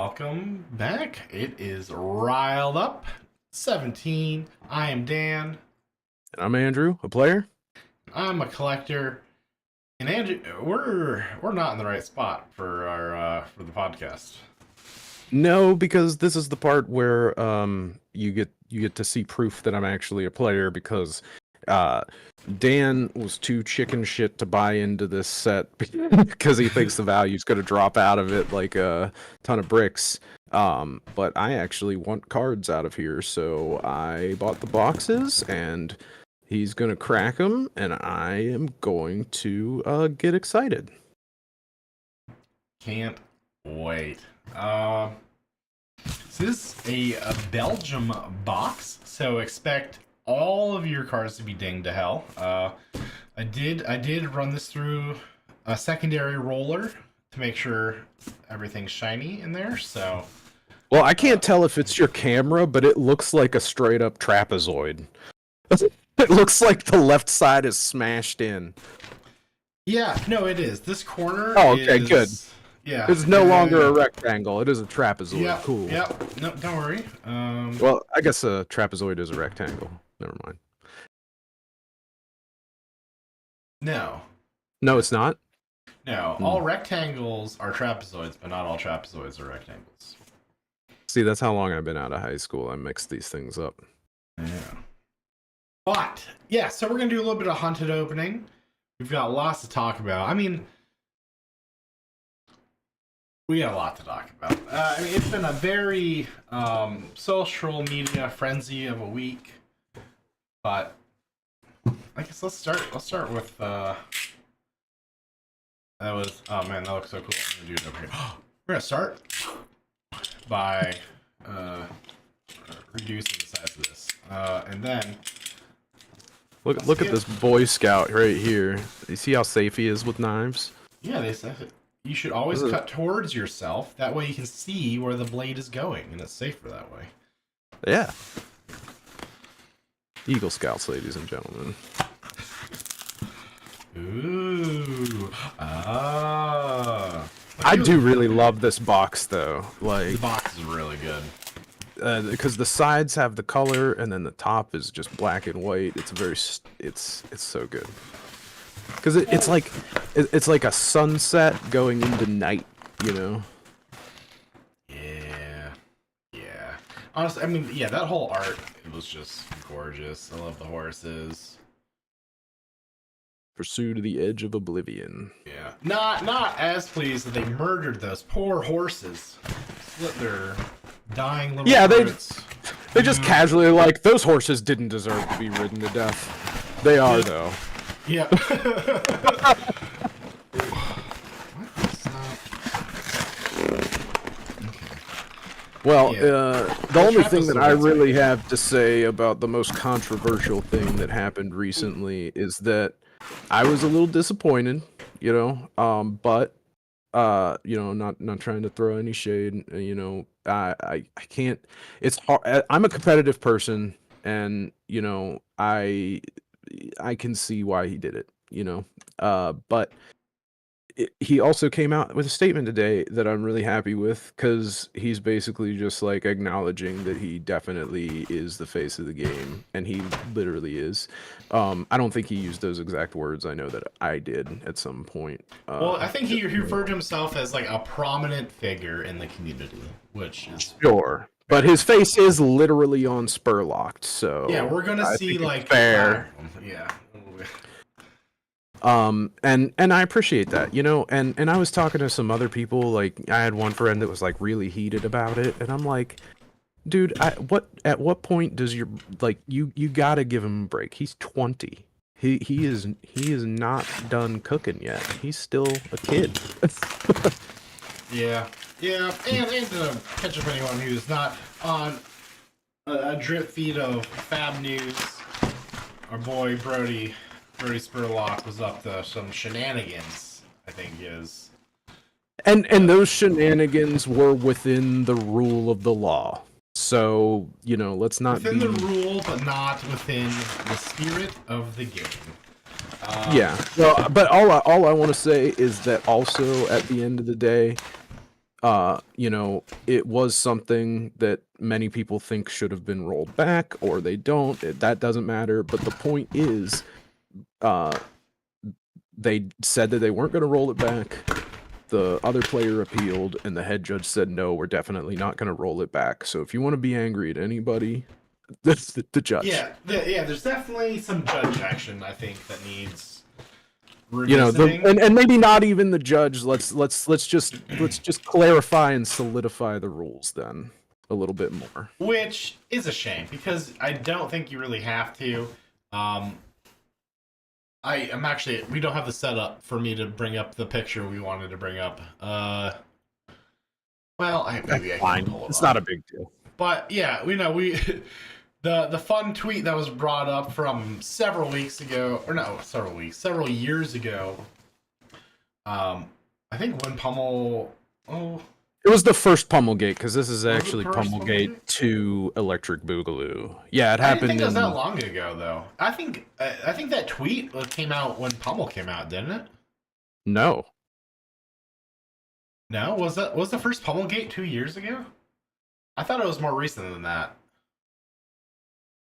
Welcome back. It is Riled Up 17. I am Dan. And I'm Andrew, a player. I'm a collector. And Andrew, we're not in the right spot for our for the podcast. No, because this is the part where you get to see proof that I'm actually a player because Dan was too chicken shit to buy into this set because he thinks the value's going to drop out of it like a ton of bricks. But I actually want cards out of here, so I bought the boxes and he's going to crack them, and I am going to get excited. Can't wait. This is a Belgium box, so expect all of your cards to be dinged to hell. I did run this through a secondary roller to make sure everything's shiny in there. So, well, I can't tell if it's your camera, but it looks like a straight up trapezoid. It looks like the left side is smashed in. Yeah, no, it is. This corner. Oh, okay, good. Yeah, it's no longer a rectangle; it is a trapezoid. Yep, cool. Yep. No, don't worry. Well, I guess a trapezoid is a rectangle. Never mind. No. No, it's not. No, all rectangles are trapezoids, but not all trapezoids are rectangles. See, that's how long I've been out of high school. I mixed these things up. Yeah. But yeah, so we're gonna do a little bit of hunted opening. We've got lots to talk about. I mean, we got a lot to talk about. I mean, it's been a very social media frenzy of a week. But I guess let's start with that was, oh man, that looks so cool. I'm gonna do it over here. We're gonna start by reducing the size of this. And then look at this Boy Scout right here. You see how safe he is with knives? Yeah, they said you should always cut towards yourself. That way you can see where the blade is going, and it's safer that way. Yeah. Eagle Scouts, ladies and gentlemen. Ooh. Ah. I do really love this box, though. Like, the box is really good. Because the sides have the color, and then the top is just black and white. It's so good. Because it's like a sunset going into night, you know. Yeah. Honestly, I mean, yeah, that whole art, it was just gorgeous. I love the horses. Pursue to the edge of oblivion. Yeah. Not as pleased that they murdered those poor horses. Slit their dying little throats. They just casually like, those horses didn't deserve to be ridden to death. They are, though. Yeah. Well, the only thing that I really have to say about the most controversial thing that happened recently is that I was a little disappointed, you know, but you know, not trying to throw any shade, you know, I can't. It's hard. I'm a competitive person, and you know, I can see why he did it, you know, but he also came out with a statement today that I'm really happy with, because he's basically just like acknowledging that he definitely is the face of the game, and he literally is. I don't think he used those exact words. I know that I did at some point. Well, I think he referred to himself as like a prominent figure in the community, which is sure. But his face is literally on Spurlocked, so yeah, we're gonna see like fair. Yeah. And I appreciate that, you know, and I was talking to some other people, like I had one friend that was like really heated about it, and I'm like, dude, at what point does your, like, you gotta give him a break. He's 20. He is not done cooking yet. He's still a kid. Yeah, and to catch up anyone who's not on a drip feed of Fab News, our boy Brody Spurlock was up to some shenanigans, I think is. And those shenanigans were within the rule of the law. So, you know, let's not within the rule, but not within the spirit of the game. Yeah. Well, but all I want to say is that also at the end of the day, it was something that many people think should have been rolled back, or they don't. That doesn't matter. But the point is, they said that they weren't going to roll it back. The other player appealed, and the head judge said, no, we're definitely not going to roll it back. So if you want to be angry at anybody, that's the judge. Yeah, there's definitely some judge action, I think, that needs revisiting. And maybe not even the judge. Let's just clarify and solidify the rules then a little bit more. Which is a shame, because I don't think you really have to. I'm actually, we don't have the setup for me to bring up the picture we wanted to bring up. Well, maybe I can pull it It's up. not a big deal. But yeah, we the fun tweet that was brought up from several years ago. I think when Pummel, it was the first Pummelgate, because this is actually Pummelgate 2 Electric Boogaloo. Yeah, it happened. I didn't think it was that long ago, though. I think that tweet came out when Pummel came out, didn't it? No. No, was the first Pummelgate 2 years ago? I thought it was more recent than that.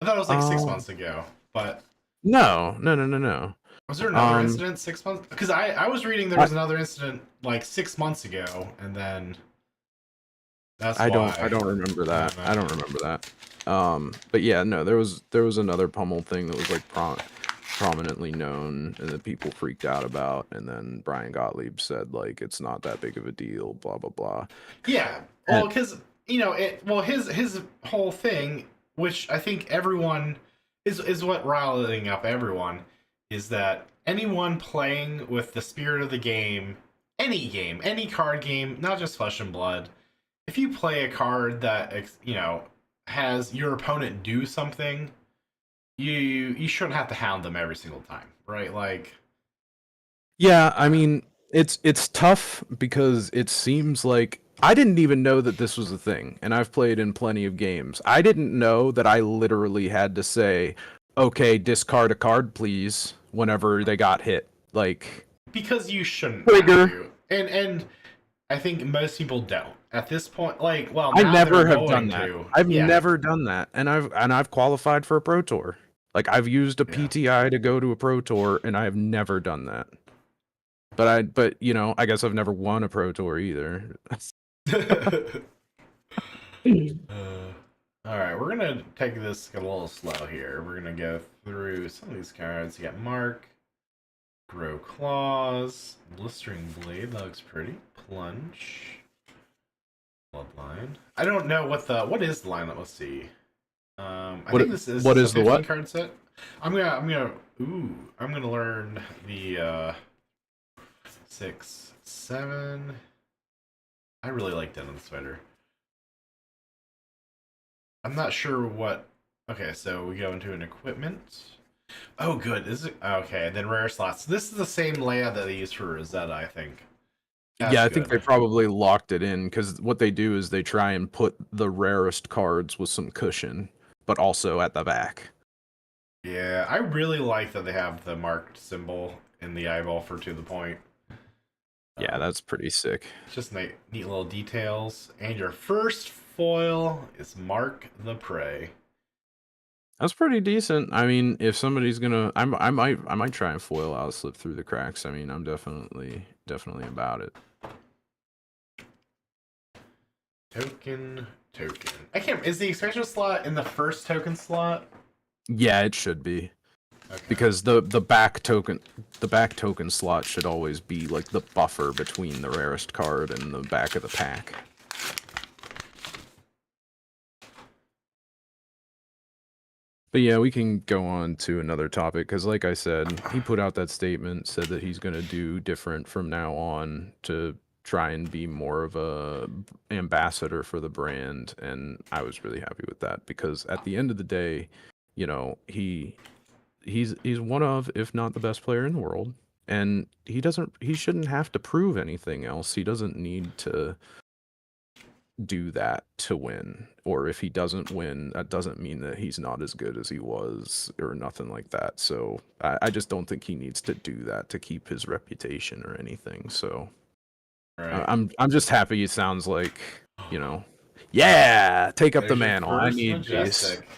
I thought it was like 6 months ago, but no. Was there another incident 6 months? Because I was reading there was another incident like 6 months ago, and then I don't remember that. I don't remember that. But yeah, no, there was another Pummel thing that was like prominently known and that people freaked out about, and then Brian Gottlieb said like it's not that big of a deal, blah blah blah. Yeah, well, because his whole thing, which I think everyone is what riling up everyone, is that anyone playing with the spirit of the game, any card game, not just Flesh and Blood. If you play a card that has your opponent do something, you shouldn't have to hound them every single time, right? Like, yeah, I mean, it's tough because it seems like I didn't even know that this was a thing, and I've played in plenty of games. I didn't know that I literally had to say, "Okay, discard a card, please," whenever they got hit. Like, because you shouldn't have to. And I think most people don't at this point. Like, well, I never have done that. I've never done that, and I've qualified for a Pro Tour. Like, I've used a PTI to go to a Pro Tour, and I have never done that. But I guess I've never won a Pro Tour either. All right, we're gonna take this a little slow here. We're gonna go through some of these cards. You got Mark, Grow Claws, Blistering Blade. That looks pretty. Plunge, Bloodline. I don't know what is the lineup. Let's see. I think this is what is the what card set. I'm gonna learn the 6, 7. I really like Denim Sweater. I'm not sure what. Okay, so we go into an equipment. Oh, good. This is okay. Then rare slots. This is the same layout that they use for Rosetta, I think. That's I think they probably locked it in because what they do is they try and put the rarest cards with some cushion, but also at the back. Yeah, I really like that they have the marked symbol in the eyeball for To the Point. Yeah, that's pretty sick. It's just neat little details. And your first foil is Mark the Prey. That's pretty decent. I mean, if somebody's gonna, I might try and foil out Slip Through the Cracks. I mean, I'm definitely about it. Token. I can't. Is the expansion slot in the first token slot? Yeah, it should be. Okay. Because the back token slot should always be like the buffer between the rarest card and the back of the pack. But yeah, we can go on to another topic because, like I said, he put out that statement, said that he's going to do different from now on to try and be more of a ambassador for the brand, and I was really happy with that because at the end of the day, he's one of, if not the best player in the world, and he shouldn't have to prove anything else. He doesn't need to do that to win, or if he doesn't win, that doesn't mean that he's not as good as he was or nothing like that. So I just don't think he needs to do that to keep his reputation or anything. So Right. I'm just happy it sounds like, yeah, take up the There's your mantle. I first need these. majestic.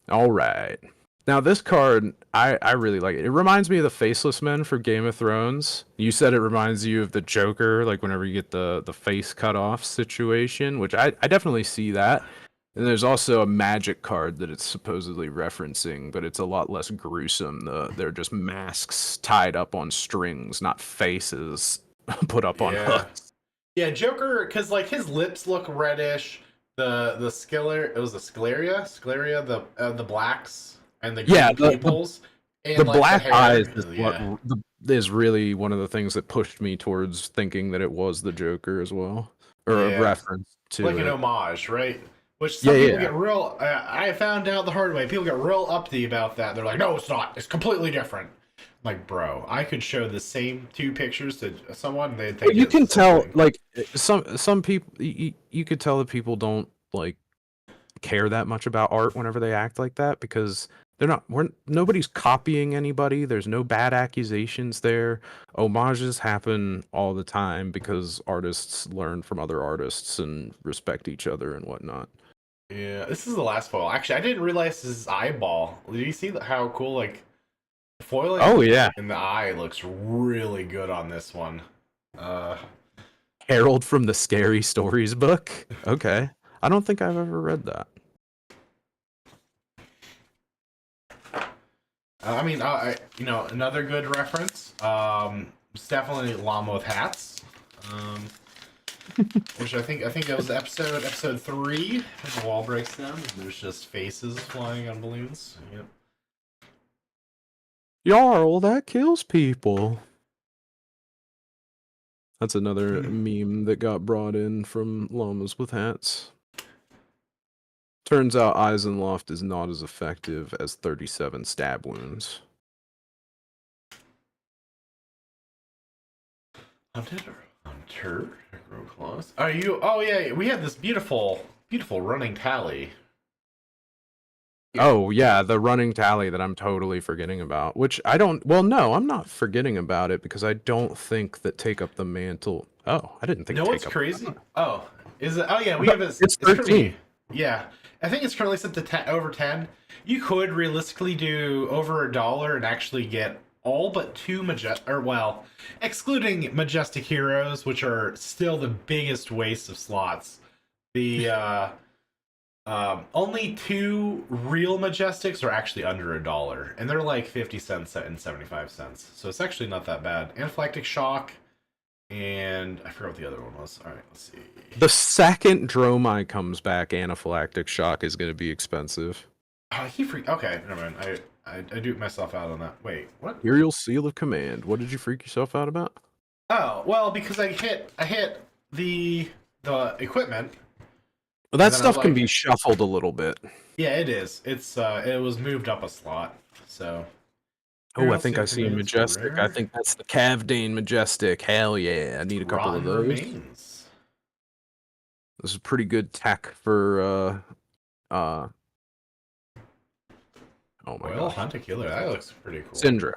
All right. Now this card, I really like it. It reminds me of the Faceless Men for Game of Thrones. You said it reminds you of the Joker, like whenever you get the face cut off situation, which I definitely see that. And there's also a magic card that it's supposedly referencing, but it's a lot less gruesome. They're just masks tied up on strings, not faces put up on Yeah. hooks. Yeah, Joker, because like his lips look reddish. The Scler, it was the Scleria, the blacks and the Yeah, green pupils, the and like the black eyes hair. is Yeah, is really one of the things that pushed me towards thinking that it was the Joker as well, or a yeah, reference to like an it. homage, right? Which Yeah, some people yeah. get real. I found out the hard way. People get real uppity about that. They're like, "No, it's not. It's completely different." I'm like, bro, I could show the same two pictures to someone, and they'd think You it's the can same tell, thing. like some people, you could tell that people don't like care that much about art whenever they act like that because nobody's copying anybody. There's no bad accusations there. Homages happen all the time because artists learn from other artists and respect each other and whatnot. Yeah, this is the last foil. Actually, I didn't realize this is eyeball. Did you see how cool like Oh foiling yeah, in the eye looks really good on this one. Uh, Harold from the Scary Stories book. Okay, I don't think I've ever read that. I mean, another good reference. It's definitely llama with hats. Um, which I think that was episode 3. And the wall breaks down. And there's just faces flying on balloons. Yep. Jarl, that kills people. That's another meme that got brought in from llamas with hats. Turns out Eisenloft is not as effective as 37 stab wounds. Hunter, grow close. Are you? Oh yeah, we have this beautiful running tally. Oh, yeah, the running tally that I'm totally forgetting about, which I don't... Well, no, I'm not forgetting about it because I don't think that Take Up the Mantle... Oh, I didn't think No, Take what's Up... crazy? Oh, is it? Oh yeah, we have this. It's 13. Yeah, I think it's currently set to over 10. You could realistically do over $1 and actually get all but 2 majestic, or well, excluding majestic heroes, which are still the biggest waste of slots. The only 2 real majestics are actually under $1, and they're like 50 cents and 75 cents. So it's actually not that bad. Anaphylactic shock, and I forgot what the other one was. All right, let's see. The second Dromai comes back, Anaphylactic Shock is going to be expensive. Okay, never mind. I duped myself out on that. Wait, what? Imperial Seal of Command. What did you freak yourself out about? Oh, well, because I hit the equipment. Well, that stuff can be shuffled a little bit. Yeah, it is. It was moved up a slot. So. Oh, I think I see a Majestic. I think that's the Cavdane Majestic. Hell yeah, I need a couple of those. Remains. This is pretty good tech for oh my god. Hunt a Killer. That looks pretty cool. Syndra.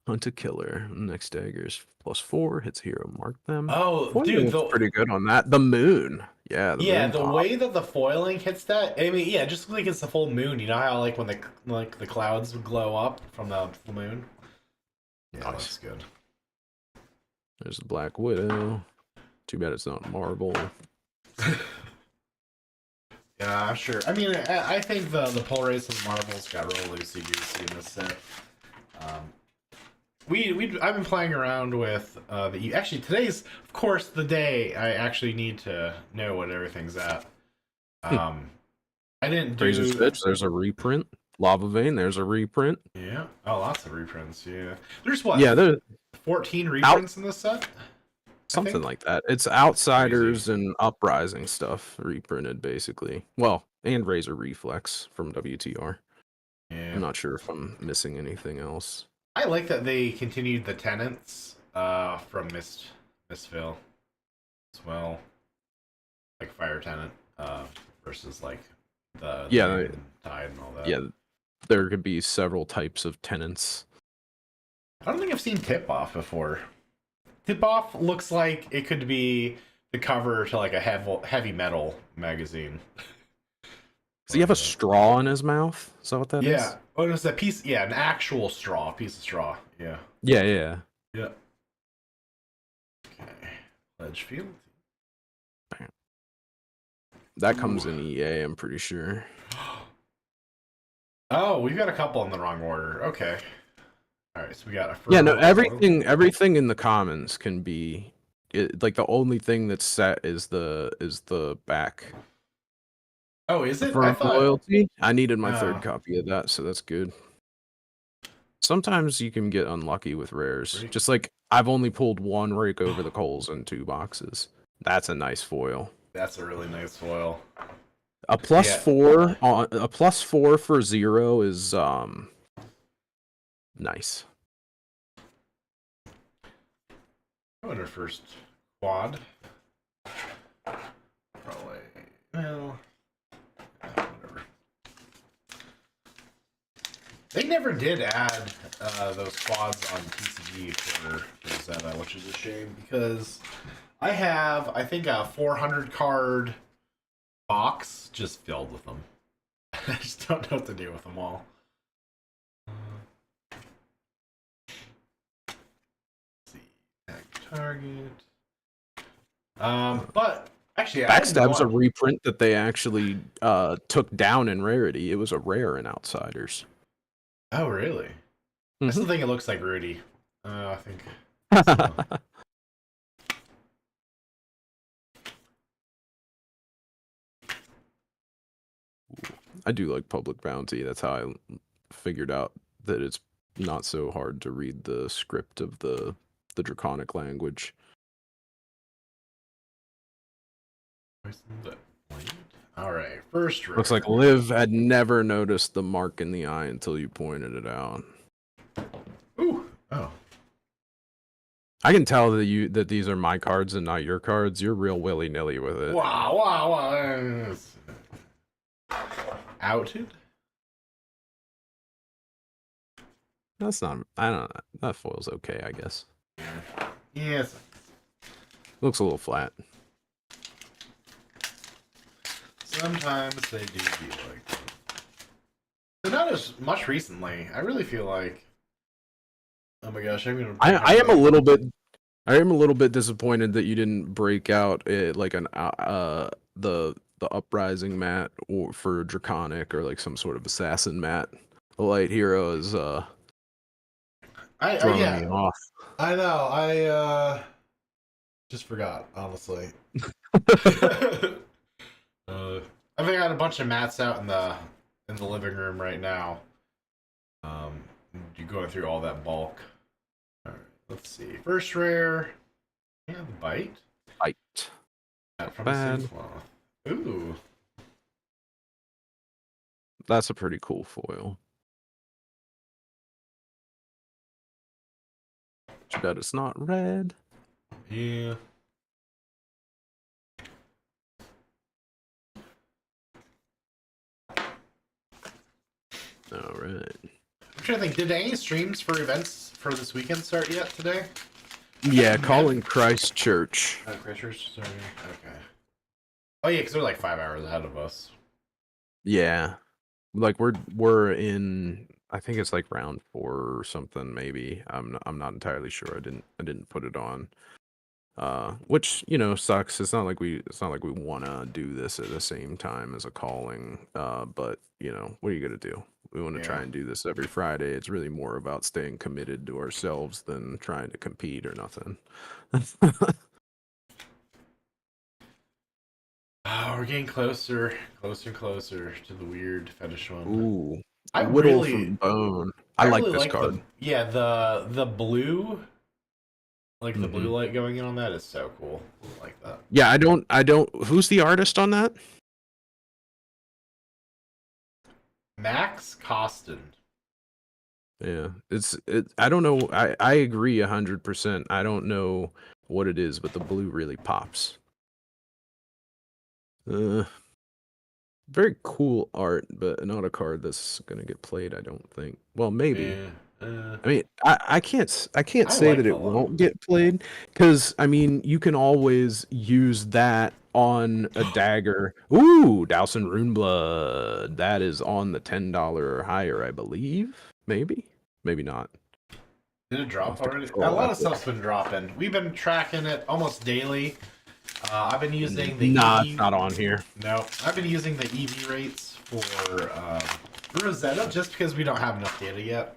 Hunt a Killer. Next daggers +4 hits hero. Mark them. Oh, Foiling dude, pretty good on that. The moon. Yeah. The way that the foiling hits that. I mean, yeah, just like it's the full moon. You know how like when the clouds glow up from the full moon. Yeah, nice. That's good. There's the Black Widow. Too bad it's not marble. Yeah, sure. I mean, I think the pull rates of the marbles got real loosey goosey in this set. I've been playing around with actually today's of course the day I actually need to know what everything's at. I didn't do Razor's Edge, there's a reprint. Lava Vein, there's a reprint. Yeah. Oh, lots of reprints, yeah. There's what? Yeah, there's 14 reprints in this set? Something like that. It's Outsiders and Uprising stuff reprinted basically. Well, and Razor Reflex from WTR. Yeah. I'm not sure if I'm missing anything else. I like that they continued the tenants from Mistville as well, like Fire Tenant versus like the Tide and all that. Yeah, there could be several types of tenants. I don't think I've seen Tip Off before. Tip off looks like it could be the cover to like a heavy metal magazine. Does he have a straw in his mouth? Is that what that yeah. is? Oh, it was a piece. Yeah, an actual straw, piece of straw. Yeah. Yeah, yeah. Yeah. Okay. Ledge field. That comes in EA, I'm pretty sure. Oh, we've got a couple in the wrong order. Okay. All right, so we got a Yeah, no, fur. everything in the commons can be like the only thing that's set is the back. Oh, is The it? I firm thought. loyalty. I needed my third Oh, copy of that, so that's good. Sometimes you can get unlucky with rares. Rake. Just like I've only pulled one rake over the coals in 2 boxes. That's a nice foil. That's a really nice foil. A plus Yeah. 4 on a +4 for 0 is nice. I wonder first quad. Probably. Well, whatever. They never did add those quads on PCG for Zeta, which is a shame because I have, I think, a 400 card box just filled with them. I just don't know what to do with them all. Let's see. Target. But actually, I didn't Backstab's a want... reprint that they actually took down in rarity. It was a rare in Outsiders. Oh, really? I still think it looks like Rudy. I think. I do like Public Bounty. That's how I figured out that it's not so hard to read the script of the Draconic language. All right, first rare. Looks like Liv had never noticed the mark in the eye until you pointed it out. Ooh, oh. I can tell that these are my cards and not your cards. You're real willy-nilly with it. Wow, wow, wow. Outed? That's not. I don't know. That foil's okay, I guess. Yes. Looks a little flat. Sometimes they do be like that. But not as much recently. I really feel like. Oh my gosh, I'm gonna. I am a little bit. I am a little bit disappointed that you didn't break out like an the uprising mat or for Draconic or like some sort of assassin mat. The light hero is throwing me off. I know. I just forgot, honestly. I think I got a bunch of mats out in the living room right now. You're going through all that bulk. All right, let's see. First rare, yeah, the bite. Bite. From Bad. the same cloth. Ooh, That's a pretty cool foil. Too bad it's not red. yeah. All right. I'm trying to think. Did any streams for events for this weekend start yet today? Yeah, calling Christchurch. Christchurch. Sorry. Okay. Oh yeah, because they're like 5 hours ahead of us. Yeah, like we're in. I think it's like round 4 or something. Maybe I'm not entirely sure. I didn't put it on. Which sucks. It's not like we want to do this at the same time as a calling. But what are you gonna do? We want to try and do this every Friday. It's really more about staying committed to ourselves than trying to compete or nothing. Oh, we're getting closer and closer to the weird fetish one. Ooh, I Whittle really, from Bone. I like really this like card. the blue, like the blue light going in on that is so cool. I like that. Yeah, I don't. Who's the artist on that? Max Costin. Yeah, I don't know. I agree 100%. I don't know what it is, but the blue really pops. Very cool art, but not a card that's gonna get played, I don't think. Well, maybe. Yeah. I mean, I can't I say like that the it low. won't get played, because I mean, you can always use that on a dagger. Ooh, Dowson Runeblood. That is on the $10 or higher, I believe. Maybe, maybe not. Did it I'll drop have to already? A control lot that. of stuff's been dropping. We've been tracking it almost daily. I've been using the Nah, it's EV. not on here. No, I've been using the EV rates for Rosetta just because we don't have enough data yet.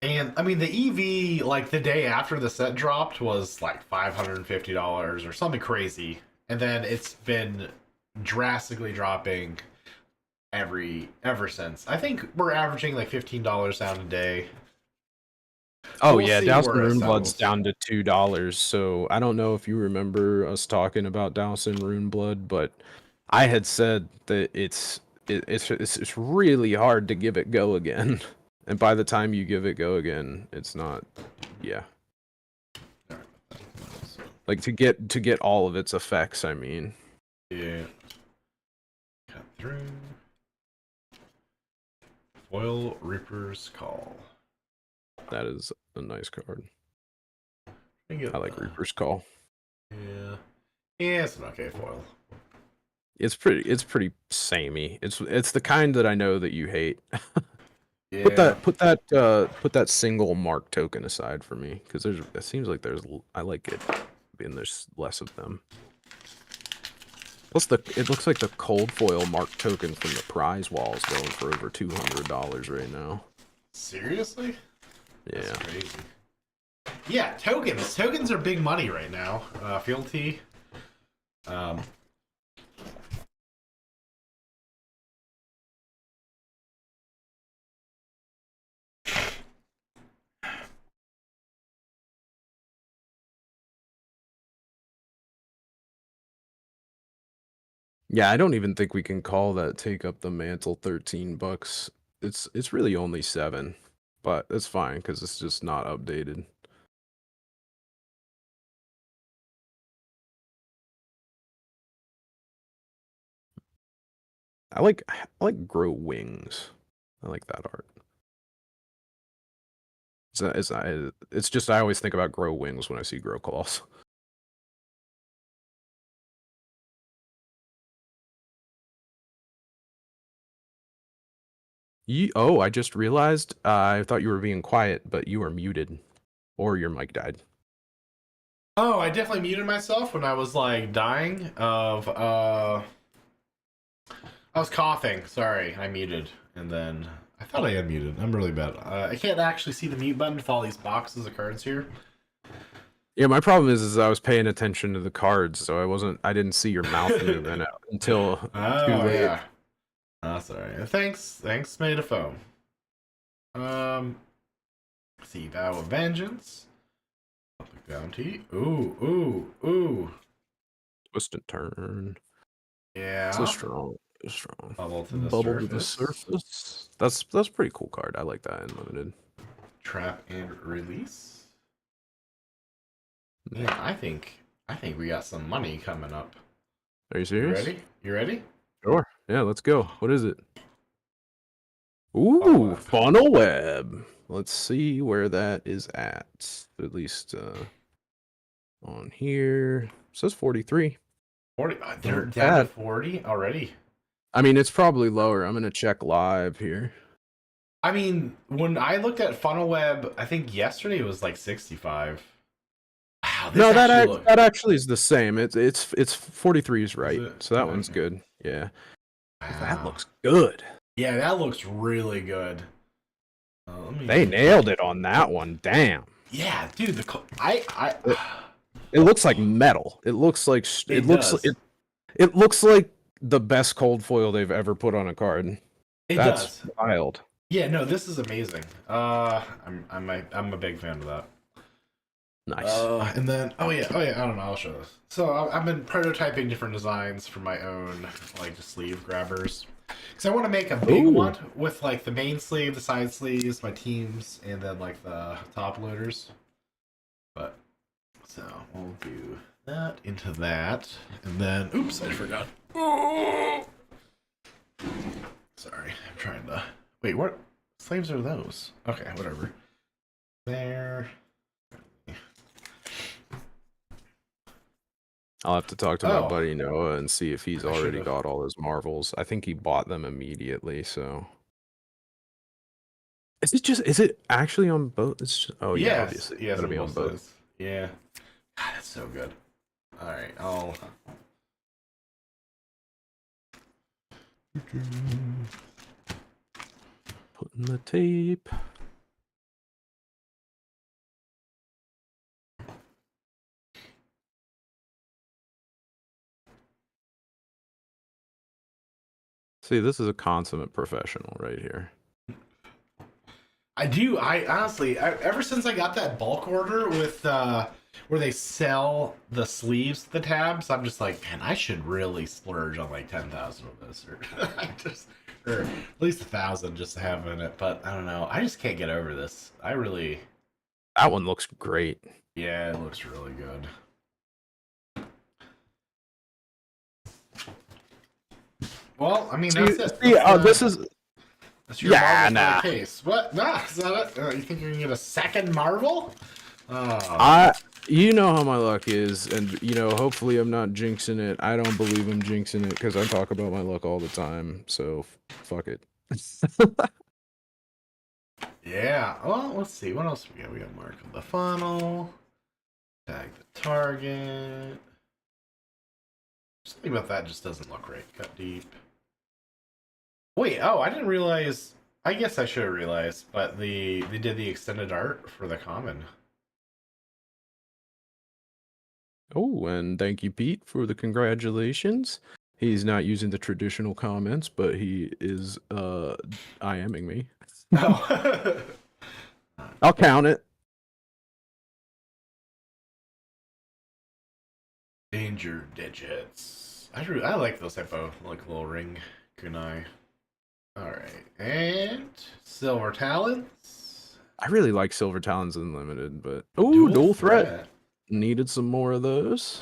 And I mean, the EV, like the day after the set dropped, was like $550 or something crazy. And then it's been drastically dropping ever since. I think we're averaging like $15 down a day. Oh We'll yeah, see Dowson where it Runeblood's settles. down to $2. So I don't know if you remember us talking about Dowson Runeblood, but I had said that it's really hard to give it go again, and by the time you give it go again, it's not. Yeah, like to get all of its effects. I mean, Yeah. Cut through. Foil Reaper's Call. that is a nice card. I I like Reaper's Call. Yeah. Yeah, it's an okay foil. It's pretty samey. It's the kind that I know that you hate. Yeah. Put that single mark token aside for me, because it seems like I like it being there's less of them. Plus it looks like the cold foil mark token from the prize wall is going for over $200 right now. Seriously? Yeah. That's crazy. Yeah, tokens. Tokens are big money right now. Fealty. Um, Yeah, I don't even think we can call that take up the mantle $13. It's really only 7, but it's fine because it's just not updated. I like Grow Wings. I like that art. It's just I always think about Grow Wings when I see Grow Claws. Oh, I just realized I thought you were being quiet, but you are muted, or your mic died. oh, I definitely muted myself when I was like dying of I was coughing. Sorry, I muted, and then I thought I unmuted. I'm really bad. I can't actually see the mute button with all these boxes of cards here. Yeah, my problem is I was paying attention to the cards, so I didn't see your mouth movement until too Oh late. yeah. Oh, sorry. Thanks, Made a Foam. Let's see, Vow of Vengeance. Public Bounty. Ooh. Twist and turn. Yeah. So strong. Strong. Bubble to the Bubble to the surface. surface. That's a pretty cool card. I like that in limited. Trap and Release. Man, I think we got some money coming up. Are you serious? You ready? Sure. Yeah, let's go. What is it? Ooh, funnel web. Let's see where that is at. At least on here. It says 43. 40. They're down to 40 already. I mean, it's probably lower. I'm gonna check live here. I mean, when I looked at funnel web, I think yesterday it was like 65. Wow, this No, that actually is the same. It's 43 is right. So that one's good. Yeah. Wow. That looks good. Yeah, that looks really good. They nailed it on that one. Damn. Yeah, dude. It looks like metal. It looks like it looks like the best cold foil they've ever put on a card. That's wild. Yeah, no, this is amazing. I'm a big fan of that. Nice. And then I don't know. I'll show this. So I've been prototyping different designs for my own like sleeve grabbers. Because I want to make a big one with like the main sleeve, the side sleeves, my teams, and then like the top loaders. But so we'll do that into that, and then oops, I forgot. Oh! Sorry, I'm trying to wait. What? Slaves are those? Okay, whatever. There. I'll have to talk to my buddy Noah and see if he's already got all his marvels. I think he bought them immediately, so. Is it actually on both? It's just, oh yeah, obviously. Yes, Gotta be on both. Sides. Yeah. God, that's so good. Alright, I'll... Putting the tape. See, this is a consummate professional right here. I honestly, ever since I got that bulk order with, where they sell the sleeves, the tabs, I'm just like, man, I should really splurge on like 10,000 of this, or at least 1,000 just to have in it. But I don't know, I just can't get over this. That one looks great. Yeah, it looks really good. Well, I mean, that's it. This is... That's your Marvel case. What? Nah, is that it? You think you're gonna get a second Marvel? You know how my luck is, and you know, hopefully I'm not jinxing it. I don't believe I'm jinxing it because I talk about my luck all the time. So fuck it. Yeah. Well, let's see. What else we got? We got mark of the funnel. Tag the target. Something about that just doesn't look right. Cut deep. Wait, I didn't realize. I guess I should have realized, but they did the extended art for the common. Oh, and thank you, Pete, for the congratulations. He's not using the traditional comments, but he is IMing me. Oh. I'll count it. Danger digits. I like those type of like little ring kunai. Alright, and Silver Talons. I really like Silver Talons Unlimited, but... Ooh, dual threat. Needed some more of those.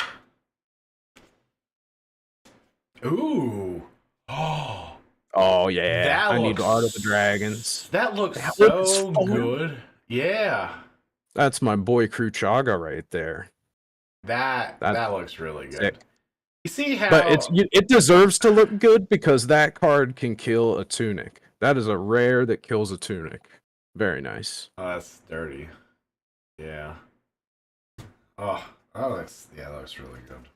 Ooh. Oh, yeah. I need Art of the Dragons. That looks so good. Yeah. That's my boy Cruchaga right there. That looks really good. Sick. You see how... But it deserves to look good because that card can kill a Tunic. That is a rare that kills a Tunic. Very nice. Oh, that's dirty. Yeah. Oh, that looks really good.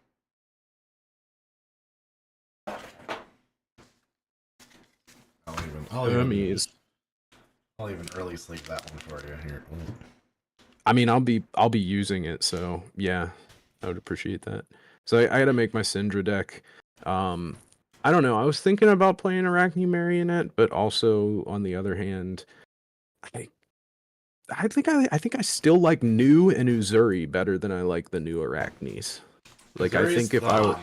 I'll even early sleep that one for you here. I mean, I'll be using it, so yeah, I would appreciate that. So I got to make my Syndra deck. I don't know. I was thinking about playing Arachne Marionette, but also on the other hand, I think I still like New and Uzuri better than I like the new Arachnes. Like Uzuri's I think I'm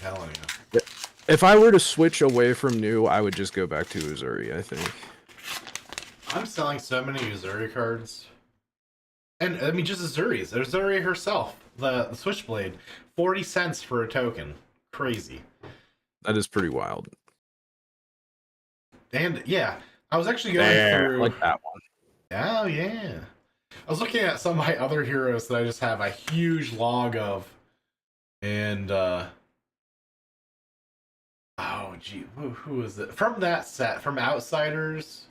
telling you. If I were to switch away from New, I would just go back to Uzuri, I think. I'm selling so many Uzuri cards. And, I mean, just Uzuri's. Uzuri herself, the Switchblade, 40 cents for a token. Crazy. That is pretty wild. And, yeah, I was actually going through... like that one. Oh, yeah. I was looking at some of my other heroes that I just have a huge log of. And, oh, gee, who is it? From that set, from Outsiders...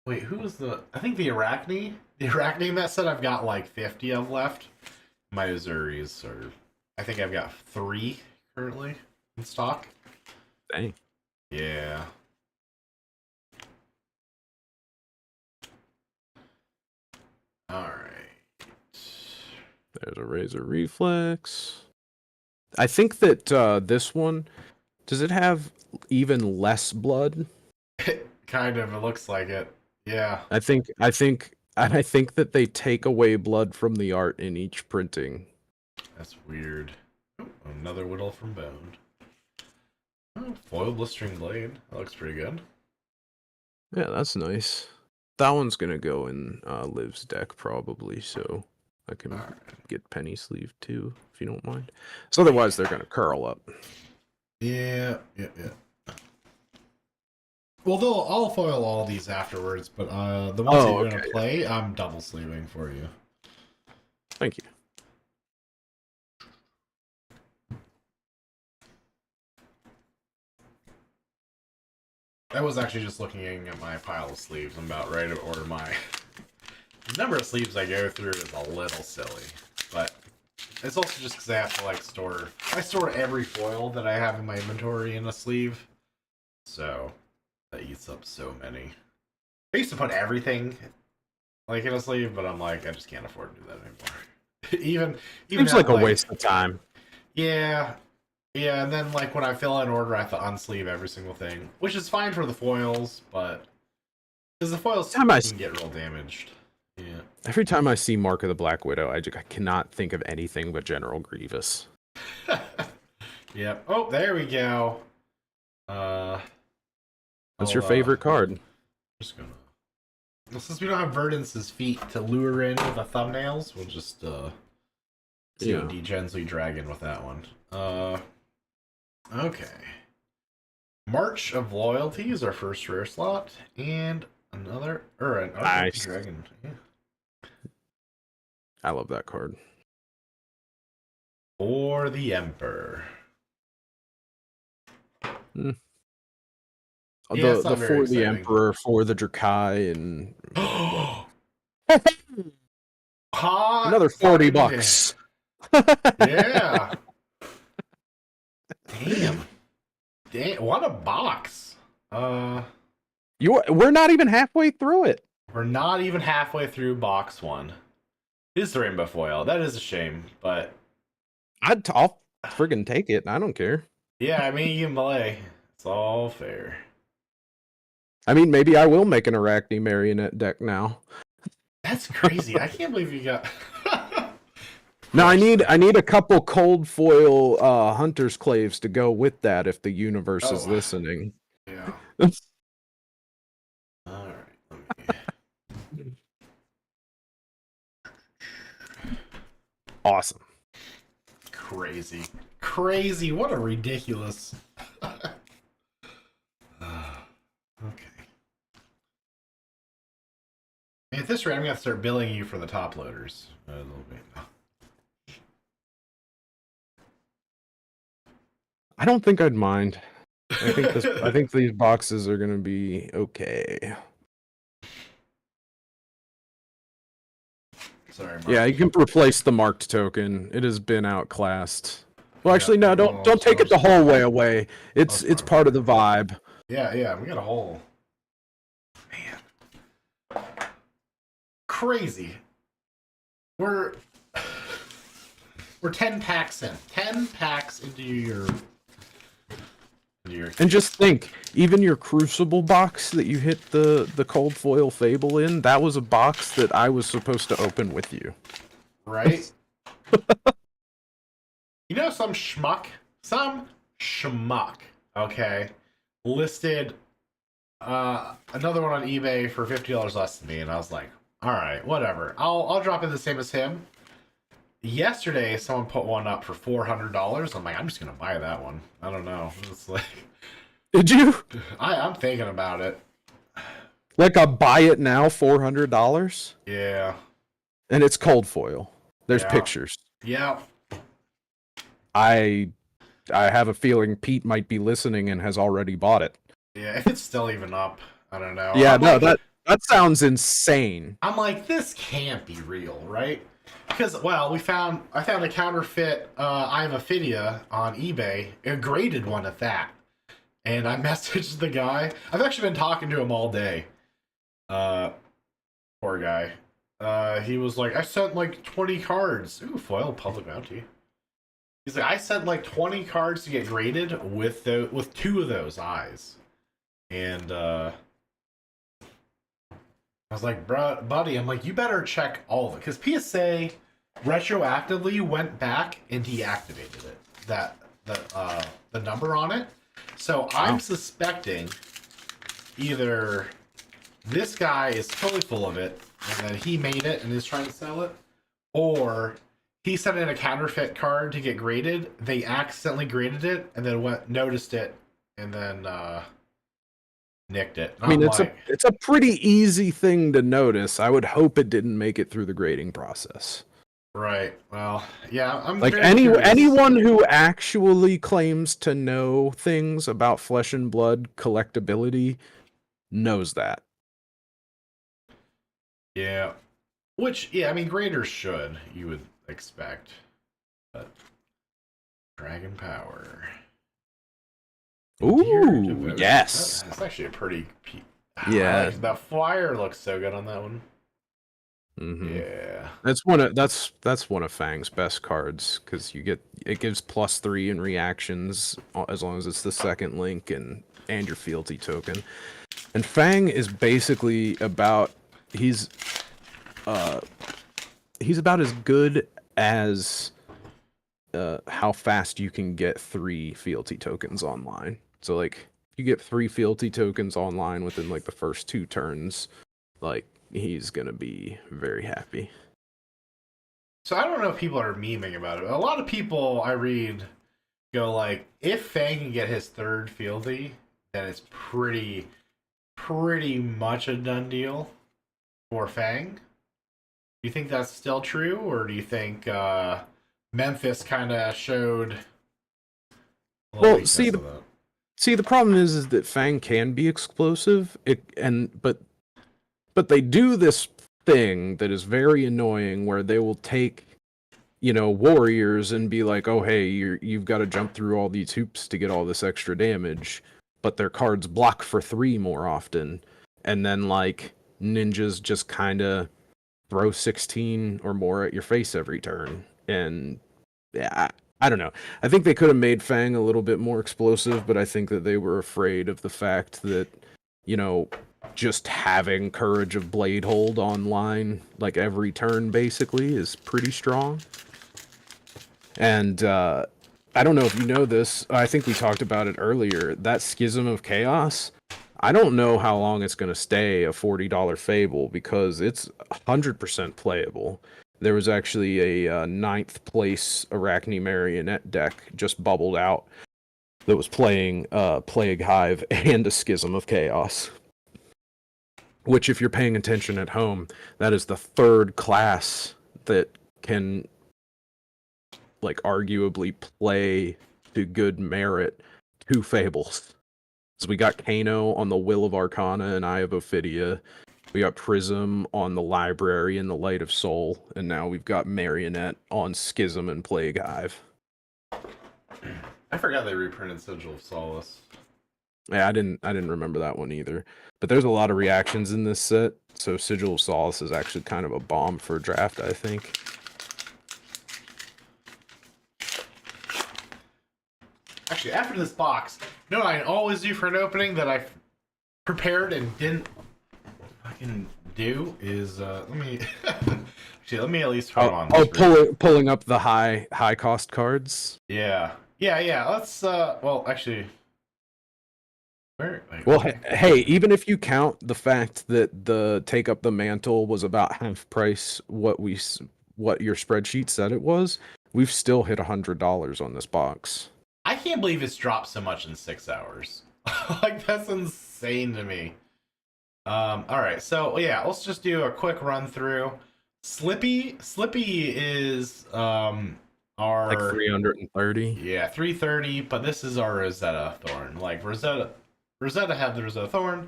Wait, who was the... I think the Arachne? The Arachne in that set I've got like 50 of left. My Uzuri's are... I think I've got 3 currently in stock. Dang. Yeah. Alright. There's a Razor Reflex. I think that this one... Does it have even less blood? Kind of, it looks like it. Yeah. I think that they take away blood from the art in each printing. That's weird. Oh, another Whittle from Boned. Oh, foil Blistering Blade. That looks pretty good. Yeah, that's nice. That one's gonna go in Liv's deck probably, so I can get Penny Sleeve too, if you don't mind. So otherwise they're gonna curl up. Yeah. Well, I'll foil all these afterwards, but the ones that you're gonna play, I'm double sleeving for you. Thank you. I was actually just looking at my pile of sleeves. I'm about ready to order my... The number of sleeves I go through is a little silly, but it's also just because I have to like store... I store every foil that I have in my inventory in a sleeve, so that eats up so many. I used to put everything like in a sleeve, but I'm like, I just can't afford to do that anymore. even Seems like a waste of time. Yeah, yeah, and then like when I fill out an order, I have to unsleeve every single thing, which is fine for the foils, but because the foils can get real damaged. Yeah. Every time I see Mark of the Black Widow, I cannot think of anything but General Grievous. Yep. Oh, there we go. What's your favorite card? Just gonna. Well, since we don't have Verdance's feet to lure in with the thumbnails, we'll just see what degens we drag in with that one. Okay. March of Loyalty is our first rare slot, and another an nice dragon. Yeah. I love that card. Or the Emperor. Yeah, the for the Emperor, for the Drakai, and another $40. Yeah. Damn, what a box. We're not even halfway through it. We're not even halfway through box one. It is the rainbow foil. That is a shame, but I'll friggin' take it. I don't care. Yeah, I mean, you can play. It's all fair. I mean, maybe I will make an Arachne Marionette deck now. That's crazy. I can't believe you got... No, I need a couple cold foil Hunter's Claves to go with that if the universe is listening. Yeah. All right. Awesome. Crazy. What a ridiculous... Okay. At this rate, I'm going to start billing you for the top loaders. A little bit. I don't think I'd mind. I think these boxes are going to be okay. Sorry, Mark. Yeah, you can replace the marked token. It has been outclassed. Well, actually, no, don't take it the whole way away. It's part of the vibe. Yeah, we got a hole. Man. Crazy. We're 10 packs in. 10 packs into your... And just think, even your Crucible box that you hit the cold foil Fable in, that was a box that I was supposed to open with you. Right? You know, some schmuck, okay, listed another one on eBay for $50 less than me, and I was like, all right, whatever. I'll drop in the same as him. Yesterday, someone put one up for $400. I'm like, I'm just gonna buy that one. I don't know. It's like, did you? I'm thinking about it. Like a buy it now $400? Yeah. And it's cold foil. There's pictures. Yeah. I have a feeling Pete might be listening and has already bought it. Yeah, if it's still even up, I don't know. Yeah, that sounds insane. I'm like, this can't be real, right? Because, well, I found a counterfeit Ivaphidia on eBay, a graded one at that. And I messaged the guy. I've actually been talking to him all day. Poor guy. He was like, I sent like 20 cards. Ooh, foil public bounty. He's like, I sent like 20 cards to get graded with two of those eyes. And I was like, bro, buddy, I'm like, you better check all of it. Because PSA retroactively went back and deactivated it. The number on it. So I'm suspecting either this guy is totally full of it and then he made it and is trying to sell it, or he sent in a counterfeit card to get graded. They accidentally graded it and then noticed it, and then nicked it. I mean, Not like it's a pretty easy thing to notice. I would hope it didn't make it through the grading process. right. Well, yeah, I'm Like very curious. anyone who actually claims to know things about Flesh and Blood collectability knows that. Yeah. Which, yeah, I mean, graders should, you would expect. But Dragon Power. Ooh, yes. That's actually a pretty. Yeah. I like that fire looks so good on that one. Mm-hmm. Yeah. That's one of Fang's best cards because it gives +3 in reactions as long as it's the second link and your fealty token. And Fang is basically about he's about as good as how fast you can get 3 fealty tokens online. So like if you get 3 fealty tokens online within like the first 2 turns, like he's gonna be very happy. So I don't know if people are memeing about it. A lot of people I read go like, if Fang can get his third fealty, then it's pretty much a done deal for Fang. Do you think that's still true, or do you think Memphis kind of showed? Well, see the problem is that Fang can be explosive. But they do this thing that is very annoying where they will take warriors and be like, oh hey, you've got to jump through all these hoops to get all this extra damage, but their cards block for 3 more often, and then like ninjas just kind of throw 16 or more at your face every turn. And yeah, I don't know. I think they could have made Fang a little bit more explosive, but I think that they were afraid of the fact that just having Courage of Bladehold online like every turn basically is pretty strong. And I don't know if you know this. I think we talked about it earlier. That Schism of Chaos, I don't know how long it's going to stay a $40 Fable because it's 100% playable. There was actually a 9th place Arachne Marionette deck just bubbled out that was playing Plague Hive and a Schism of Chaos. Which, if you're paying attention at home, that is the 3rd class that can like arguably play to good merit 2 Fables. So we got Kano on the Will of Arcana and Eye of Ophidia. We got Prism on the Library and the Light of Soul, and now we've got Marionette on Schism and Plague Hive. I forgot they reprinted Sigil of Solace. Yeah, I didn't remember that one either. But there's a lot of reactions in this set, so Sigil of Solace is actually kind of a bomb for a draft, I think. Actually, after this box, you know what I always do for an opening that I prepared and didn't fucking do is let me at least put on. Pulling up the high cost cards. Yeah. Let's well, actually. Hey, even if you count the fact that the Take Up the Mantle was about half price what your spreadsheet said it was, we've still hit $100 on this box. I can't believe it's dropped so much in 6 hours. Like, that's insane to me. All right, so yeah, let's just do a quick run through. Slippy is our like 330. Yeah, 330, but this is our Rosetta Thorn. Like Rosetta had the Rosetta Thorn,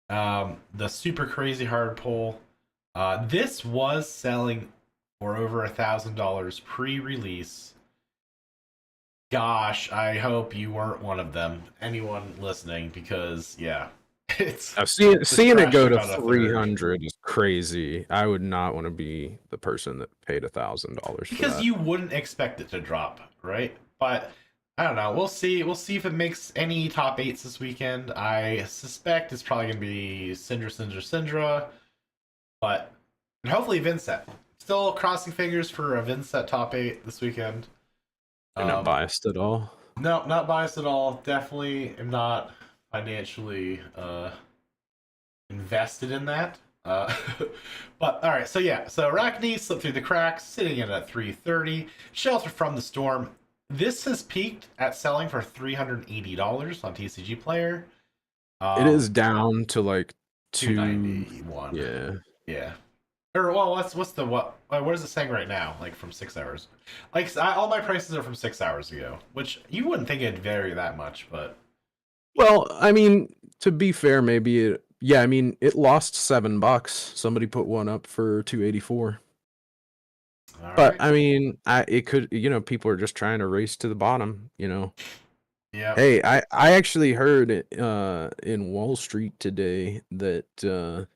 the super crazy hard pull. This was selling for over $1,000 pre-release. Gosh, I hope you weren't one of them. Anyone listening, because yeah, it's seeing it go to 300 is crazy. I would not want to be the person that paid $1,000 because you wouldn't expect it to drop, right? But I don't know. We'll see. We'll see if it makes any top 8s this weekend. I suspect it's probably gonna be Syndra, but hopefully Vincent. Still crossing fingers for a Vincent top 8 this weekend. You're not biased at all. No, not biased at all. Definitely am not financially invested in that. But all right, so yeah, so Arachne slipped through the cracks, sitting in at 330. Shelter from the Storm. This has peaked at selling for $380 on TCG Player. It is down to like two. 291. Yeah. Yeah. Or well, what's the what is it saying right now? Like from 6 hours. Like all my prices are from 6 hours ago, which you wouldn't think it'd vary that much, but Well, I mean, to be fair, maybe it. Yeah, I mean, it lost $7. Somebody put one up for 284. all But right. I mean, it could. People are just trying to race to the bottom. Yep. Hey, I actually heard in Wall Street today that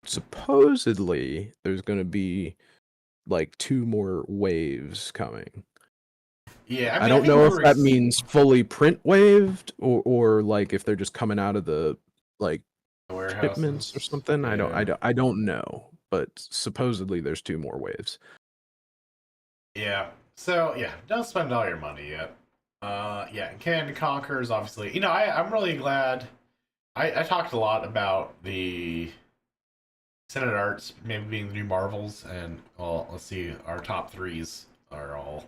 supposedly there's going to be like two more waves coming. Yeah. I I mean, I don't think know we if were. that means fully print waved or like if they're just coming out of the like shipments or Warehouses. something. Yeah. I don't know, but supposedly there's two more waves. Yeah. So yeah, don't spend all your money yet. Yeah, Command and Conquer is obviously. I'm really glad. I talked a lot about the Senate Arts maybe being the new Marvels, and well, let's see, our top threes are all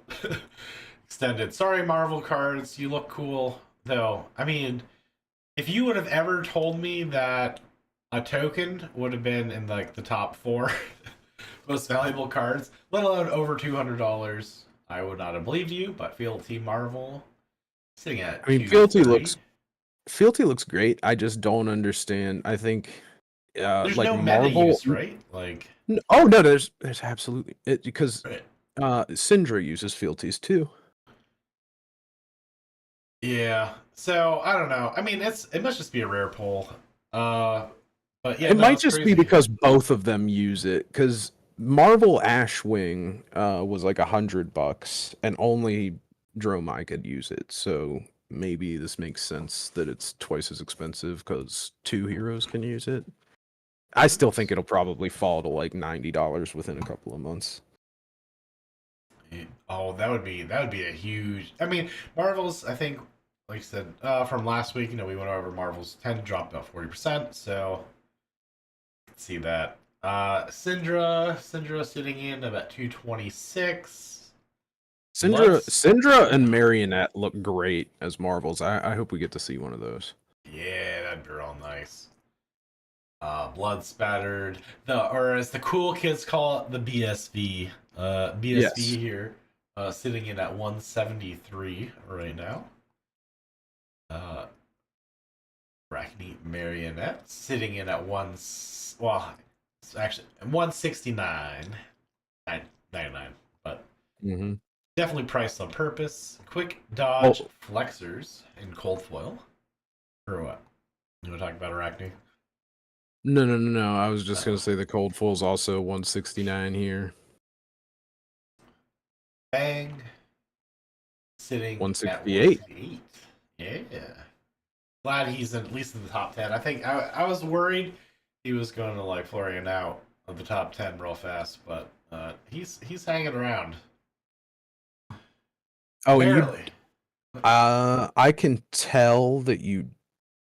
extended. Sorry, Marvel cards, you look cool though. I mean, if you would have ever told me that a token would have been in like the top four most valuable cards, let alone over $200, I would not have believed you. But Fealty Marvel sitting at I mean, 230. Fealty looks great. I just don't understand. I think There's like no meta Marvel. use, right? Like, Oh no, there's absolutely because right. Syndra uses fealties too. Yeah. So I don't know. I mean, it must just be a rare pull. Uh, but yeah, It no, might it's just be crazy. because both of them use it. Because Marvel Ashwing was like $100, and only Dromai could use it. So maybe this makes sense that it's twice as expensive because two heroes can use it. I still think it'll probably fall to like $90 within a couple of months. Oh, that would be a huge. I mean, Marvels. I think, like I said, from last week, we went over Marvels 10 dropped about 40%. So let's see that. Syndra sitting in about 226. Bloods. Syndra and Marionette look great as Marvels. I hope we get to see one of those. Yeah, that'd be real nice. Blood spattered. Or as the cool kids call it, the BSV. BSV Yes. here, sitting in at 173 right now. Uh, Arachne Marionette sitting in at well, it's actually 169, 99, but Mm-hmm. definitely priced on purpose. Quick Oh, dodge flexors in cold foil. Or what? You want to talk about Arachne? no. I was just gonna Oh. say the cold full's also 169 here. Bang. Sitting at 168. 168. Yeah. Glad he's at least in the top 10. I think I was worried he was going to like Florian out of the top 10 real fast, but he's hanging around. Oh, and Barely. I can tell that you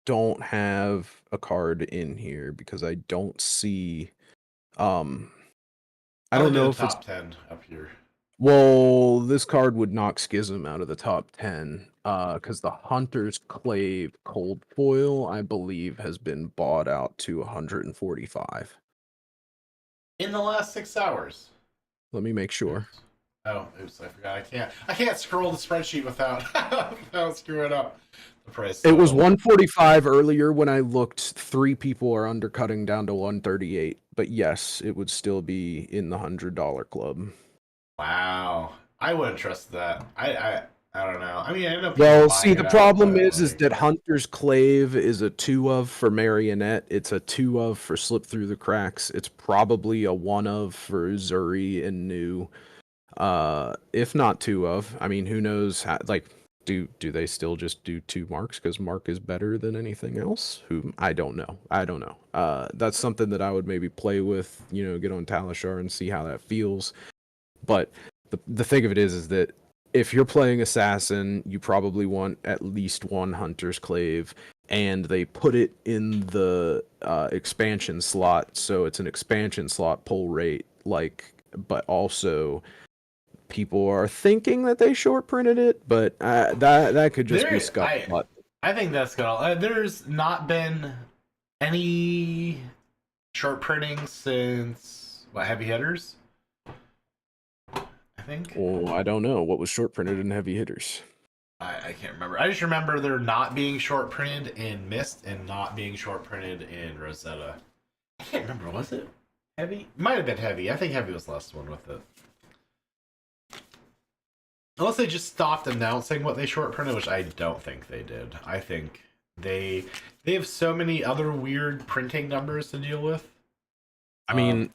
don't have a card in here because I don't see um I I only don't did know the if it's top 10 up here. well, this card would knock Schism out of the top 10 because the Hunter's Clave Cold Foil, I believe, has been bought out to 145. In the last 6 hours. Let me make sure. Oops. Oh, oops, I forgot. I can't scroll the spreadsheet without screwing up the price. It was So 145 earlier when I looked. Three people are undercutting down to 138. But yes, it would still be in the $100 club. wow. I wouldn't trust that. I don't know. I mean, I know people Well, buying see, it the out, problem but is like, that Hunter's Clave is a 2 of for Marionette. It's a 2 of for Slip Through the Cracks. It's probably a 1 of for Zuri and New. If not 2 of. I mean, who knows how, like do they still just do 2 marks because Mark is better than anything else? Who I don't know. I don't know. That's something that I would maybe play with, get on Talishar and see how that feels. But the thing of it is that if you're playing Assassin, you probably want at least one Hunter's Clave, and they put it in the expansion slot, so it's an expansion slot pull rate, but also people are thinking that they short printed it, but that could just be there, I scuttlebutt. I think that's gonna. There's not been any short printing since what, heavy hitters? I think. Well, I don't know. What was short printed in heavy hitters? I can't remember. I just remember there not being short printed in Mist and not being short printed in Rosetta. I can't remember. Was it heavy? Might have been heavy. I think heavy was the last one with it. Unless they just stopped announcing what they short printed, which I don't think they did. I think they have so many other weird printing numbers to deal with. I mean,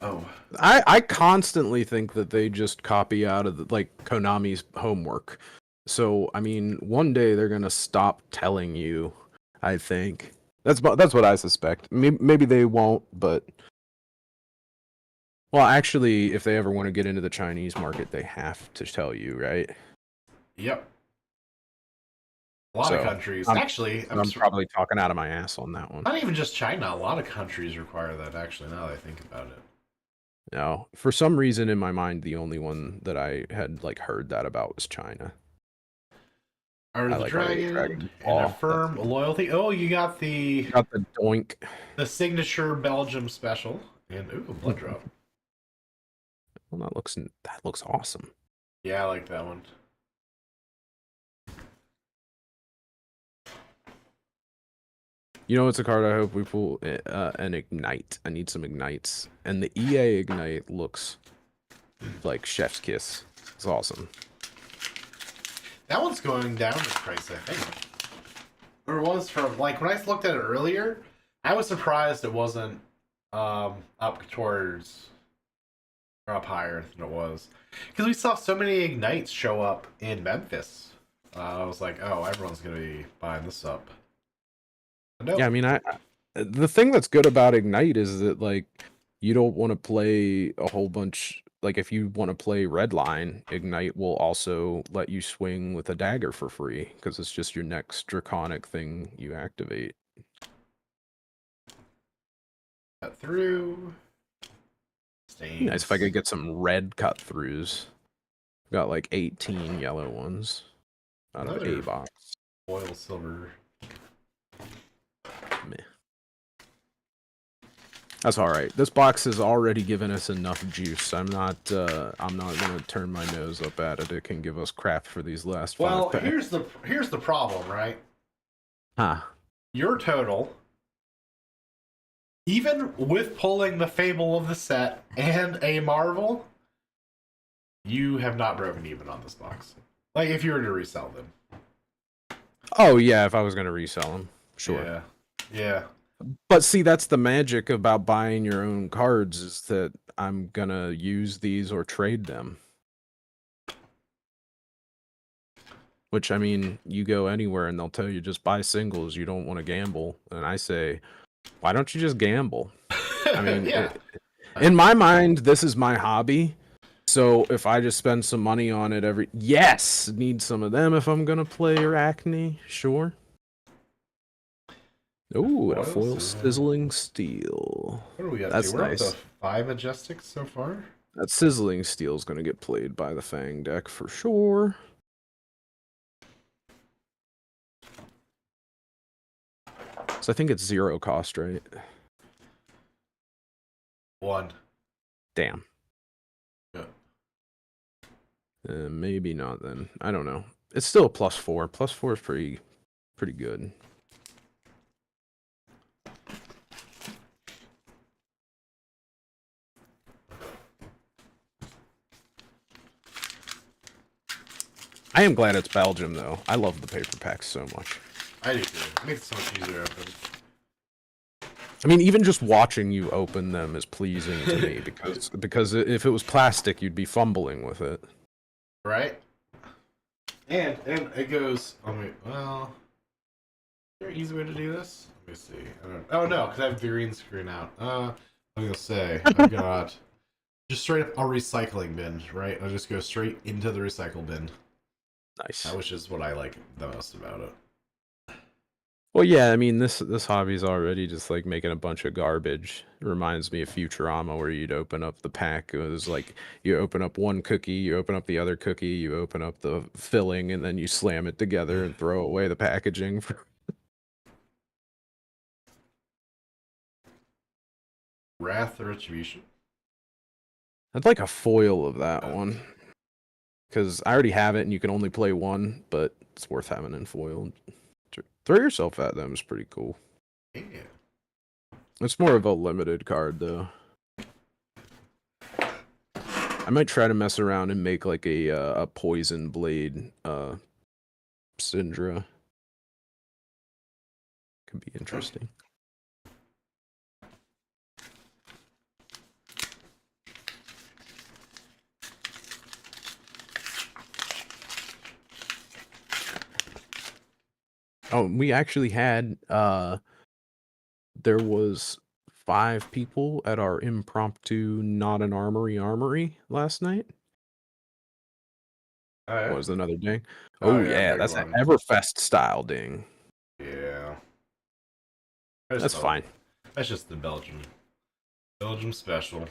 I constantly think that they just copy out of like Konami's homework. So I mean, one day they're gonna stop telling you. I think that's what I suspect. Maybe they won't, but well, actually, if they ever want to get into the Chinese market, they have to tell you, right? Yep. A lot of countries. Actually, I'm probably talking out of my ass on that one. Not even just China. A lot of countries require that, actually, now that I think about it. No, for some reason in my mind, the only one that I had like heard that about was China. Or the like dragon and a firm loyalty. Oh, you got the doink, the signature Belgium special, and ooh, blood drop. Well, that looks awesome. Yeah, I like that one. You know, it's a card I hope we pull an Ignite. I need some Ignites. And the EA Ignite looks like chef's kiss. It's awesome. That one's going down in price, I think. Or it was from, like, when I looked at it earlier, I was surprised it wasn't up towards, or up higher than it was. Because we saw so many Ignites show up in Memphis. I was like, oh, everyone's going to be buying this up. Nope. Yeah, I mean, the thing that's good about Ignite is that, like, you don't want to play a whole bunch. Like, if you want to play Redline, Ignite will also let you swing with a dagger for free because it's just your next draconic thing you activate. Cut through. Stains. Nice if I could get some red cut throughs. Got like 18 yellow ones out of a box. Oil silver. Meh. That's all right. This box has already given us enough juice. I'm not gonna turn my nose up at it. It can give us crap for these last 5 packs. Here's the problem, right? Huh. Your total, even with pulling the Fable of the set and a Marvel, you have not broken even on this box. Like, if you were to resell them. Oh yeah, if I was gonna resell them, sure. Yeah. Yeah. But see, that's the magic about buying your own cards, is that I'm gonna use these or trade them. Which, I mean, you go anywhere and they'll tell you just buy singles, you don't want to gamble. And I say, why don't you just gamble? I mean, yeah. In my mind, this is my hobby. So if I just spend some money on it yes, need some of them if I'm gonna play Arachne, sure. Ooh, a foil sizzling steel. What are we up That's to? We're nice. up to 5 Majestics so far. That sizzling steel is gonna get played by the Fang deck for sure. So I think it's 0 cost, right? 1. Damn. Yeah. Maybe not then. I don't know. It's still a +4. +4 is pretty good. I am glad it's Belgium, though. I love the paper packs so much. I do too. It makes it so much easier to open. I mean, even just watching you open them is pleasing to me because if it was plastic, you'd be fumbling with it. Right? And it goes. Well, is there an easy way to do this? Let me see. Oh no, because I have the green screen out. I'm gonna say I've got just straight up a recycling bin. Right? I'll just go straight into the recycle bin. Nice. Which is what I like the most about it. Well, yeah, I mean, this hobby's already just like making a bunch of garbage. It reminds me of Futurama, where you'd open up the pack. It was like you open up one cookie, you open up the other cookie, you open up the filling, and then you slam it together and throw away the packaging. Wrath of Retribution. I'd like a foil of that one. Because I already have it and you can only play one, but it's worth having in foil. Throw yourself at them is pretty cool. Yeah. It's more of a limited card, though. I might try to mess around and make like a poison blade Syndra. Could be interesting. Oh, we actually had there was 5 people at our impromptu not an armory last night. Oh, yeah? What was another ding? Oh, Oh yeah, yeah, big that's one. an Everfest style ding. Yeah. That's fine. That's just the Belgium special.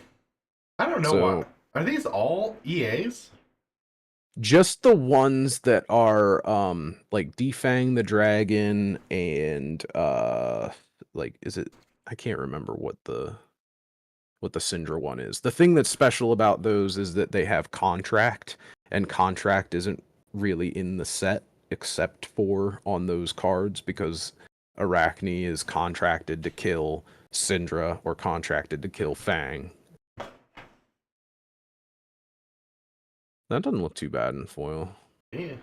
I don't know So, what. Are these all EAs? just the ones that are like Defang the Dragon and like is it I can't remember what the Syndra one is. The thing that's special about those is that they have contract, and contract isn't really in the set except for on those cards because Arachne is contracted to kill Syndra or contracted to kill Fang. That doesn't look too bad in foil. Yeah.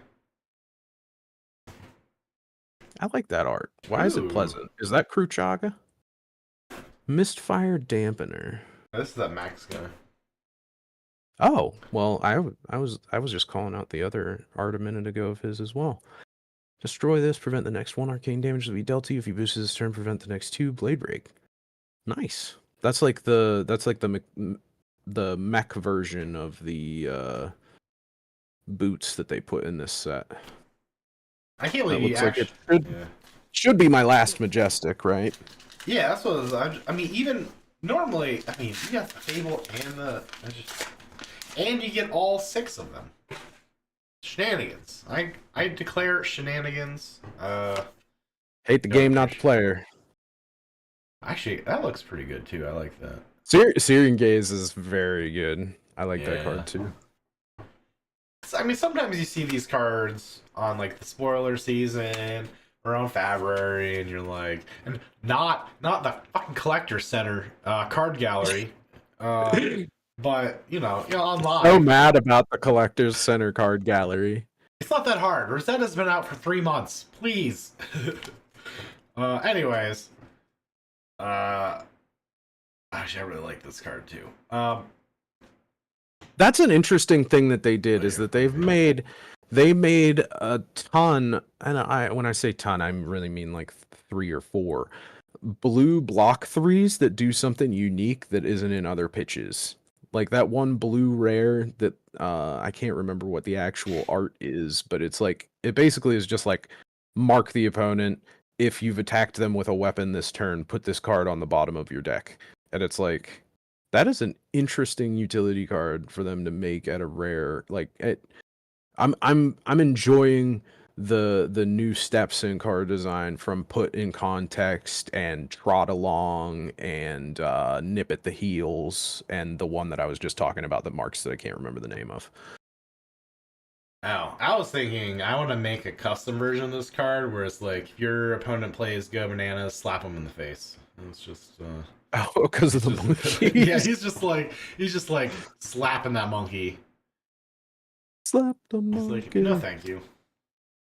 I like that art. Why is it Ooh. pleasant? Is that Cruchaga? Mistfire Dampener. This is that Max guy. Oh, well, I was just calling out the other art a minute ago of his as well. Destroy this, prevent the next 1 arcane damage to be dealt to you. If you boost this turn, prevent the next 2 blade break. Nice. That's like the mech version of the boots that they put in this set. I can't believe That you looks like actually. it should be my last Majestic, right? Yeah, that's what it was. I mean, even normally, I mean, you got the Fable and and you get all 6 of them. Shenanigans. I declare shenanigans. Hate the game, not the player. Actually, that looks pretty good too. I like that. Syrian Gaze is very good. I like that card too. I mean, sometimes you see these cards on like the spoiler season or on February, and you're like, and not the fucking collector center card gallery, but you know online. So mad about the collector's center card gallery. It's not that hard. Rosetta's been out for 3 months. Please. Anyways, actually, I really like this card too. That's an interesting thing that they did is that they made a ton, and when I say ton, I really mean like 3 or 4 blue block 3s that do something unique that isn't in other pitches. Like that one blue rare that I can't remember what the actual art is, but it's like it basically is just like mark the opponent. If you've attacked them with a weapon this turn, put this card on the bottom of your deck. And it's like that is an interesting utility card for them to make at a rare. Like I'm enjoying the new steps in card design from put in context and trot along and nip at the heels, and the one that I was just talking about that marks that I can't remember the name of. Oh, I was thinking I want to make a custom version of this card where it's like if your opponent plays Go Bananas, slap him in the face. And it's just oh, because of the monkey. Yeah, he's just like slapping that monkey. Slap the monkey. Like, no, thank you.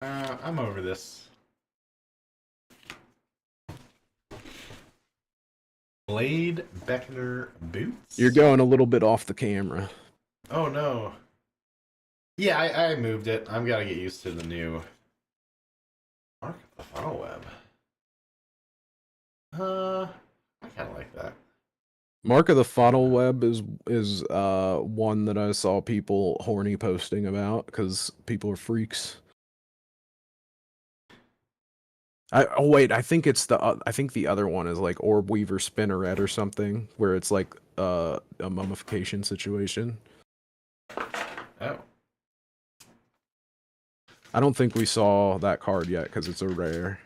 I'm over this. Blade Beckner boots. You're going a little bit off the camera. Oh no. Yeah, I moved it. I've got to get used to the new Mark of the Funnel Web. I kind of like that. Mark of the Funnel Web is one that I saw people horny posting about because people are freaks. Oh wait, I think it's I think the other one is like Orb Weaver Spinneret or something, where it's like a mummification situation. Oh. I don't think we saw that card yet because it's a rare.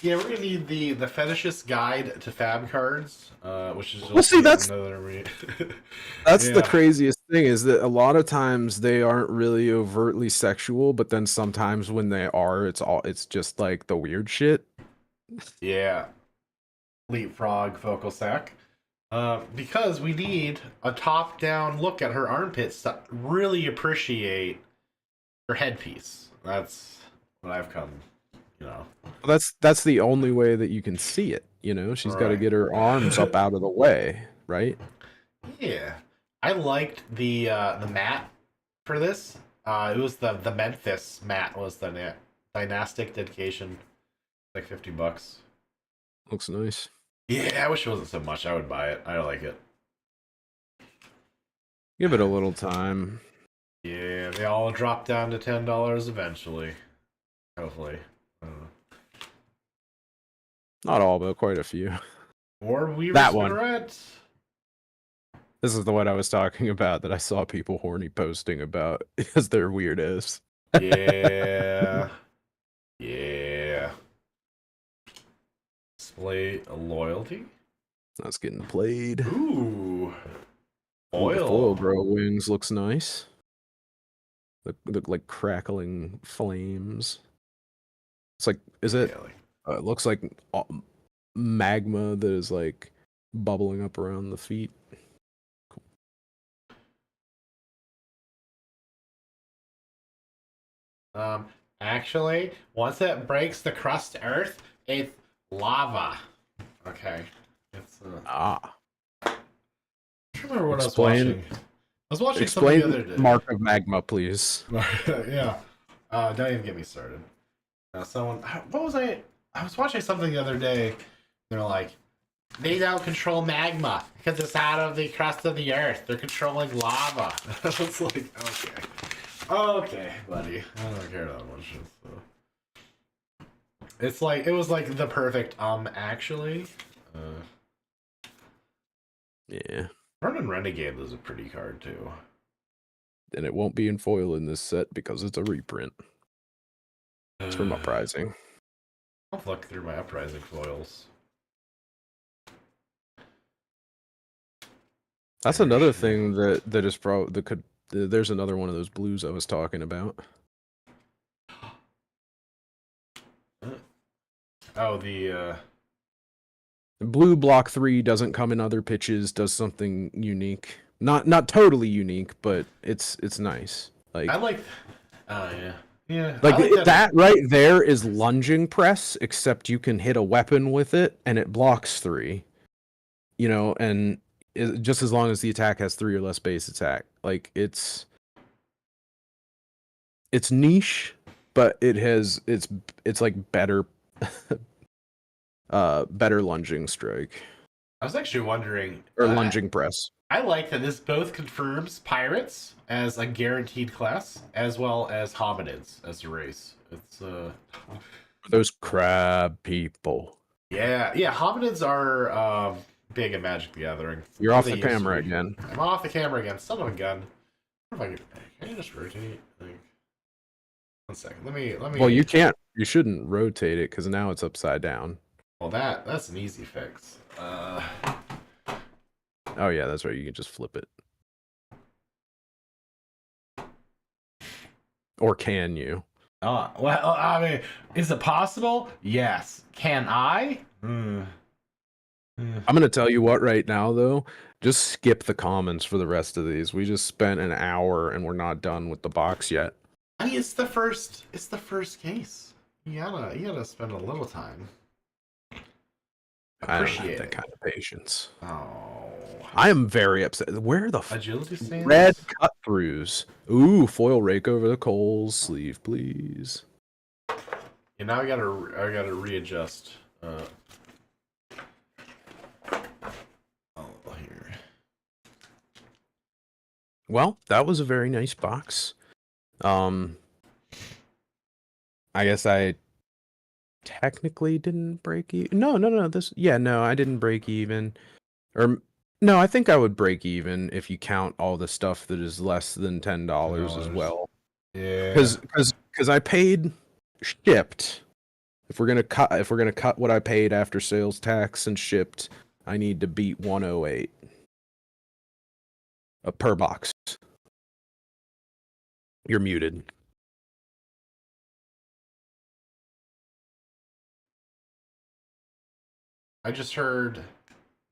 Yeah, we're gonna need the Fetishist Guide to Fab Cards, which is Well, see, that's another. that's the Yeah, craziest thing is that a lot of times they aren't really overtly sexual, but then sometimes when they are, it's just like the weird shit. yeah. Leapfrog focal sack. Because we need a top-down look at her armpits to really appreciate her headpiece. That's what I've come, you know. Well, that's the only way that you can see it. You know, she's got to Right. get her arms up out of the way, right? Yeah, I liked the mat for this. It was the Memphis mat was the dynastic dedication, like $50. Looks nice. Yeah, I wish it wasn't so much. I would buy it. I like it. Give it a little time. Yeah, they all drop down to $10 eventually. Hopefully. Not all, but quite a few. Or we That one. This is the one I was talking about that I saw people horny posting about because they're weirdos. Yeah. Yeah. Display loyalty. That's getting played. Ooh. Ooh, the foil grow wings looks nice. Look like crackling flames. It's like, is it? Yeah, like, It looks like magma that is like bubbling up around the feet. Actually, once it breaks the crust earth, it's lava. Okay. It's Ah. I don't remember what Explain, I was watching. I was watching explain something the other day. mark of magma, please. Yeah. Don't even get me started. What was I was watching something the other day. They're like, they don't control magma because it's out of the crust of the earth. They're controlling lava. I was like, okay, buddy. I don't care that much. It's like, it was like the perfect actually. Yeah. Running Renegade was a pretty card too. And it won't be in foil in this set because it's a reprint. It's from Uprising. I'll look through my Uprising foils. That's another thing that is probably that could. There's another one of those blues I was talking about. Oh, the blue block 3 doesn't come in other pitches. Does something unique. Not totally unique, but it's nice. Like I like. Yeah. Yeah. Like, like that right there is lunging press, except you can hit a weapon with it and it blocks 3. You know, and just as long as the attack has 3 or less base attack. Like, it's niche, but it's like better better lunging strike. I was actually wondering, or lunging press. I like that this both confirms pirates as a guaranteed class, as well as hominids as a race. It's those crab people. Yeah, hominids are big in Magic the Gathering. You're off the camera again. I'm off the camera again. Son of a gun. If I can you just rotate? Like, 1 second. Let me. Well, you can't. You shouldn't rotate it because now it's upside down. Well, that's an easy fix. Oh yeah, that's right. You can just flip it. Or can you? Well, I mean, is it possible? Yes. Can I? I'm gonna tell you what right now, though. Just skip the comments for the rest of these. We just spent an hour and we're not done with the box yet. I mean, it's the first case. You gotta spend a little time. I don't have that kind of patience. Oh, I am very upset. Where are the agility stands? Red cut throughs? Ooh, foil rake over the Coles sleeve, please. Yeah, now I gotta readjust. Here. Well, that was a very nice box. I guess I technically didn't break even. No. No, I didn't break even. Or no, I think I would break even if you count all the stuff that is less than $10 as well. Yeah. Because I paid shipped If we're gonna cut what I paid after sales tax and shipped, I need to beat 108 per box. You're muted. I just heard.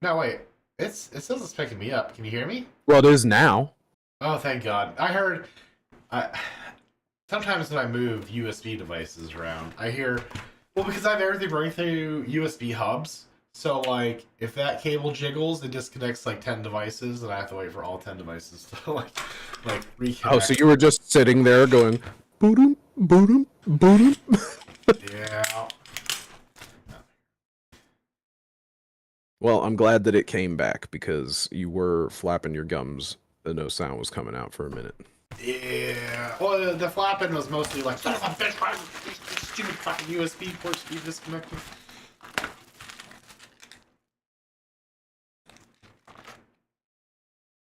No, wait. It says it's picking me up. Can you hear me? Well, it is now. Oh, thank God. I heard. Sometimes when I move USB devices around, I hear. Well, because I have everything running through USB hubs. So, like, if that cable jiggles, it disconnects like 10 devices, and I have to wait for all 10 devices to like reconnect. Oh, so you were just sitting there going, boom, boom, boom. Yeah. Well, I'm glad that it came back because you were flapping your gums and no sound was coming out for a minute. Yeah. Well, the flapping was mostly like, son of a bitch, why these stupid fucking USB ports keep disconnecting?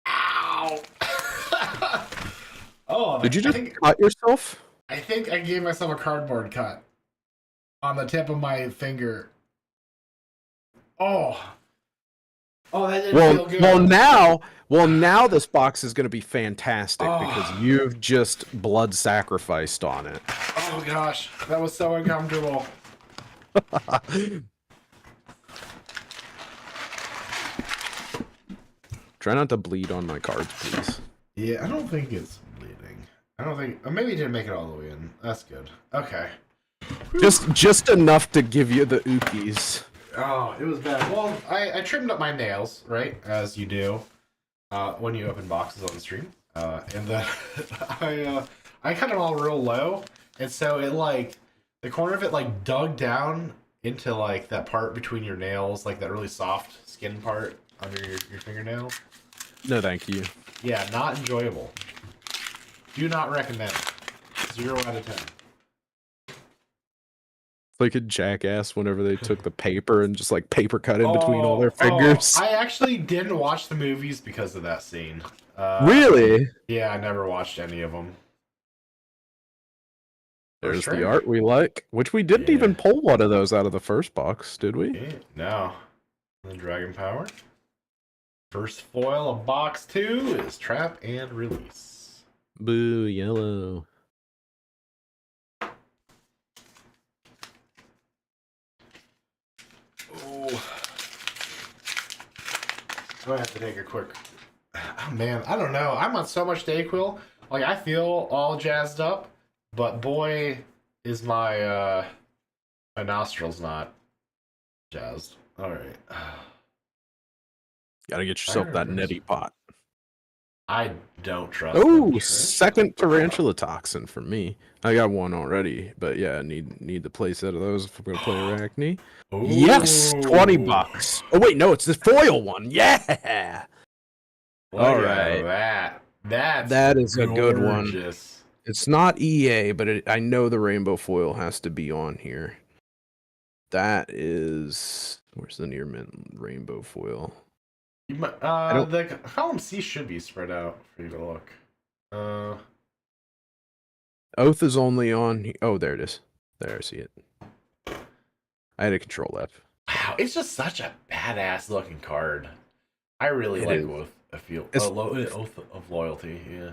Ow! Oh, did you just cut yourself? I think I gave myself a cardboard cut on the tip of my finger. Oh. Oh, that didn't feel good. Well, now this box is going to be fantastic because you've just blood sacrificed on it. Oh gosh, that was so uncomfortable. Try not to bleed on my cards, please. Yeah, I don't think it's bleeding. I don't think. Or maybe it didn't make it all the way in. That's good. Okay. Just enough to give you the ookies. Oh, it was bad. Well, I trimmed up my nails, right, as you do, when you open boxes on the stream, and then I cut them all real low, and so it like the corner of it like dug down into like that part between your nails, like that really soft skin part under your fingernail. No, thank you. Yeah, not enjoyable. Do not recommend. 0 out of 10. Like a jackass whenever they took the paper and just like paper cut in between all their fingers. I actually didn't watch the movies because of that scene. Really? Yeah, I never watched any of them. There's the art we like, which we didn't even pull one of those out of the first box, did we? Yeah, no. The Dragon Power. First foil of box 2 is Trap and Release. Boo, yellow. Oh. I'm gonna have to take a quick. Oh, man, I don't know. I'm on so much Dayquil. Like, I feel all jazzed up, but boy, is my my nostrils not jazzed. All right. Gotta get yourself that neti pot. I don't trust. Oh, second tarantula toxin for me. I got one already, but yeah, I need the play set of those if we're gonna play Arachne. Yes, $20. Oh wait, no, it's the foil one. Yeah. All right. That is a good one. It's not EA, but I know the rainbow foil has to be on here. That is, where's the near mint rainbow foil? The column C should be spread out for you to look. Oath is only on. Oh, there it is. There, I see it. I had a control F. Wow, it's just such a badass looking card. I really like Oath. I feel Oath of Loyalty. Yeah.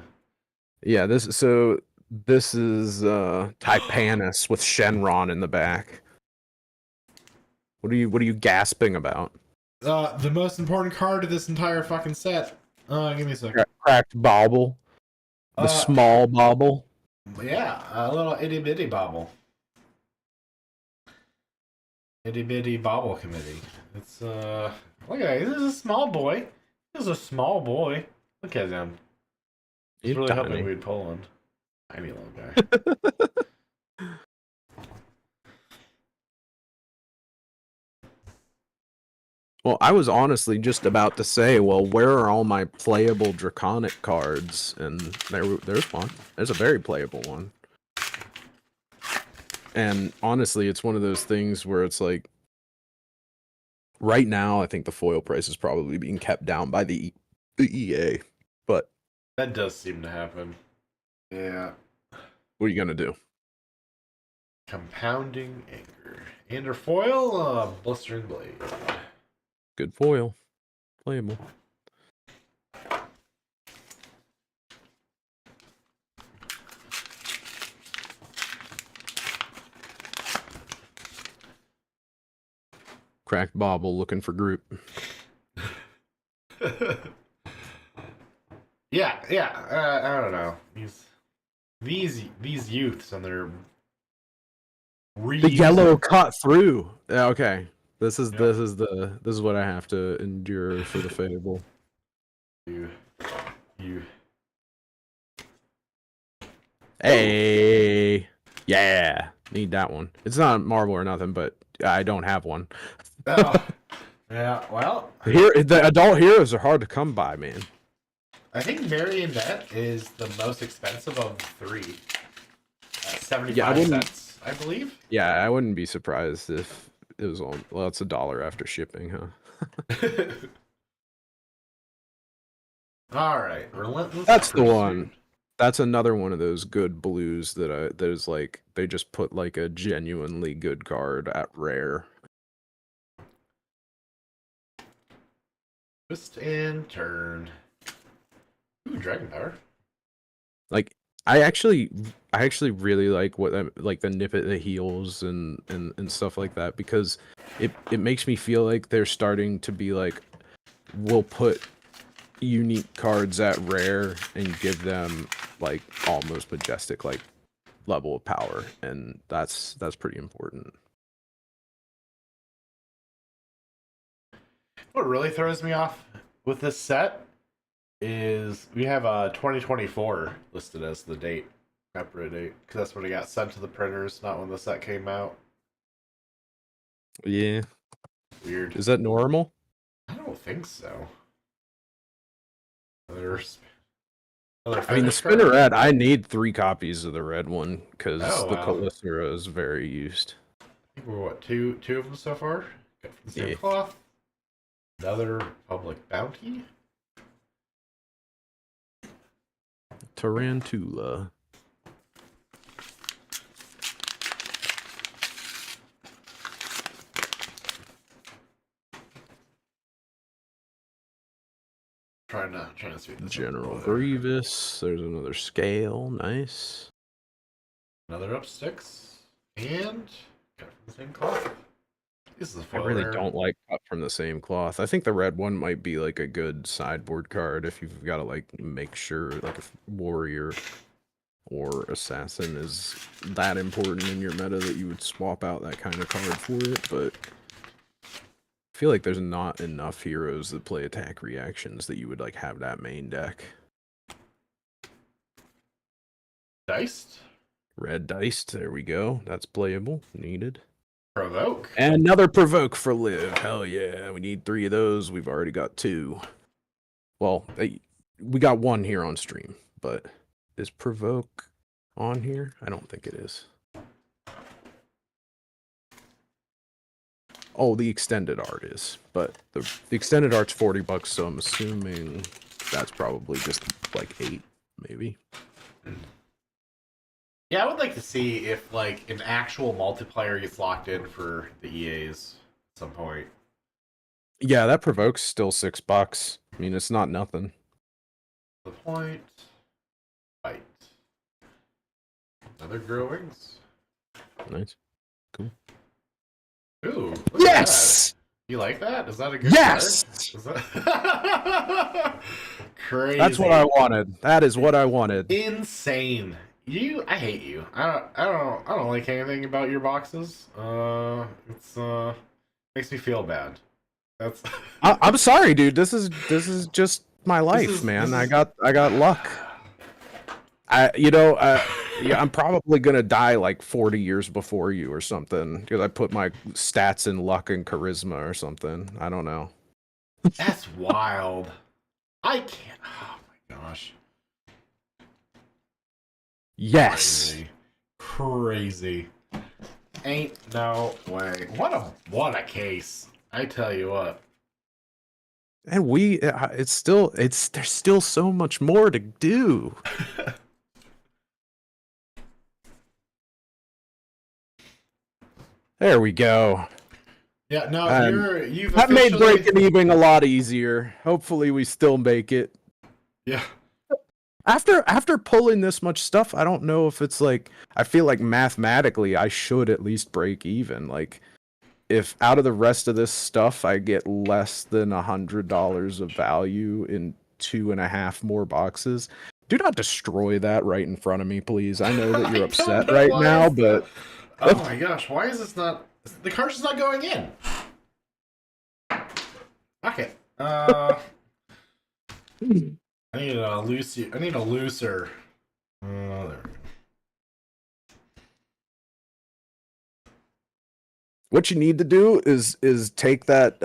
Yeah. This is Typanis with Shenron in the back. What are you gasping about? The most important card of this entire fucking set. Give me a second. Cracked Bauble. The small Bauble. Yeah, a little itty bitty bobble. Itty bitty bobble committee. It's look at this is a small boy. This is a small boy. Look at him. He's really helping with Poland. Tiny little guy. Well, I was honestly just about to say, well, where are all my playable Draconic cards? And there's one. There's a very playable one. And honestly, it's one of those things where it's like, right now, I think the foil price is probably being kept down by the EA. But that does seem to happen. Yeah. What are you gonna do? Compounding Anger. And her foil, Blistering Blade. Good foil. Playable. Cracked Bobble looking for group. Yeah. I don't know. These youths and their the yellow cut through. Yeah, okay. This is what I have to endure for the Fable. You. Hey, yeah, need that one. It's not Marvel or nothing, but I don't have one. Oh, yeah. Well, the adult heroes are hard to come by, man. I think Marionette is the most expensive of the three. 75 cents, I believe. Yeah, I wouldn't be surprised if it was on. Well, it's $1 after shipping, huh? All right, Relentless. That's the one. That's another one of those good blues that is like they just put like a genuinely good card at rare. Twist and turn. Ooh, Dragon Power. Like I actually really like like the nip at the heels and stuff like that, because it makes me feel like they're starting to be like, we'll put unique cards at rare and give them like almost majestic like level of power, and that's pretty important. What really throws me off with this set is we have 2024 listed as the date, copyright date, because that's when it got sent to the printers, not when the set came out. Yeah. Weird. Is that normal? I don't think so. I mean, the spinner red, I need 3 copies of the red one because the wow. Calycera is very used. I think we're what, two of them so far? Got from the same cloth. Another Public Bounty. Tarantula. Trying to see this General Grievous. There's another scale. Nice. Another up sticks. And cut from the same cloth. This is I really don't like cut from the same cloth. I think the red one might be like a good sideboard card if you've got to like make sure like a warrior or assassin is that important in your meta that you would swap out that kind of card for it, but I feel like there's not enough heroes that play attack reactions that you would like have that main deck. Diced? Red diced, there we go. That's playable. Needed. Provoke. And another provoke for Liv. Hell yeah. We need 3 of those. We've already got 2. Well, we got 1 here on stream, but is provoke on here? I don't think it is. Oh, the extended art is, but the extended art's $40, so I'm assuming that's probably just like 8, maybe. Yeah, I would like to see if like an actual multiplayer gets locked in for the EAs at some point. Yeah, that provoke's still $6. I mean, it's not nothing. The point. Fight. Another Growings. Nice. Cool. Ooh. Yes! You like that? Is that a good yes! card? Is that... Crazy. That's what I wanted. That is what I wanted. Insane. I hate you. I don't like anything about your boxes. It's makes me feel bad. That's. I'm sorry, dude. This is just my life, man. I got luck. Yeah, I'm probably gonna die like 40 years before you or something because I put my stats in luck and charisma or something. I don't know. That's wild. I can't. Oh my gosh. Yes. Crazy. Ain't no way. What a case. I tell you what. And there's still so much more to do. There we go. Yeah, no, you've that officially... made breaking even a lot easier. Hopefully we still make it. Yeah. After pulling this much stuff, I don't know if it's like, I feel like mathematically I should at least break even. Like, if out of the rest of this stuff I get less than $100 of value in 2.5 more boxes, do not destroy that right in front of me, please. I know that you're upset right now, but... Oh my gosh, why is this not... The cartridge is not going in. Okay. I need a looser. I need a looser. There we go. What you need to do is take that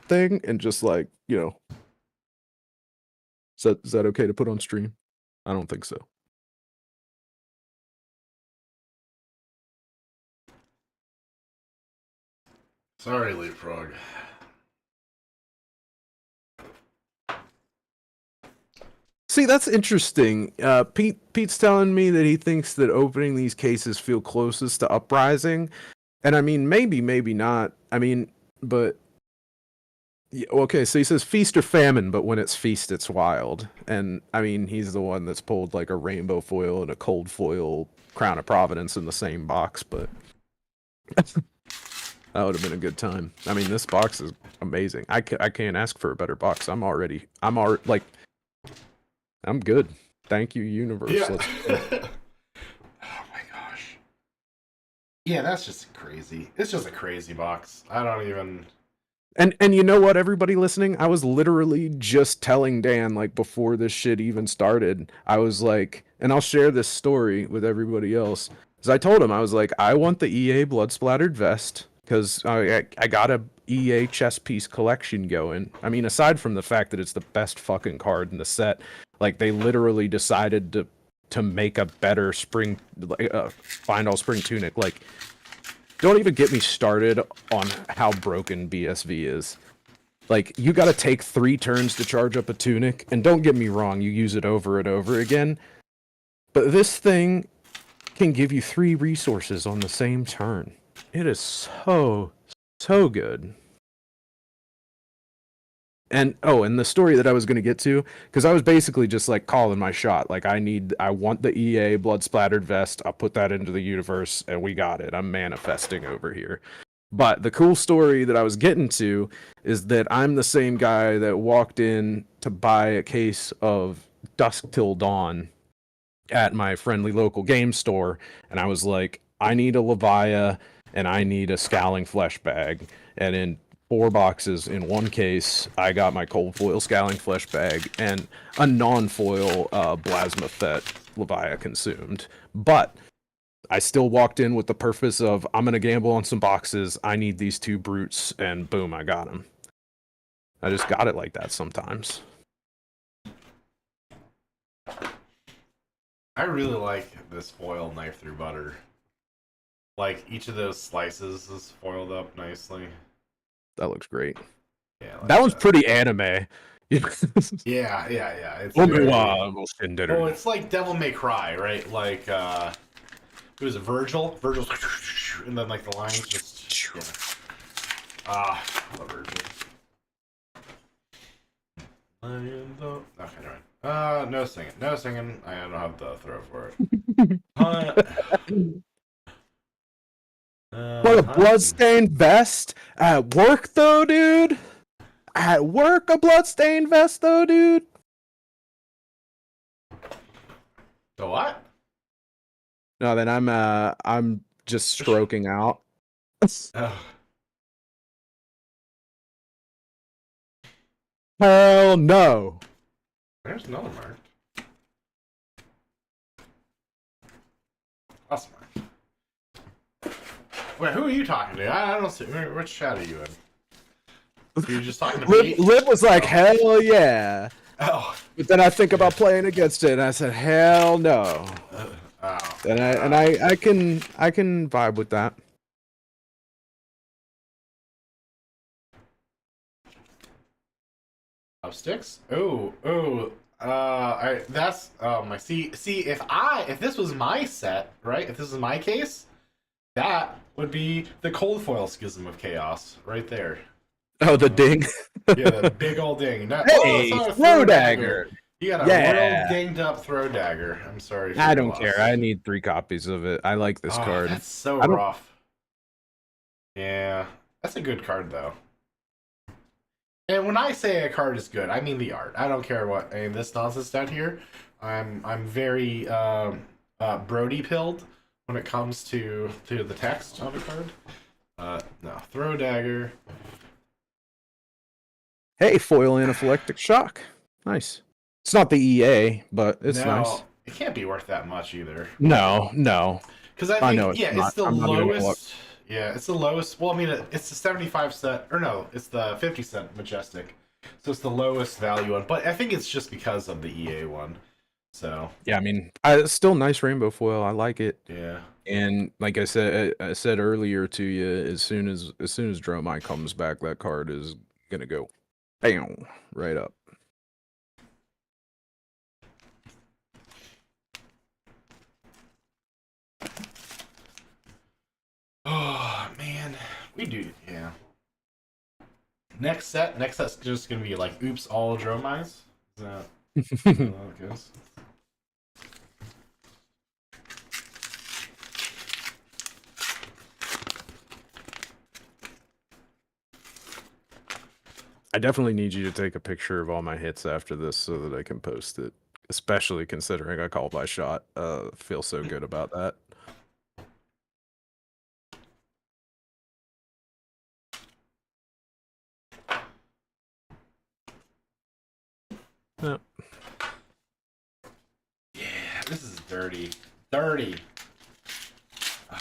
thing and just, like, you know. Is that okay to put on stream? I don't think so. Sorry, Leapfrog. See, that's interesting. Pete's telling me that he thinks that opening these cases feel closest to Uprising. And I mean, maybe not. I mean, but... Yeah, okay, so he says feast or famine, but when it's feast, it's wild. And, I mean, he's the one that's pulled, like, a rainbow foil and a cold foil Crown of Providence in the same box, but... that would have been a good time. I mean, this box is amazing. I can't ask for a better box. I'm already, like... I'm good. Thank you, universe. Yeah. Oh my gosh. Yeah, that's just crazy. It's just a crazy box. I don't even... And you know what, everybody listening? I was literally just telling Dan, like, before this shit even started, I was like, and I'll share this story with everybody else, because I told him, I was like, I want the EA blood-splattered vest, because I got a EA chess piece collection going. I mean, aside from the fact that it's the best fucking card in the set, like, they literally decided to make a better Find All Spring Tunic. Like, don't even get me started on how broken BSV is. Like, you gotta take 3 turns to charge up a Tunic, and don't get me wrong, you use it over and over again, but this thing can give you 3 resources on the same turn. It is so good. And and the story that I was going to get to, because I was basically just like calling my shot. Like, I want the EA blood splattered vest. I'll put that into the universe, and we got it. I'm manifesting over here. But the cool story that I was getting to is that I'm the same guy that walked in to buy a case of Dusk Till Dawn at my friendly local game store, and I was like, I need a Levia and I need a Scowling Flesh bag, and in 4 boxes in one case, I got my cold foil Scowling Flesh bag and a non-foil Plasma Fet Levia Consumed. But I still walked in with the purpose of, I'm going to gamble on some boxes, I need these 2 brutes, and boom, I got them. I just got it like that sometimes. I really like this foil knife through butter. Like, each of those slices is foiled up nicely. That looks great. Yeah, like that one's pretty anime. Yeah. It's well, it's like Devil May Cry, right? Like, who is it, Virgil? Virgil's, and then, like, the lines just, yeah. I love Virgil. Okay, never mind. No singing. No singing. I don't have the throw for it. What a bloodstained vest at work, though, dude. At work, a bloodstained vest, though, dude. The what? No, then I'm just stroking out. Hell no. There's another mark. That's mark. Wait, who are you talking to? I don't see. Which chat are you in? You're just talking to me? Lib was like, hell yeah. Oh. But then I think about playing against it, and I said, hell no. And I can vibe with that. Sticks? See if this was my set, right? If this was my case, That would be the cold foil Schism of Chaos right there. Oh, the ding. Yeah, the big old ding. Not, Hey, it's not a throw dagger. You got a real Yeah. dinged up throw dagger. I'm sorry for I your don't loss. care. I need 3 copies of it. I like this card. That's so I don't... rough. Yeah, that's a good card though. And when I say a card is good, I mean the art. I don't care what any of this nonsense down here. I'm very Brody pilled when it comes to the text of a card. No, throw dagger. Hey, foil anaphylactic shock. Nice. It's not the EA, but it's nice. It can't be worth that much either. No. Because I think, know it's the lowest. Yeah, it's the lowest. Well, I mean, it's the 75 cent, or no, it's the 50 cent Majestic. So it's the lowest value one. But I think it's just because of the EA one. So. Yeah, I mean, it's still nice rainbow foil. I like it. Yeah. And like I said earlier to you, as soon as Dromai comes back, that card is gonna go, bam, right up. Oh man, we do, yeah. Next set's just gonna be like, oops, all Dromais. Is that how it goes? I definitely need you to take a picture of all my hits after this so that I can post it. Especially considering I called my shot. Feel so good about that. Yep. Yeah, this is dirty. Dirty. Oh my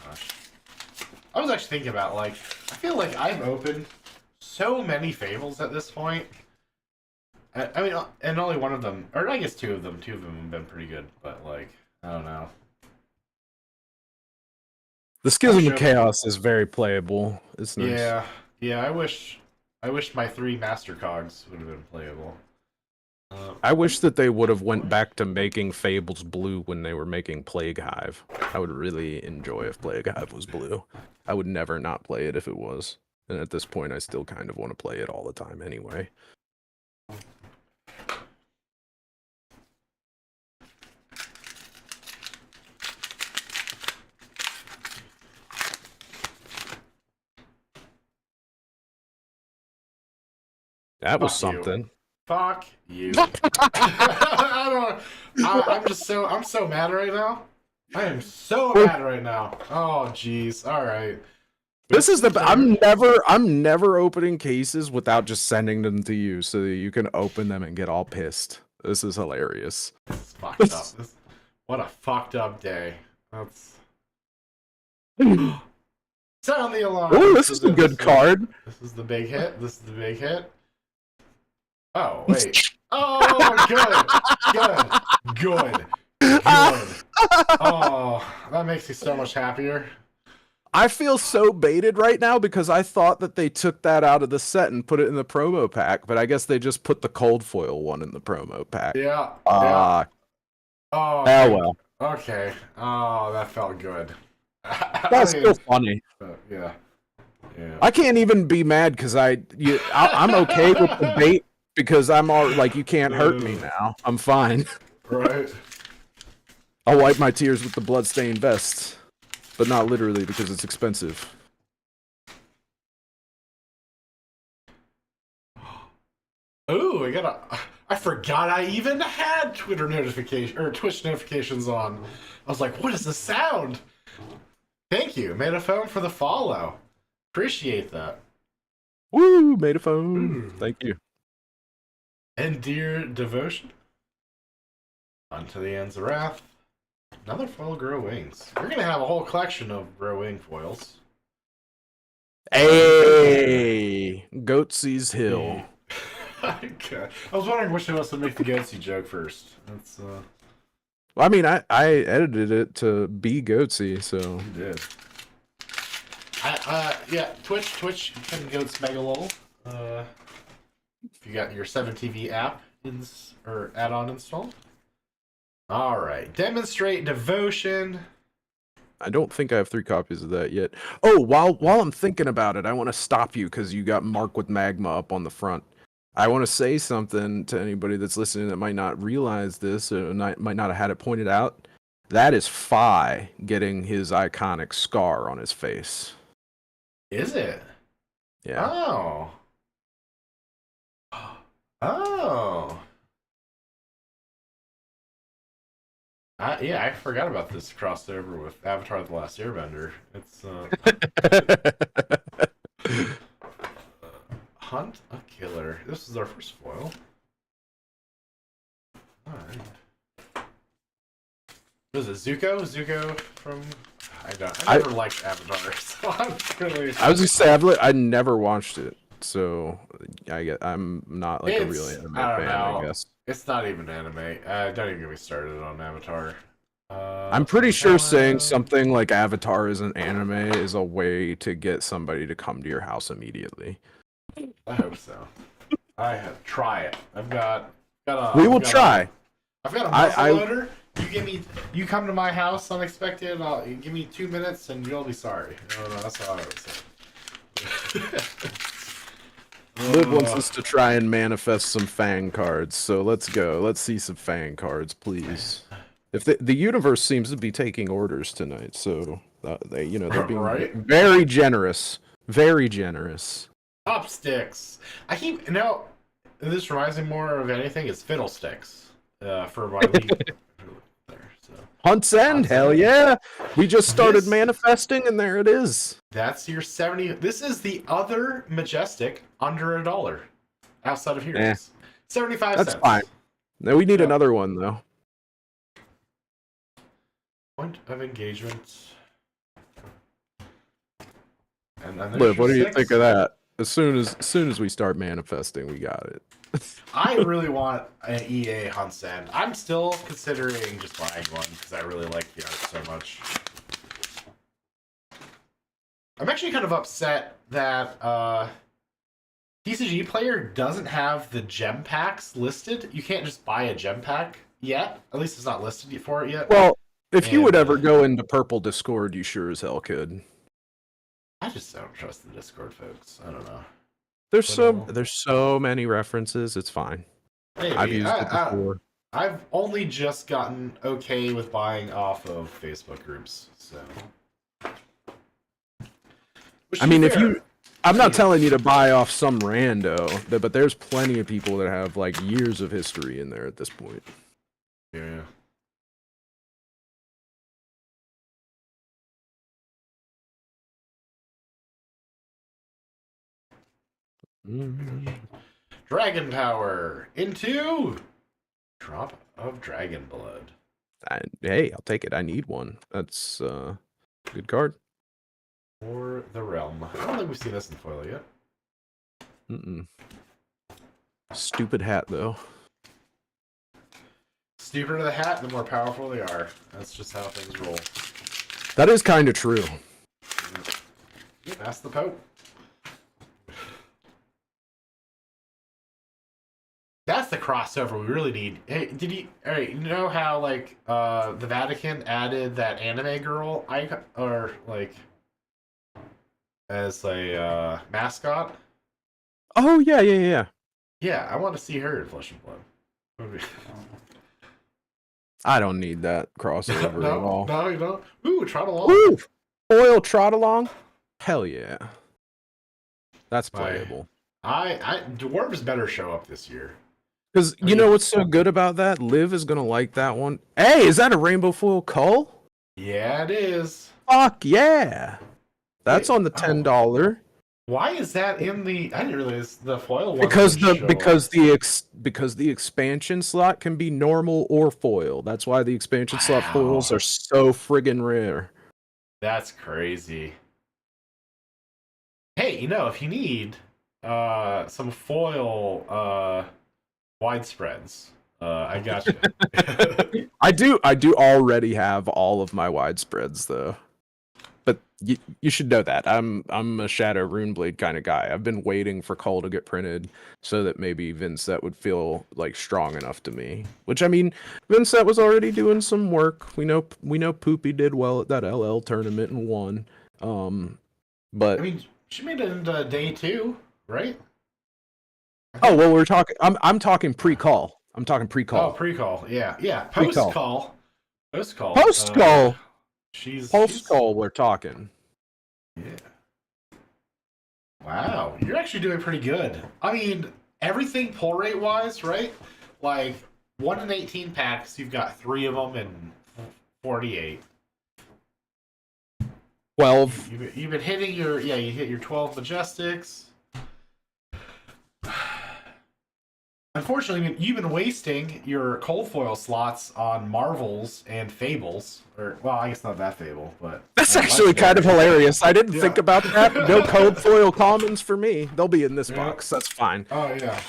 gosh. I was actually thinking about, like, I feel like I've opened so many Fables at this point. I mean, and only one of them, or I guess two of them have been pretty good, but, like, I don't know. The Schism of Chaos is very playable. It's nice. Yeah, I wish my 3 Master Cogs would have been playable. I wish that they would have went back to making Fables blue when they were making Plague Hive. I would really enjoy if Plague Hive was blue. I would never not play it if it was. And at this point, I still kind of want to play it all the time anyway. That was something. Fuck you. I'm so mad right now. I am so mad right now. Oh jeez. All right. This is I'm never opening cases without just sending them to you so that you can open them and get all pissed. This is hilarious. This is fucked up. What a fucked up day. That's sound the alarm. Oh, this is a good card. This is the big hit. Oh, wait. Oh, good. Oh, that makes me so much happier. I feel so baited right now because I thought that they took that out of the set and put it in the promo pack, but I guess they just put the cold foil one in the promo pack. Yeah. Oh, well. Okay. Oh, that felt good. That's still funny. Yeah. I can't even be mad because I'm okay with the bait because I'm all like, you can't hurt me now. I'm fine. Right. I'll wipe my tears with the bloodstained vest. But not literally because it's expensive. Ooh, I forgot I even had Twitch notifications on. I was like, what is the sound? Thank you, Metaphone, for the follow. Appreciate that. Woo, Metaphone. Thank you. And dear devotion. Onto the ends of wrath. Another foil Grow Wings. We're gonna have a whole collection of Grow Wing foils. Hey, Goatsee's Hill. Okay. I was wondering which of us would make the Goatsy joke first. That's Well, I mean, I edited it to be Goatsy, so you did. Yeah, Twitch, Ken Goats Megalol. If you got your 7TV app or add-on installed. All right, demonstrate devotion. I don't think I have 3 copies of that yet. Oh, while I'm thinking about it, I want to stop you because you got Mark with Magma up on the front. I want to say something to anybody that's listening that might not realize this or might not have had it pointed out. That is Fi getting his iconic scar on his face. Is it? Yeah. Oh. Oh. Yeah, I forgot about this crossover with Avatar: The Last Airbender. It's Hunt a Killer. This is our first foil. Alright. Was it Zuko? Zuko from... I never liked Avatar, so I'm really... I was just say, I never watched it, so I'm not like a real anime fan, I guess. It's not even anime. Don't even get me started on Avatar. I'm pretty sure saying something like Avatar is an anime is a way to get somebody to come to your house immediately. I hope so. Try it. I've got We will try. I've got a muzzle loader. You come to my house unexpected. You give me 2 minutes and you'll be sorry. No, that's all I would say. Liv wants us to try and manifest some Fang cards, so let's go. Let's see some Fang cards, please. If the universe seems to be taking orders tonight, so they're being right? very generous, very generous. Chopsticks. This reminds me more of anything. It's fiddlesticks. For my league. Hunt's End, hell yeah! We just started manifesting, and there it is. That's your 70. This is the other Majestic under $1 outside of Heroes. 75 cents. That's fine. Now we need another one though. Point of engagement. And Liv, what do you think of that? As soon as we start manifesting, we got it. I really want an EA Hunt's End. I'm still considering just buying one because I really like the art so much. I'm actually kind of upset that TCG Player doesn't have the gem packs listed. You can't just buy a gem pack yet. At least it's not listed for it yet. Well, if you would ever go into Purple Discord, you sure as hell could. I just don't trust the Discord folks. I don't know. There's so many references. It's fine. Maybe. I've used it before. I've only just gotten okay with buying off of Facebook groups, so. I mean, I'm not telling you to buy off some rando, but there's plenty of people that have like years of history in there at this point. Yeah. Dragon Power into Drop of Dragon Blood. Hey, I'll take it. I need one. That's good card. For the Realm. I don't think we've seen this in foil yet. Stupid hat, though. Stupider the hat, the more powerful they are. That's just how things roll. That is kind of true. Ask the Pope. That's the crossover we really need. Hey, alright, you know how, like, the Vatican added that anime girl icon, or, like, as a, mascot? Oh, yeah. Yeah, I want to see her in Flesh and Blood. I don't need that crossover at all. No, you don't? Ooh, trot along. Ooh! Foil trot along? Hell yeah. That's playable. Dwarves better show up this year. Because you know what's so good about that? Liv is going to like that one. Hey, is that a rainbow foil cull? Yeah, it is. Fuck yeah. That's on the $10. Why is that in the... I didn't realize the foil one because the expansion slot can be normal or foil. That's why the expansion slot foils are so friggin' rare. That's crazy. Hey, if you need some foil widespreads, I got you. I do already have all of my widespreads though. But You should know that. I'm a Shadow Runeblade kind of guy. I've been waiting for Cull to get printed so that maybe Vincent would feel like strong enough to me. Which I mean, Vincent was already doing some work. We know Poopy did well at that LL tournament and won. But I mean, she made it into day 2, right? oh well, we're talking. I'm talking pre-call. I'm talking Oh, pre-call. pre-call. Yeah, yeah. Pre-call. Post-call. Post-call. Post-call. She's Post-call. We're talking. Yeah. Wow, you're actually doing pretty good. I mean, everything pull rate wise, right? Like 1 in 18 packs, you've got 3 of them in 48. 12. You've been hitting your you hit your 12 majestics. Unfortunately, you've been wasting your cold foil slots on Marvels and Fables. Or, well, I guess not that Fable, but... That's actually kind of hilarious. I didn't think about that. No cold foil commons for me. They'll be in this box. That's fine. Oh, yeah.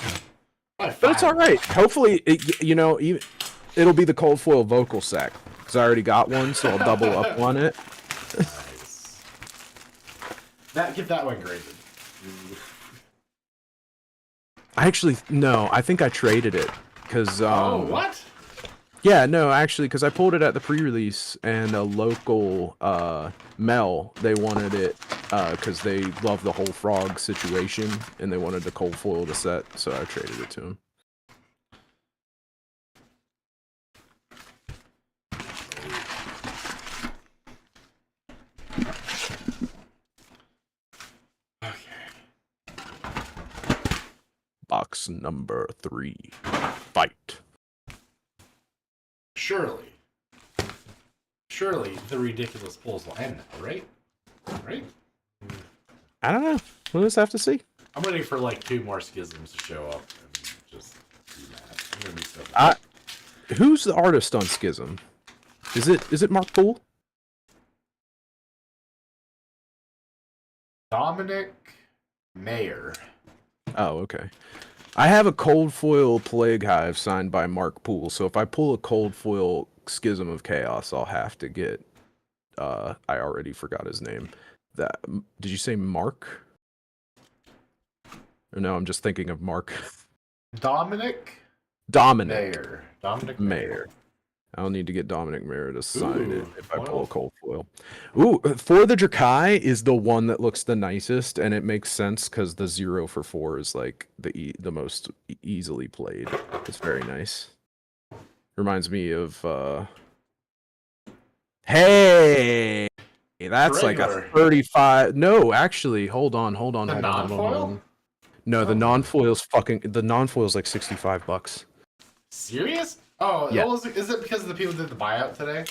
But it's all right. Hopefully, it'll be the cold foil vocal sack. Because I already got one, so I'll double up on it. Nice. Get that one graded. I think I traded it. Because, oh, what? Yeah, no, actually, because I pulled it at the pre-release, and a local Mel, they wanted it because they love the whole frog situation, and they wanted the cold foil to set, so I traded it to him. Box number 3. Fight. Surely the ridiculous pulls will end now, right? Right? I don't know. We'll just have to see. I'm waiting for like 2 more schisms to show up and just do that. I'm gonna be so who's the artist on Schism? Is it Mark Poole? Dominic Mayer. Oh, okay. I have a cold foil Plague Hive signed by Mark Poole, so if I pull a cold foil Schism of Chaos, I'll have to get I already forgot his name. Did you say Mark? Or no, I'm just thinking of Mark. Dominic Mayer. Dominic Mayer. I'll need to get Dominic Mayer to sign it if I pull a cold foil. Ooh, For the Drakai is the one that looks the nicest, and it makes sense because the 0 for 4 is like the most easily played. It's very nice. Reminds me of hey, that's like a 35. No, actually, hold on. No, the non-foil's like $65. Serious? Oh, yeah. Well, is it because the people did the buyout today?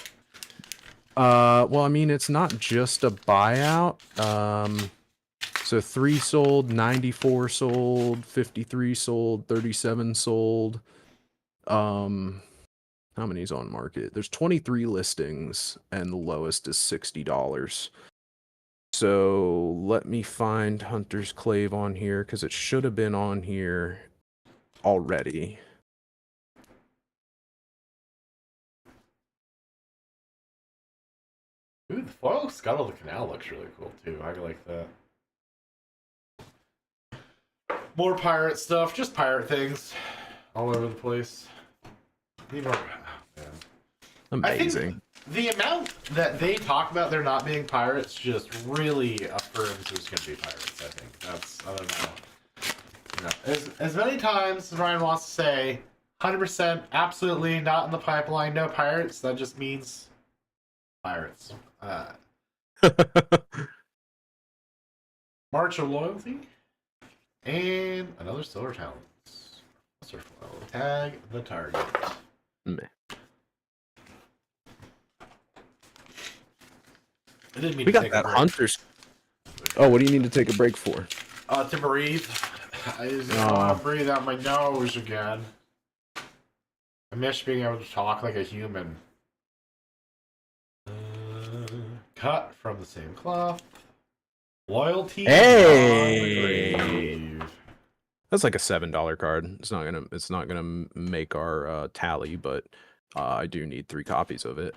Well, I mean, it's not just a buyout. So 3 sold, 94 sold, 53 sold, 37 sold. How many's on market? There's 23 listings, and the lowest is $60. So let me find Hunter's Clave on here, because it should have been on here already. Ooh, the foil Scuttle of the Canal looks really cool, too. I like that. More pirate stuff. Just pirate things. All over the place. Need more... Oh, amazing. The amount that they talk about there not being pirates just really affirms there's going to be pirates, I think. I don't know. As many times as Ryan wants to say, 100% absolutely not in the pipeline, no pirates, that just means pirates. March of Loyalty. And another Silver Talents. Tag the target. Meh. I didn't mean we to got take that a break. Hunters. Oh, what do you need to take a break for? To breathe. I just want to breathe out my nose again. I miss being able to talk like a human. Cut from the same cloth. Loyalty. Hey! That's like a $7 card. It's not gonna make our tally, but I do need 3 copies of it.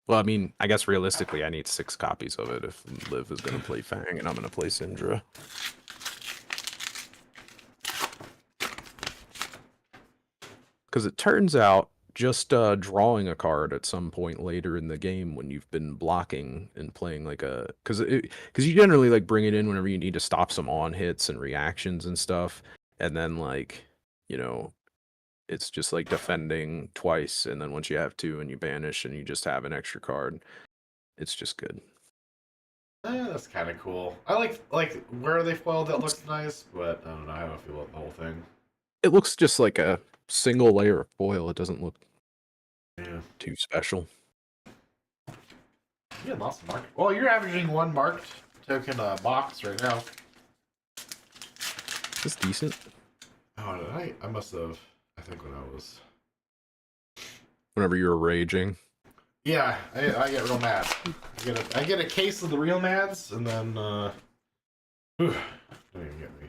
Well, I mean, I guess realistically, I need 6 copies of it if Liv is going to play Fang and I'm going to play Syndra. Because it turns out just drawing a card at some point later in the game when you've been blocking and playing like a... Because you generally like bring it in whenever you need to stop some on hits and reactions and stuff. And then like, you know, it's just like defending twice. And then once you have 2 and you banish and you just have an extra card, it's just good. That's kind of cool. I like where they foiled it looks nice, but I don't know how I feel about the whole thing. It looks just like a single layer of foil. It doesn't look too special. Yeah, lots of marked. Well, you're averaging 1 marked token box right now. It's decent. Oh, did I must have. I think when I was. Whenever you were raging. Yeah, I get real mad. I get a case of the real mads, and then don't even get me.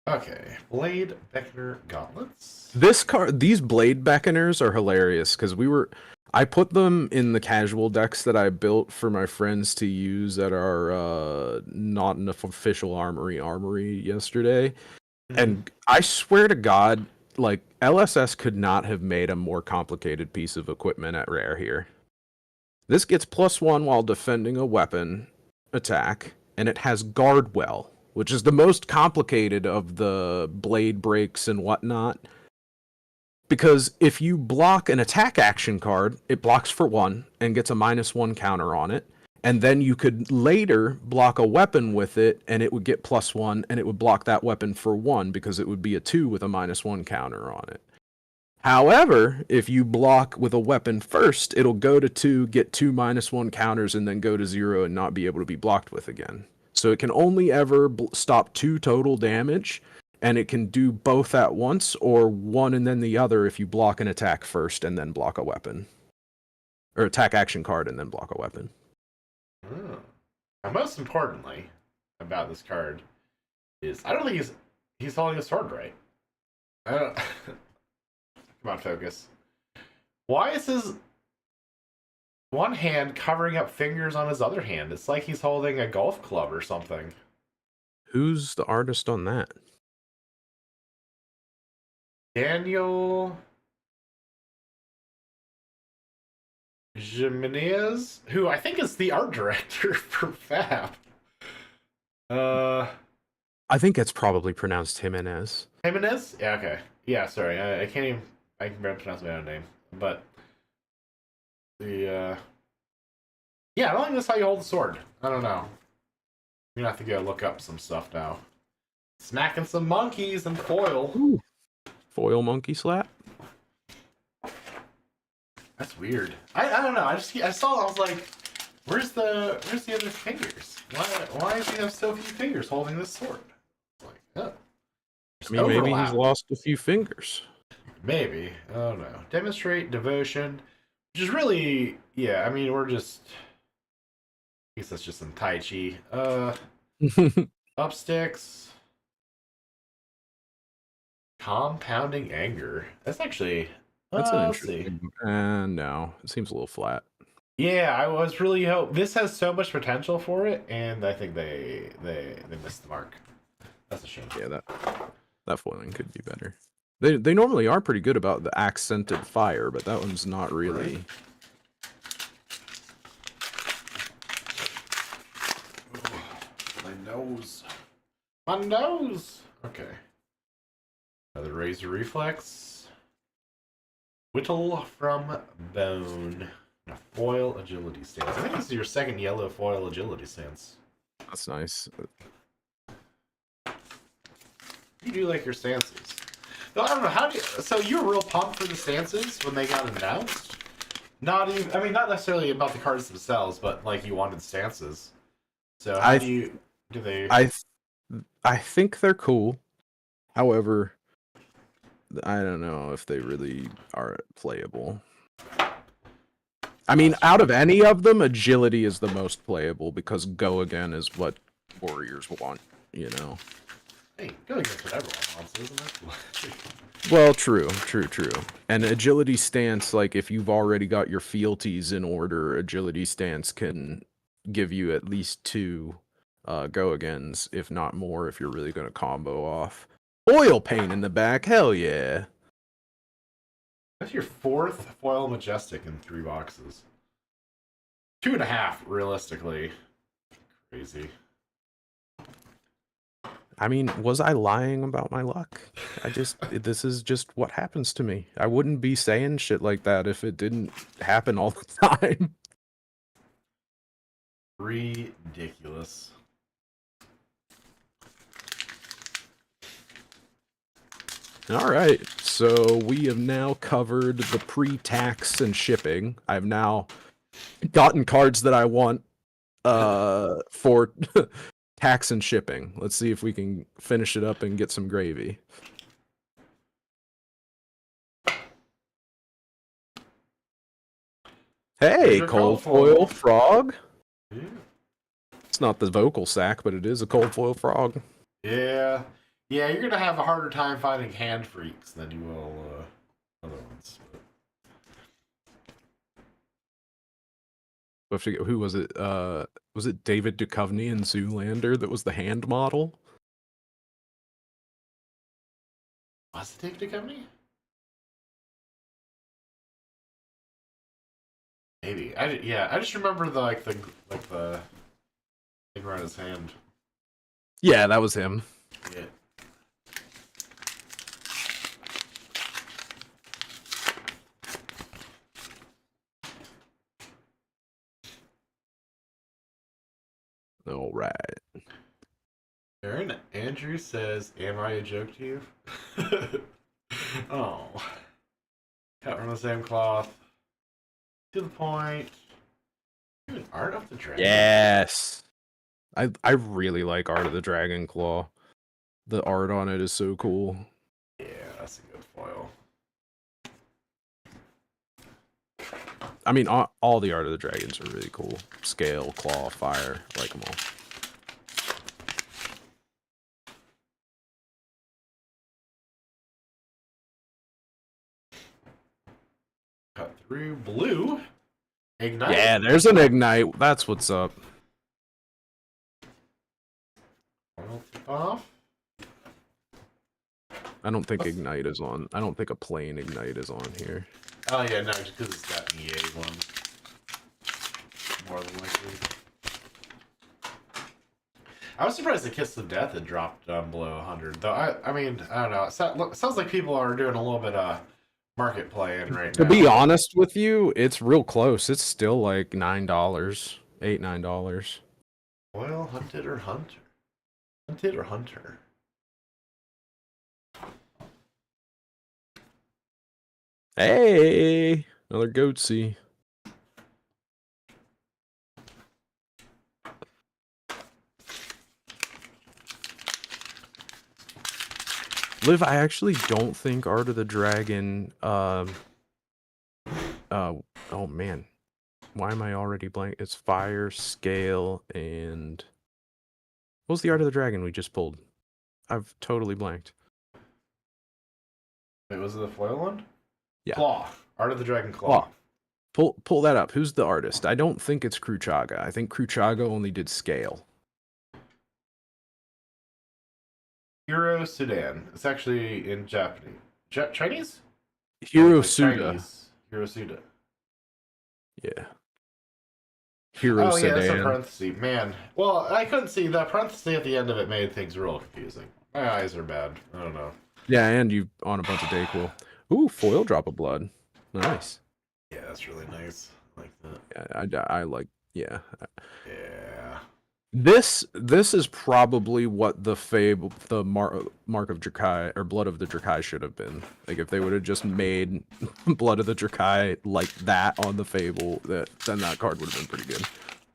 Okay, Blade Beckner Gauntlets. These Blade Beckoners are hilarious because I put them in the casual decks that I built for my friends to use at our not an official armory yesterday, and I swear to God, like LSS could not have made a more complicated piece of equipment at rare here. This gets +1 while defending a weapon attack, and it has Guard Well, which is the most complicated of the blade breaks and whatnot. Because if you block an attack action card, it blocks for 1 and gets a -1 counter on it. And then you could later block a weapon with it, and it would get +1, and it would block that weapon for 1 because it would be a 2 with a -1 counter on it. However, if you block with a weapon first, it'll go to 2, get 2 -1 counters, and then go to 0 and not be able to be blocked with again. So it can only ever stop 2 total damage, and it can do both at once, or 1 and then the other if you block an attack first and then block a weapon. Or attack action card and then block a weapon. And most importantly about this card is I don't think he's holding his sword right. I don't... Come on, focus. Why is his one hand covering up fingers on his other hand? It's like he's holding a golf club or something. Who's the artist on that? Daniel Jimenez, who I think is the art director for Fab. I think it's probably pronounced Jimenez. Jimenez? Yeah, okay. Yeah, sorry. I can't even... I can barely pronounce my own name. But... Yeah, I don't think that's how you hold the sword. I don't know. You're gonna have to go look up some stuff now. Smacking some monkeys and foil. Ooh. Foil monkey slap? That's weird. I don't know. I saw it, I was like, where's the other fingers? Why does he have so few fingers holding this sword? Like, oh. I mean, maybe he's lost a few fingers. Maybe. I don't know. Demonstrate devotion. Which is really, yeah, I mean, we're just... I guess that's just some Tai Chi. Up sticks. Compounding anger. That's actually... That's an interesting... no, it seems a little flat. Yeah, I was really hope this has so much potential for it, and I think they missed the mark. That's a shame. Yeah, that foiling could be better. They normally are pretty good about the accented fire, but that one's not really. Right. My nose. Okay. Another razor reflex. Whittle from bone. A foil agility stance. I think this is your second yellow foil agility stance. That's nice. You do like your stances. Though I don't know how do you, so you were real pumped for the stances when they got announced? Not even, I mean, not necessarily about the cards themselves, but like you wanted stances. So how do they? I think they're cool. However, I don't know if they really are playable. I mean, out of any of them, agility is the most playable because go again is what warriors want, you know. Hey, go against what everyone wants, isn't it? Well, true. And agility stance, like if you've already got your fealties in order, agility stance can give you at least 2 go-agains, if not more, if you're really going to combo off. Oil paint in the back, hell yeah. That's your 4th foil majestic in 3 boxes. 2.5, realistically. Crazy. I mean, was I lying about my luck? This is just what happens to me. I wouldn't be saying shit like that if it didn't happen all the time. Ridiculous. All right, so we have now covered the pre-tax and shipping. I've now gotten cards that I want for tax and shipping. Let's see if we can finish it up and get some gravy. Hey, cold foil frog. Yeah. It's not the vocal sack, but it is a cold foil frog. Yeah. Yeah, you're going to have a harder time finding hand freaks than you will other ones. Who was it? Was it David Duchovny in Zoolander that was the hand model? Was it David Duchovny? Maybe. I just remember the thing around his hand. Yeah, that was him. Yeah. All right. Aaron Andrew says, "Am I a joke to you?" Oh, cut from the same cloth. To the point. Dude, Art of the Dragon. Yes. I really like Art of the Dragon Claw. The art on it is so cool. Yeah, that's a good foil. I mean, all the Art of the Dragons are really cool. Scale, claw, fire, I like them all. Cut through blue. Ignite. Yeah, there's an Ignite. That's what's up. Tip off. I don't think Ignite is on. I don't think a plain Ignite is on here. Oh yeah, no, just because it's that EA one. More than likely. I was surprised the Kiss of Death had dropped below 100. Though I mean, I don't know. It sounds like people are doing a little bit of market playing right now. To be honest with you, it's real close. It's still like $9, $8-9. Oil hunted or hunter? Hunted or hunter? Hey, another Goatsy. Liv, I actually don't think Art of the Dragon, oh man. Why am I already blank? It's fire, scale, and... What was the Art of the Dragon we just pulled? I've totally blanked. Wait, was it the foil one? Yeah. Claw. Art of the Dragon Claw. Pull that up. Who's the artist? I don't think it's Cruchaga. I think Cruchaga only did scale. Hiro Sudan. It's actually in Japanese. Chinese? Hirosuda. Hirosuda. Yeah. Hiro Oh, yeah, that's a Sedan. parenthesis. Man. Well, I couldn't see. That parenthesis at the end of it made things real confusing. My eyes are bad. I don't know. Yeah, and you on a bunch of Dayquil. Ooh, foil drop of blood. Nice. Yeah, that's really nice. I like that. Yeah, I like, yeah. Yeah. This is probably what the Mark of Drakai, or Blood of the Drakai should have been. Like, if they would have just made Blood of the Drakai like that on the Fable, then that card would have been pretty good.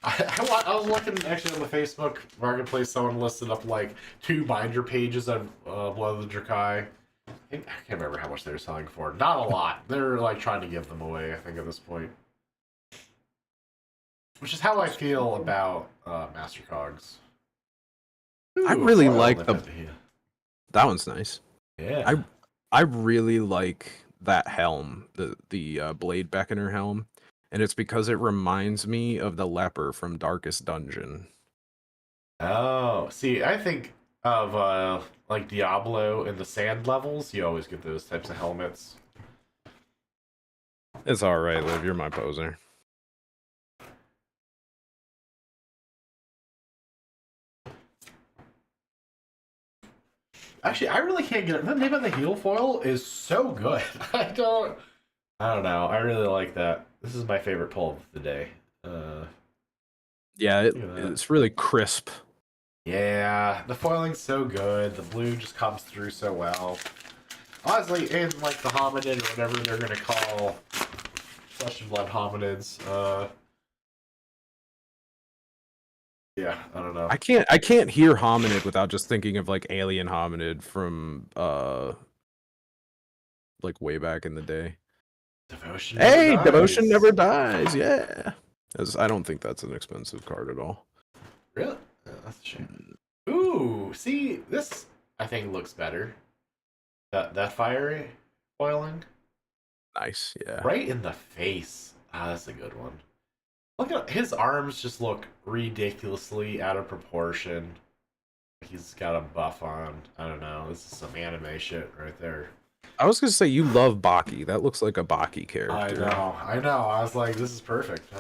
I was looking actually on the Facebook Marketplace. Someone listed up like 2 binder pages of Blood of the Drakai. I can't remember how much they were selling for. Not a lot. They're like trying to give them away, I think, at this point. Which is how I feel about Master Cogs. I really like That one's nice. Yeah. I really like that helm, the Blade Beckoner helm, and it's because it reminds me of the leper from Darkest Dungeon. Oh, see, I think of like Diablo in the sand levels. You always get those types of helmets. It's all right, Liv. You're my poser. Actually, I really can't get it. The name of the heel foil is so good. I don't know. I really like that. This is my favorite pull of the day. Yeah, it's really crisp. Yeah, the foiling's so good. The blue just comes through so well. Honestly, in like the hominid or whatever they're gonna call flesh and blood hominids, yeah, I don't know. I can't hear hominid without just thinking of like alien hominid from like way back in the day. Devotion Hey, never Devotion dies. never dies. Yeah. I don't think that's an expensive card at all. Really? Oh, that's a shame. Ooh, see, this I think looks better. That fiery foiling. Nice, yeah. Right in the face. Ah, that's a good one. Look at his arms just look ridiculously out of proportion. He's got a buff on. I don't know. This is some anime shit right there. I was gonna say you love Baki. That looks like a Baki character. I know. I was like, this is perfect.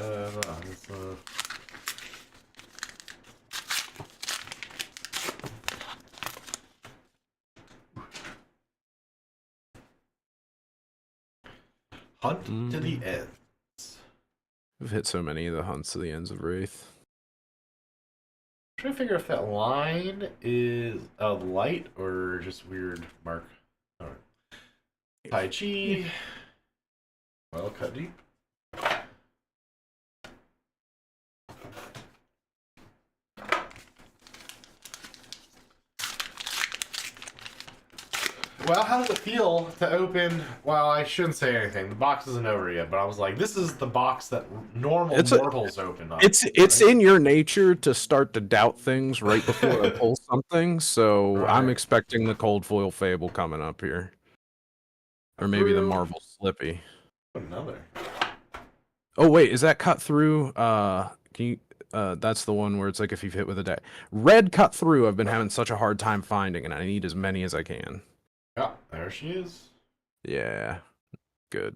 Hunt to the end. We've hit so many of the hunts to the ends of Wraith. I'm trying to figure if that line is a light or just weird mark. All right. Tai Chi. Well, cut deep. Well, how does it feel to open? Well, I shouldn't say anything. The box isn't over yet, but I was like, this is the box that mortals open up. It's right? In your nature to start to doubt things right before I pull something, so right. I'm expecting the Cold Foil Fable coming up here. Or maybe the Marvel Slippy. Another. Oh wait, is that cut through? Can you? That's the one where it's like if you've hit with a die. Red cut through. I've been having such a hard time finding, and I need as many as I can. Yeah, there she is. Yeah, good.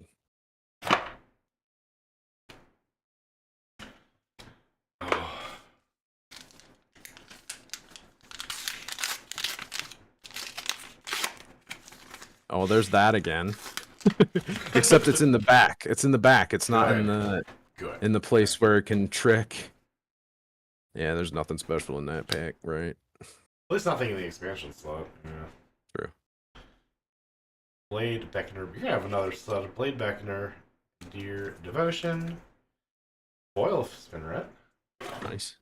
Oh, there's that again. Except it's in the back. It's in the back. It's not in the place where it can trick. Yeah, there's nothing special in that pack, right? At least nothing in the expansion slot. Yeah. True. Blade Beckoner. You're gonna have another slot of Blade Beckoner. Dear Devotion. Foil Spinneret. Nice.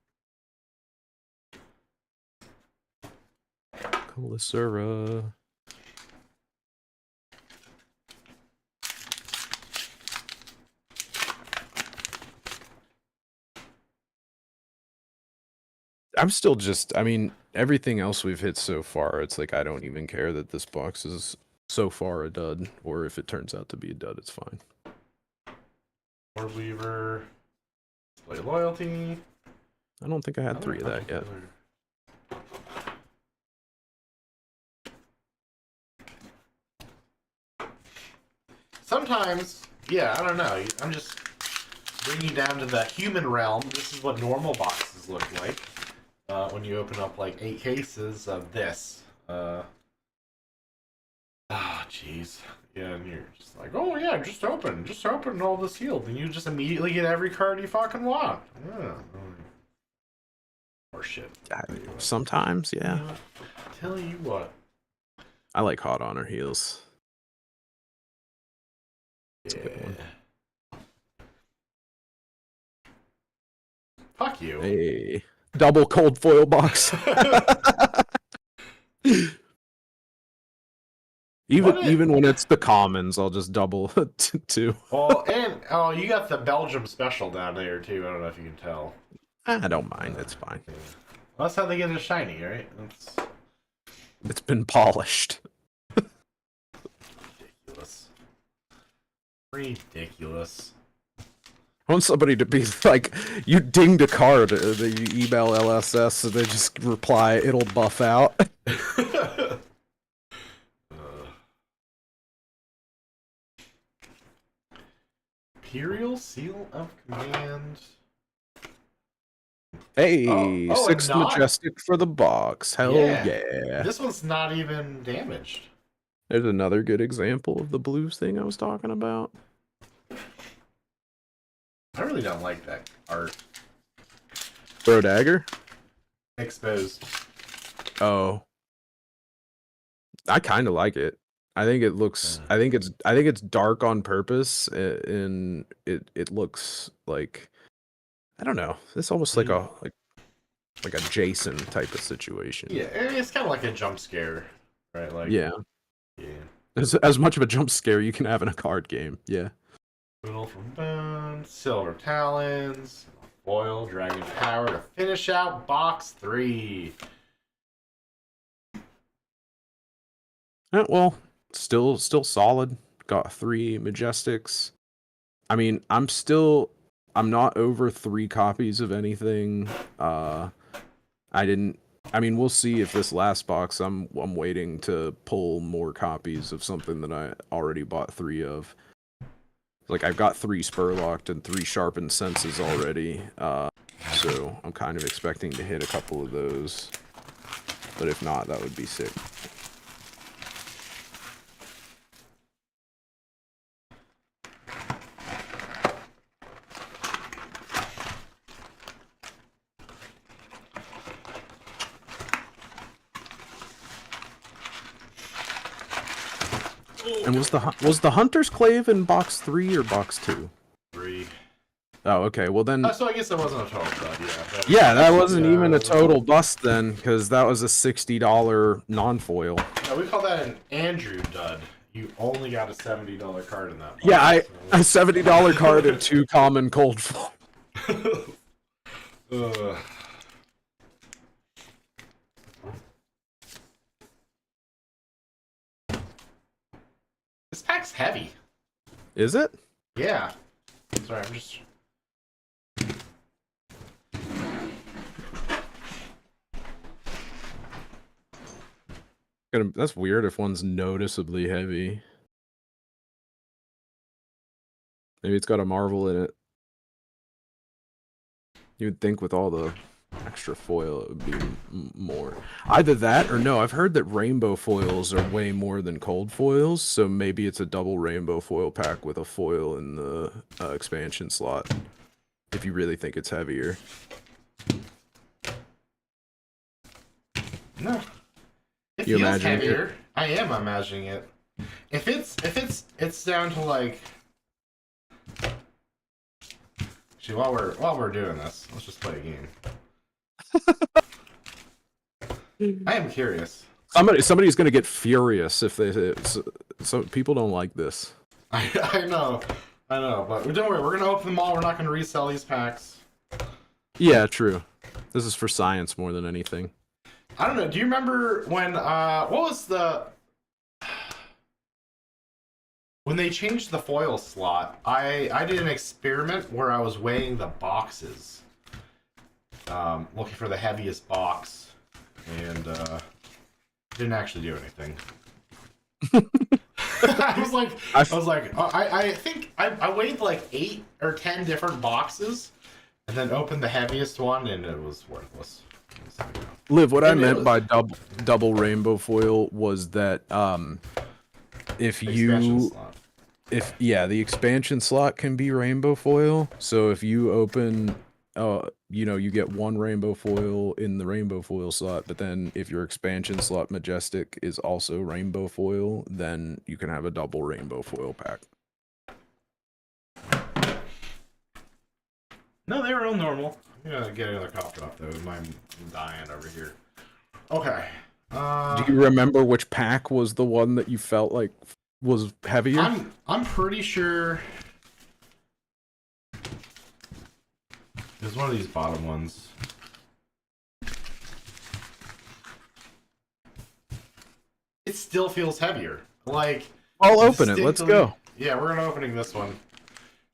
Colisura. I'm still just, I mean, everything else we've hit so far, it's like I don't even care that this box is so far a dud, or if it turns out to be a dud, it's fine. Lord Weaver, Display Loyalty. I don't think I had 3 of that yet. Sometimes, yeah, I don't know. I'm just bringing you down to the human realm. This is what normal boxes look like. When you open up like 8 cases of this. Jeez. Yeah, and you're just like, oh yeah, just open all this sealed, and you just immediately get every card you fucking want. Yeah. Or shit. Sometimes, yeah. Tell you what. I like hot on her heels. That's a good one. Fuck you. Hey. Double cold foil box. Even when it's the commons, I'll just double two. Well, and you got the Belgium special down there too. I don't know if you can tell. I don't mind. It's fine. Well, that's how they get it shiny, right? It's been polished. Ridiculous. Ridiculous. I want somebody to be like, you dinged a card, that you email LSS, and they just reply, it'll buff out. Imperial Seal of Command. Hey, Oh, sixth Majestic for the box. Hell yeah. This one's not even damaged. There's another good example of the blues thing I was talking about. I really don't like that art. Throw dagger? Exposed. Oh. I kind of like it. I think it looks. I think it's dark on purpose, and it looks like. I don't know. It's almost like a Jason type of situation. Yeah, it's kind of like a jump scare, right? Like yeah. As much of a jump scare you can have in a card game. Yeah. Riddle from Bone, Silver Talons, Foil, Dragon Power to finish out box 3. Well, still solid. Got 3 Majestics. I mean, I'm not over 3 copies of anything. I mean, we'll see if this last box I'm waiting to pull more copies of something that I already bought 3 of. Like, I've got 3 Spurlocked and 3 Sharpened Senses already. So I'm kind of expecting to hit a couple of those. But if not, that would be sick. And was the Hunter's Clave in box 3 or box 2? 3. Oh, okay. Well then. So I guess that wasn't a total bust. Yeah, that wasn't even a total bust then, because that was a $60 non-foil. No, we call that an Andrew dud. You only got a $70 card in that box. Yeah, a $70 card and 2 common cold foil. This pack's heavy. Is it? Yeah. Sorry, I'm just... That's weird if one's noticeably heavy. Maybe it's got a marvel in it. You would think with all the extra foil it would be more. Either that or no, I've heard that rainbow foils are way more than cold foils, so maybe it's a double rainbow foil pack with a foil in the expansion slot. If you really think it's heavier. No. It feels heavier. I am imagining it. If it's down to like... Actually, while we're doing this, let's just play a game. I am curious. Somebody's gonna get furious if they. So people don't like this. I know, but don't worry. We're gonna open them all. We're not gonna resell these packs. Yeah, true. This is for science more than anything. I don't know. Do you remember when? What was the? When they changed the foil slot, I did an experiment where I was weighing the boxes, looking for the heaviest box, and didn't actually do anything. I think I weighed like 8 or 10 different boxes, and then opened the heaviest one, and it was worthless. Liv, what I meant by double rainbow foil was that the expansion slot can be rainbow foil. So if you open, you get 1 rainbow foil in the rainbow foil slot, but then if your expansion slot Majestic is also rainbow foil, then you can have a double rainbow foil pack. No, they were all normal. I'm gonna get another cough drop though. I'm dying over here. Okay. Do you remember which pack was the one that you felt like was heavier? I'm pretty sure it was one of these bottom ones. it still feels heavier. Like, I'll open it. Let's go. Yeah, we're gonna opening this one.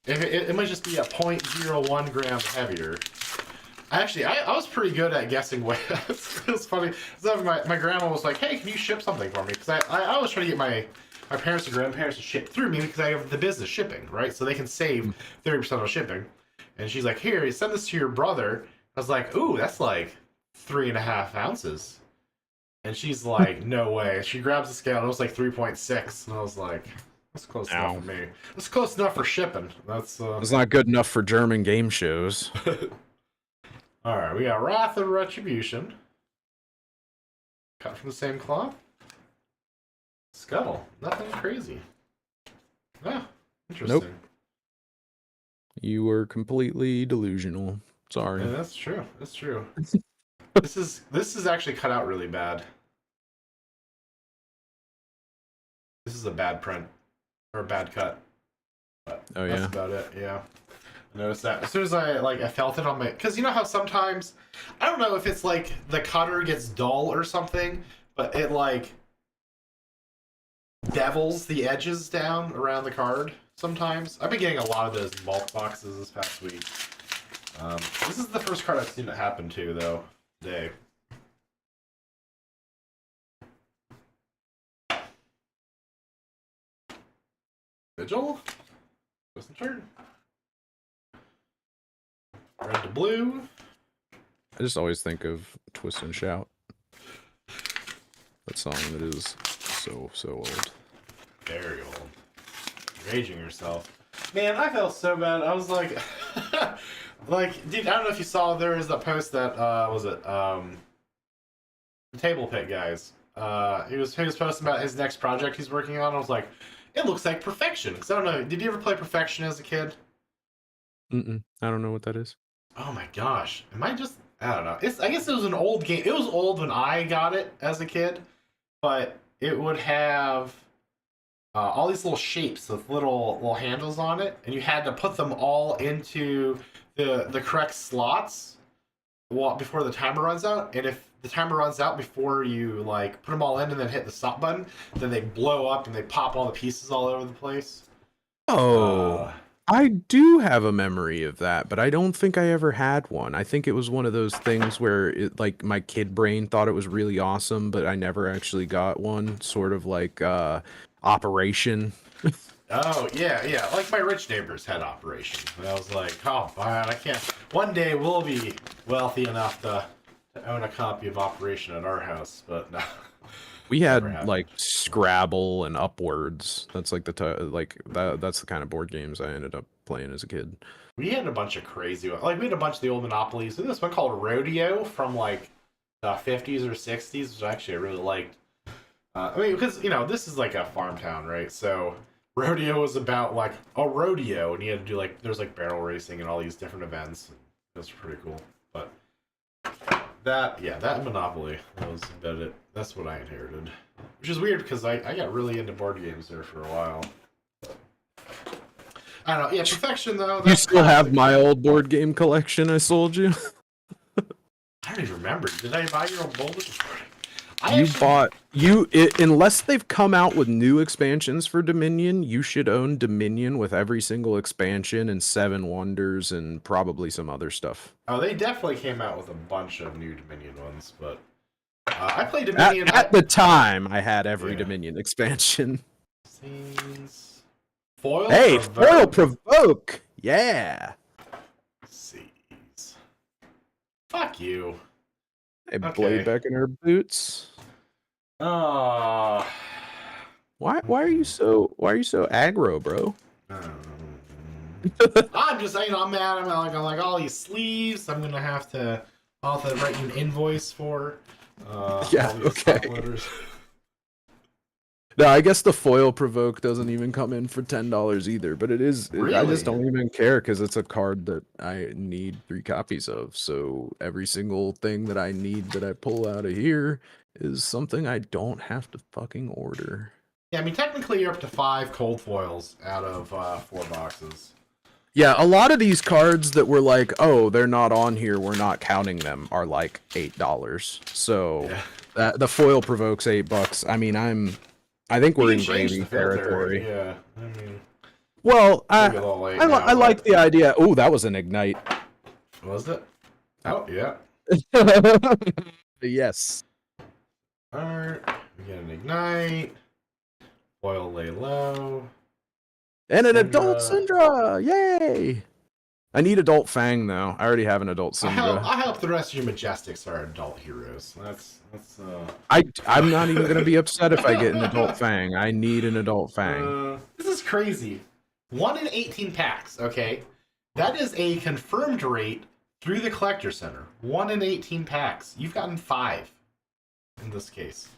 It might just be a 0.01 gram heavier. I was pretty good at guessing weight. It's funny. So my grandma was like, "Hey, can you ship something for me?" Because I was trying to get my parents and grandparents to ship through me because I have the business shipping, right? So they can save 30% on shipping. And she's like, "Here, send this to your brother." I was like, "Ooh, that's like 3.5 ounces." And she's like, "No way." She grabs the scale and it was like 3.6, and I was like, "That's close enough for me. That's close enough for shipping." That's It's not good enough for German game shows. All right, we got Wrath of Retribution. Cut from the same cloth. Scuttle. Nothing crazy. Ah, interesting. Nope. You were completely delusional. Sorry. Yeah, that's true. That's true. This is actually cut out really bad. This is a bad print or a bad cut. But that's about it. Yeah. I noticed that as soon as I felt it on my, because you know how sometimes, I don't know if it's like the cutter gets dull or something, but it like devils the edges down around the card sometimes. I've been getting a lot of those in bulk boxes this past week. This is the first card I've seen it happen to though today. Vigil. Twist and turn. Red to blue. I just always think of Twist and Shout. That song that is so old. Very old. Raging yourself. Man, I felt so bad. I was like, like, dude, I don't know if you saw, there is that post that, the Table Pit guys. He was posting about his next project he's working on. I was like, it looks like Perfection. Because I don't know, did you ever play Perfection as a kid? I don't know what that is. Oh my gosh. I don't know. I guess it was an old game. It was old when I got it as a kid, but it would have all these little shapes with little handles on it, and you had to put them all into the correct slots before the timer runs out. And if the timer runs out before you like put them all in and then hit the stop button, then they blow up and they pop all the pieces all over the place. I do have a memory of that, but I don't think I ever had one. I think it was one of those things where it, like, my kid brain thought it was really awesome, but I never actually got one. Sort of like Operation. Oh, yeah. Like my rich neighbors had Operation. And I was like, oh, man, I can't. One day we'll be wealthy enough to own a copy of Operation at our house, but no. We had like Scrabble and Upwards. That's like that's the kind of board games I ended up playing as a kid. We had a bunch of crazy ones. Like we had a bunch of the old Monopolies. There's this one called Rodeo from like the 50s or 60s, which actually I really liked. I mean, because you know this is like a farm town, right? So Rodeo was about like a rodeo, and you had to do like there's like barrel racing and all these different events. It was pretty cool, but. That Monopoly, that was about it. That's what I inherited. Which is weird because I got really into board games there for a while. I don't know. Yeah, Perfection though. You still have my old board game collection I sold you? I don't even remember. Did I buy your old board? Unless they've come out with new expansions for Dominion, you should own Dominion with every single expansion and Seven Wonders and probably some other stuff. Oh, they definitely came out with a bunch of new Dominion ones, but I played Dominion at the time. I had every Dominion expansion. Scenes. Foil. Hey, Foil Provoke. Yeah. Seas. Fuck you. Hey, Blade back in her boots. Why are you so aggro, bro? I'm just I'm mad. I'm like all these sleeves. I'll have to write you an invoice for. Okay. No, I guess the Foil Provoke doesn't even come in for $10 either, but it is. Really? I just don't even care because it's a card that I need 3 copies of. So every single thing that I need that I pull out of here is something I don't have to fucking order. Yeah, I mean technically you're up to 5 cold foils out of 4 boxes. Yeah, a lot of these cards that were like, oh, they're not on here, we're not counting them, are like $8. So The foil provokes $8. I mean, I think we're in gravy territory. Yeah, I mean. Well, I like the idea. Oh, that was an ignite. Was it? Oh, yeah. Yes. Alright, we get an ignite. Foil lay low. And an adult Syndra! Yay! I need adult Fang though. I already have an adult Syndra. I hope the rest of your Majestics are adult heroes. That's I'm not even gonna be upset if I get an adult Fang. I need an adult Fang. This is crazy. 1 in 18 packs, okay? That is a confirmed rate through the Collector Center. 1 in 18 packs. You've gotten 5 in this case.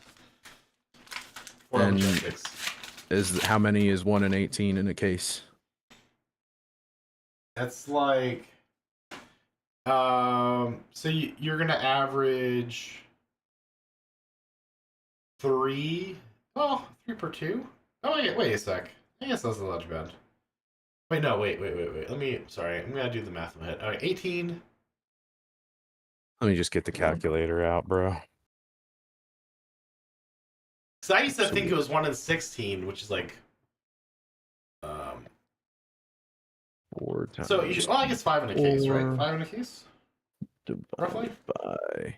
Or and Majestics. How many is 1 in 18 in a case? That's like so you're gonna average 3 per 2. Oh wait a sec. I guess that's not too bad. Wait, no, wait. Sorry, I'm gonna do the math in my head. Alright, 18. Let me just get the calculator out, bro. So I used to think it was 1 in 16, which is like 4 times. So you should, I guess 5 in a case, right? 5 in a case? Roughly? By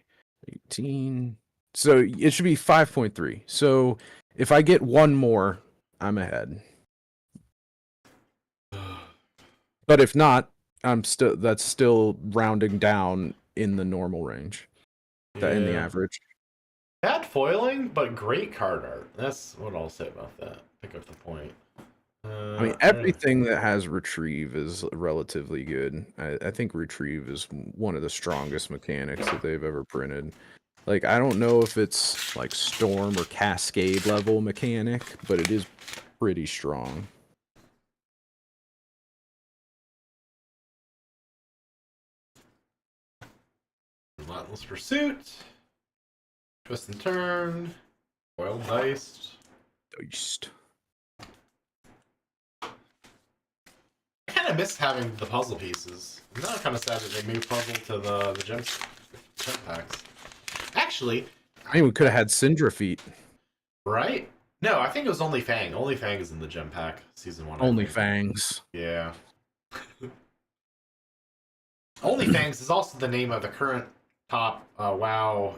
18. So it should be 5.3. So if I get 1 more, I'm ahead. But if not, that's still rounding down in the normal range. In the average. Bad foiling, but great card art. That's what I'll say about that. Pick up the point. I mean, everything that has retrieve is relatively good. I think retrieve is one of the strongest mechanics that they've ever printed. Like, I don't know if it's like storm or cascade level mechanic, but it is pretty strong. Relentless Pursuit. Twist and turn. Foil diced. Diced. I kind of miss having the puzzle pieces. I'm not kind of sad that they moved puzzle to the gem packs. Actually, I mean, we could have had Syndra feet. Right? No, I think it was only Fang. Only Fang is in the gem pack, season 1. Only Fangs. Yeah. Only Fangs is also the name of the current top WoW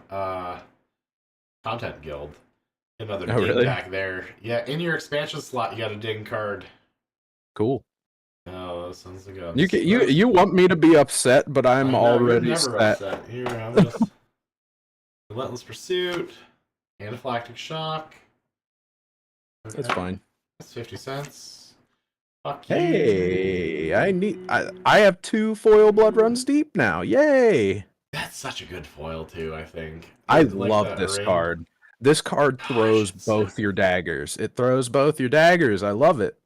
content guild. Another ding pack there. Yeah, in your expansion slot, you got a ding card. Cool. Oh, that sounds like a... You want me to be upset, but I'm already never upset. Here, I'm just... Relentless Pursuit. Anaphylactic Shock. Okay. That's fine. That's 50 cents. Fuck you. Hey, I have 2 foil blood runs deep now. Yay! That's such a good foil too, I think. I love this card. This card throws both your daggers. It throws both your daggers. I love it.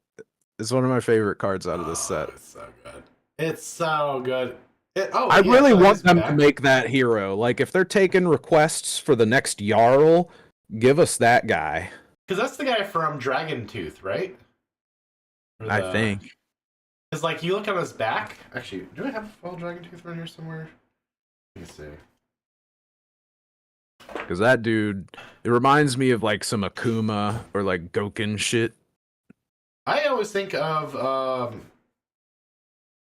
It's one of my favorite cards out of this set. It's so good. It's so good. I really want them to make that hero. Like, if they're taking requests for the next Jarl, give us that guy. Because that's the guy from Dragon Tooth, right? I think. Because, like, you look on his back. Actually, do I have a full Dragon Tooth around here somewhere? Let me see. Because that dude, it reminds me of, like, some Akuma or, like, Goken shit. I always think of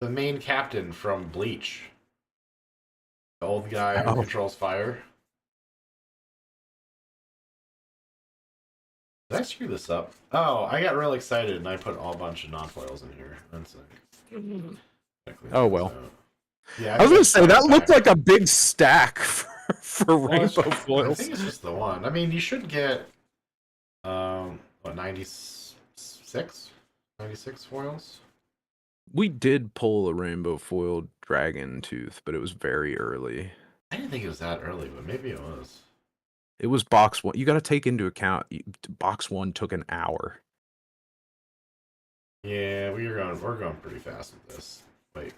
the main captain from Bleach. The old guy who controls fire. Did I screw this up? Oh, I got real excited and I put a bunch of non-foils in here. That's like... Oh, well. Yeah, I was going to say, that looked like a big stack for rainbow foils. I think it's just the one. I mean, you should get, what, 96? 96 foils? We did pull a rainbow foil dragon tooth, but it was very early. I didn't think it was that early, but maybe it was. It was box 1. You got to take into account, box 1 took an hour. Yeah, we're going pretty fast with this. Wait.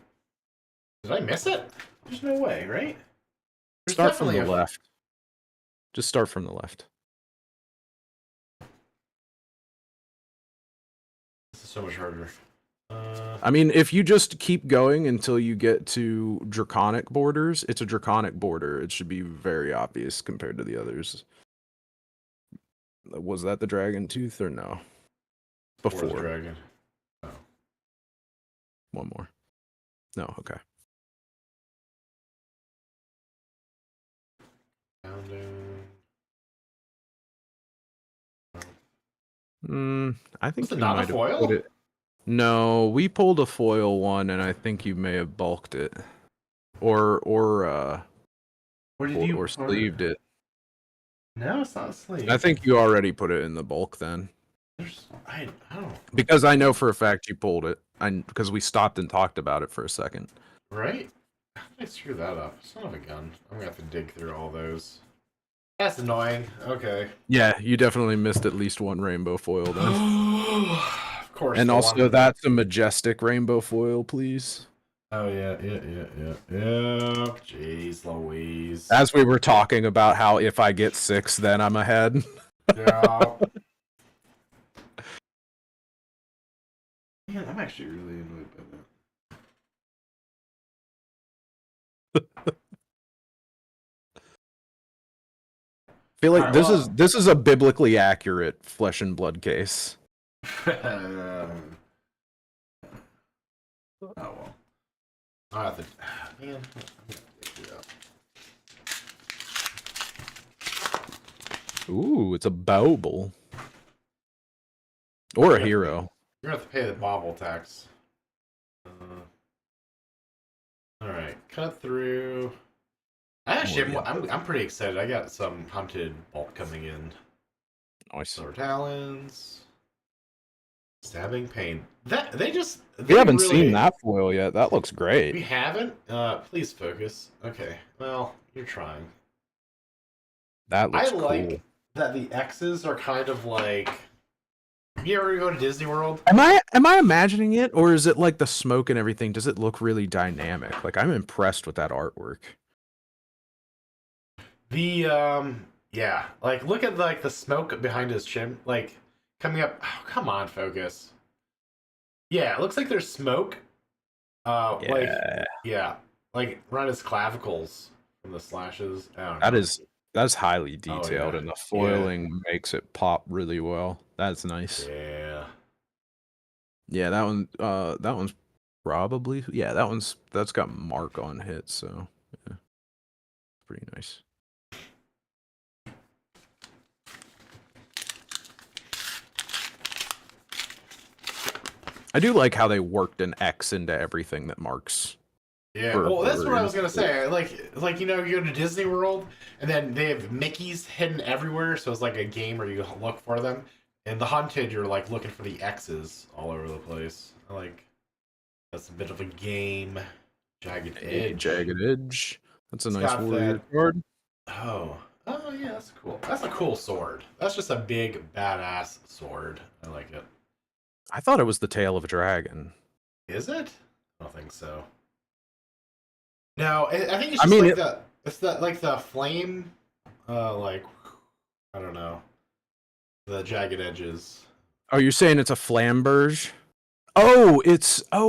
Did I miss it? There's no way, right? Start from the left. Just start from the left. This is so much harder. I mean, if you just keep going until you get to draconic borders, it's a draconic border. It should be very obvious compared to the others. Was that the dragon tooth or no? Fourth Before. dragon. Oh. One more. No, okay. I think Was it you not a might have foil? put it. No, we pulled a foil one, and I think you may have bulked it, or Where did you sleeved it. No, it's not sleeve. I think you already put it in the bulk then. I don't. Because I know for a fact you pulled it. Because we stopped and talked about it for a second. Right? How did I screw that up? Son of a gun. I'm gonna have to dig through all those. That's annoying. Okay. Yeah, you definitely missed at least one rainbow foil then. Of course. And also, one... that's a majestic rainbow foil, please. Oh, yeah. Jeez Louise. As we were talking about how if I get 6, then I'm ahead. Yeah. Man, I'm actually really annoyed by that. I feel like this is a biblically accurate flesh and blood case. Oh well. I have to. Man, I'm gonna dig it up. Ooh, it's a bauble. Or a hero. You're gonna have to pay the bauble tax. All right, cut through. I'm pretty excited. I got some hunted bulk coming in. Nice. Silver talons, stabbing pain. We haven't seen that foil yet. That looks great. We haven't. Please focus. Okay. Well, you're trying. That looks cool. I like that the X's are kind of like. You ever go to Disney World? Am I imagining it, or is it like the smoke and everything? Does it look really dynamic? Like, I'm impressed with that artwork. Yeah, like look at like the smoke behind his chin, like coming up. Oh, come on, focus. Yeah, it looks like there's smoke. Like around his clavicles from the slashes. That's highly detailed, and the foiling makes it pop really well. That's nice. Yeah. Yeah, that one's probably that's got mark on hit, so yeah. Pretty nice. I do like how they worked an X into everything that marks. Yeah, well, that's what I was gonna say. Like you go to Disney World, and then they have Mickey's hidden everywhere, so it's like a game where you look for them. And the hunted, you're like looking for the X's all over the place. That's a bit of a game. Jagged Edge. Jagged Edge. That's a nice warrior card. Oh yeah, that's cool. That's a cool sword. That's just a big badass sword. I like it. I thought it was the tail of a dragon. Is it? I don't think so. No, I think it's just it's the flame, I don't know, the jagged edges. Oh, you're saying it's a flamberge? Oh,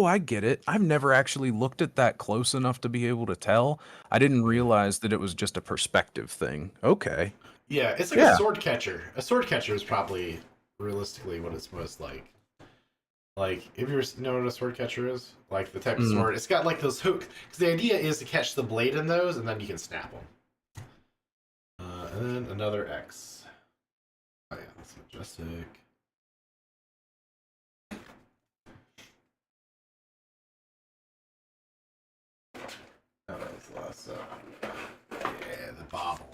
I get it. I've never actually looked at that close enough to be able to tell. I didn't realize that it was just a perspective thing. Okay. Yeah, it's like a sword catcher. A sword catcher is probably realistically what it's most like. Like, if you know what a sword catcher is, like the type of sword, it's got like those hooks. Because the idea is to catch the blade in those, and then you can snap them. And then another X. Oh yeah, that's majestic. Oh, that was the last. Yeah, the bauble.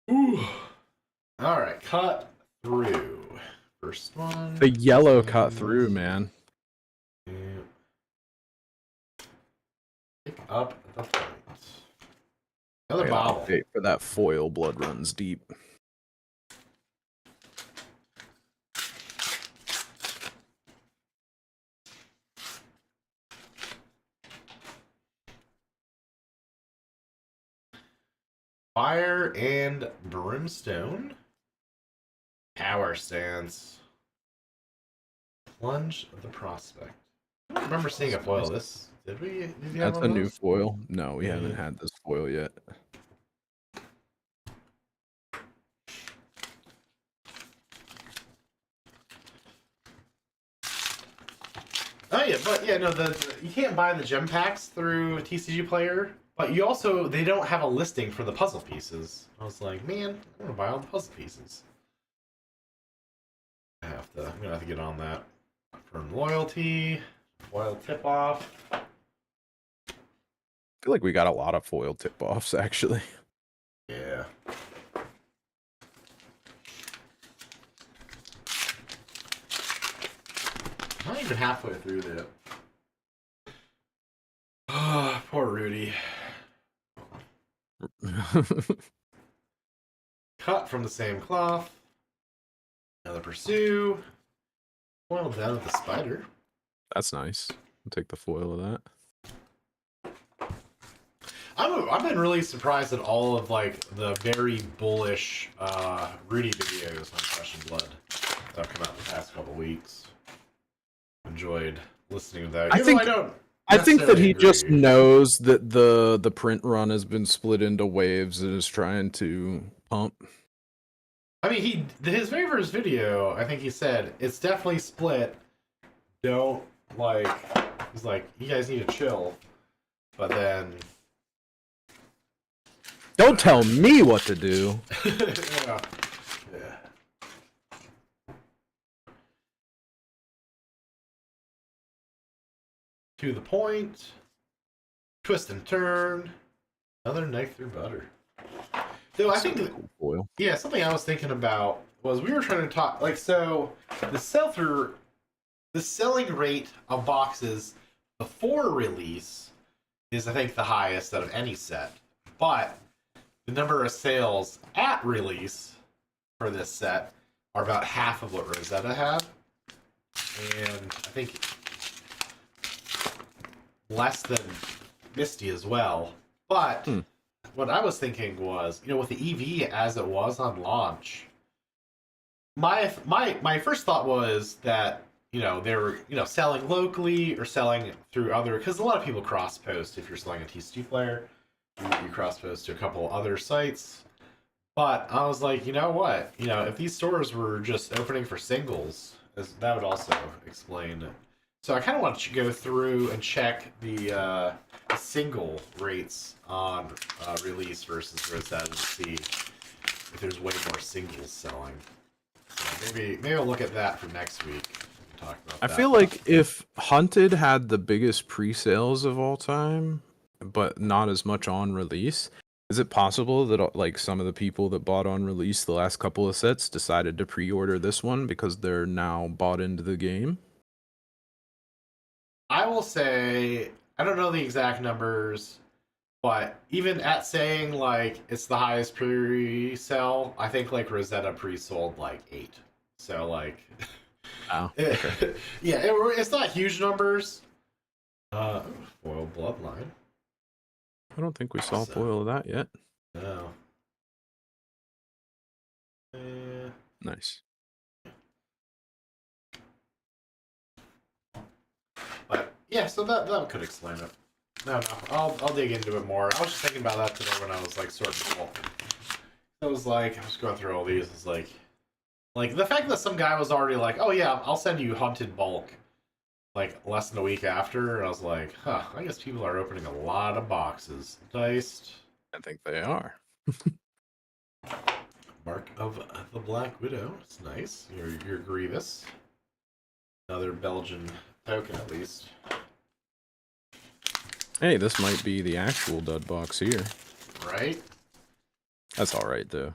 Ooh. All right, cut through. First one. The yellow cut through, man. Yeah. Pick up the point. Another bauble. Wait for that foil. Blood runs deep. Fire and Brimstone. Power Stance. Plunge of the Prospect. I don't remember seeing a foil this. Did we? Did you have That's one a of new those? foil. No, we Yeah. haven't had this foil yet. Oh yeah, but yeah, no, you can't buy the gem packs through TCG Player, but you also they don't have a listing for the puzzle pieces. I was like, man, I'm gonna buy all the puzzle pieces. I'm gonna have to get on that. From loyalty, foil tip off. I feel like we got a lot of foil tip-offs, actually. Yeah. Not even halfway through that. Ah, poor Rudy. Cut from the same cloth. Another pursue. Foil down with the spider. That's nice. I'll take the foil of that. I've been really surprised at all of like the very bullish Rudy videos on Flesh and Blood that have come out the past couple weeks. Enjoyed listening to that. I think that he just knows that the print run has been split into waves and is trying to pump. I mean, his very first video, I think he said it's definitely split. Don't like. He's like, you guys need to chill. But then. Don't tell me what to do. Yeah. To the point. Twist and turn. Another knife through butter. So I think, cool foil. Yeah, something I was thinking about was we were trying to talk so the selling rate of boxes before release is I think the highest out of any set, but the number of sales at release for this set are about half of what Rosetta had, and I think less than Misty as well. But what I was thinking was, with the EV as it was on launch, my first thought was that they were selling locally or selling through other, because a lot of people cross post. If you're selling a TCG player, you cross post to a couple other sites. But I was like, you know what? If these stores were just opening for singles, that would also explain it. So I kind of want to go through and check the single rates on release versus Rosetta to see if there's way more singles selling. So maybe I'll look at that for next week. Talk about I feel like if Hunted had the biggest pre-sales of all time, but not as much on release, is it possible that like some of the people that bought on release the last couple of sets decided to pre-order this one because they're now bought into the game? I will say, I don't know the exact numbers, but even at saying like it's the highest pre-sale, I think like Rosetta pre-sold like 8. So like, oh, okay. Yeah, it's not huge numbers. Foil Bloodline. I don't think we saw foil of that yet. No. Nice. But yeah, so that could explain it. No, I'll dig into it more. I was just thinking about that today when I was like sorting bulk. I was going through all these. It's like the fact that some guy was already like, oh yeah, I'll send you Hunted bulk, like less than a week after. And I was like, I guess people are opening a lot of boxes. Diced. I think they are. Mark of the Black Widow. It's nice. Your Grievous. Another Belgian token, at least. Hey, this might be the actual dud box here. Right? That's all right though.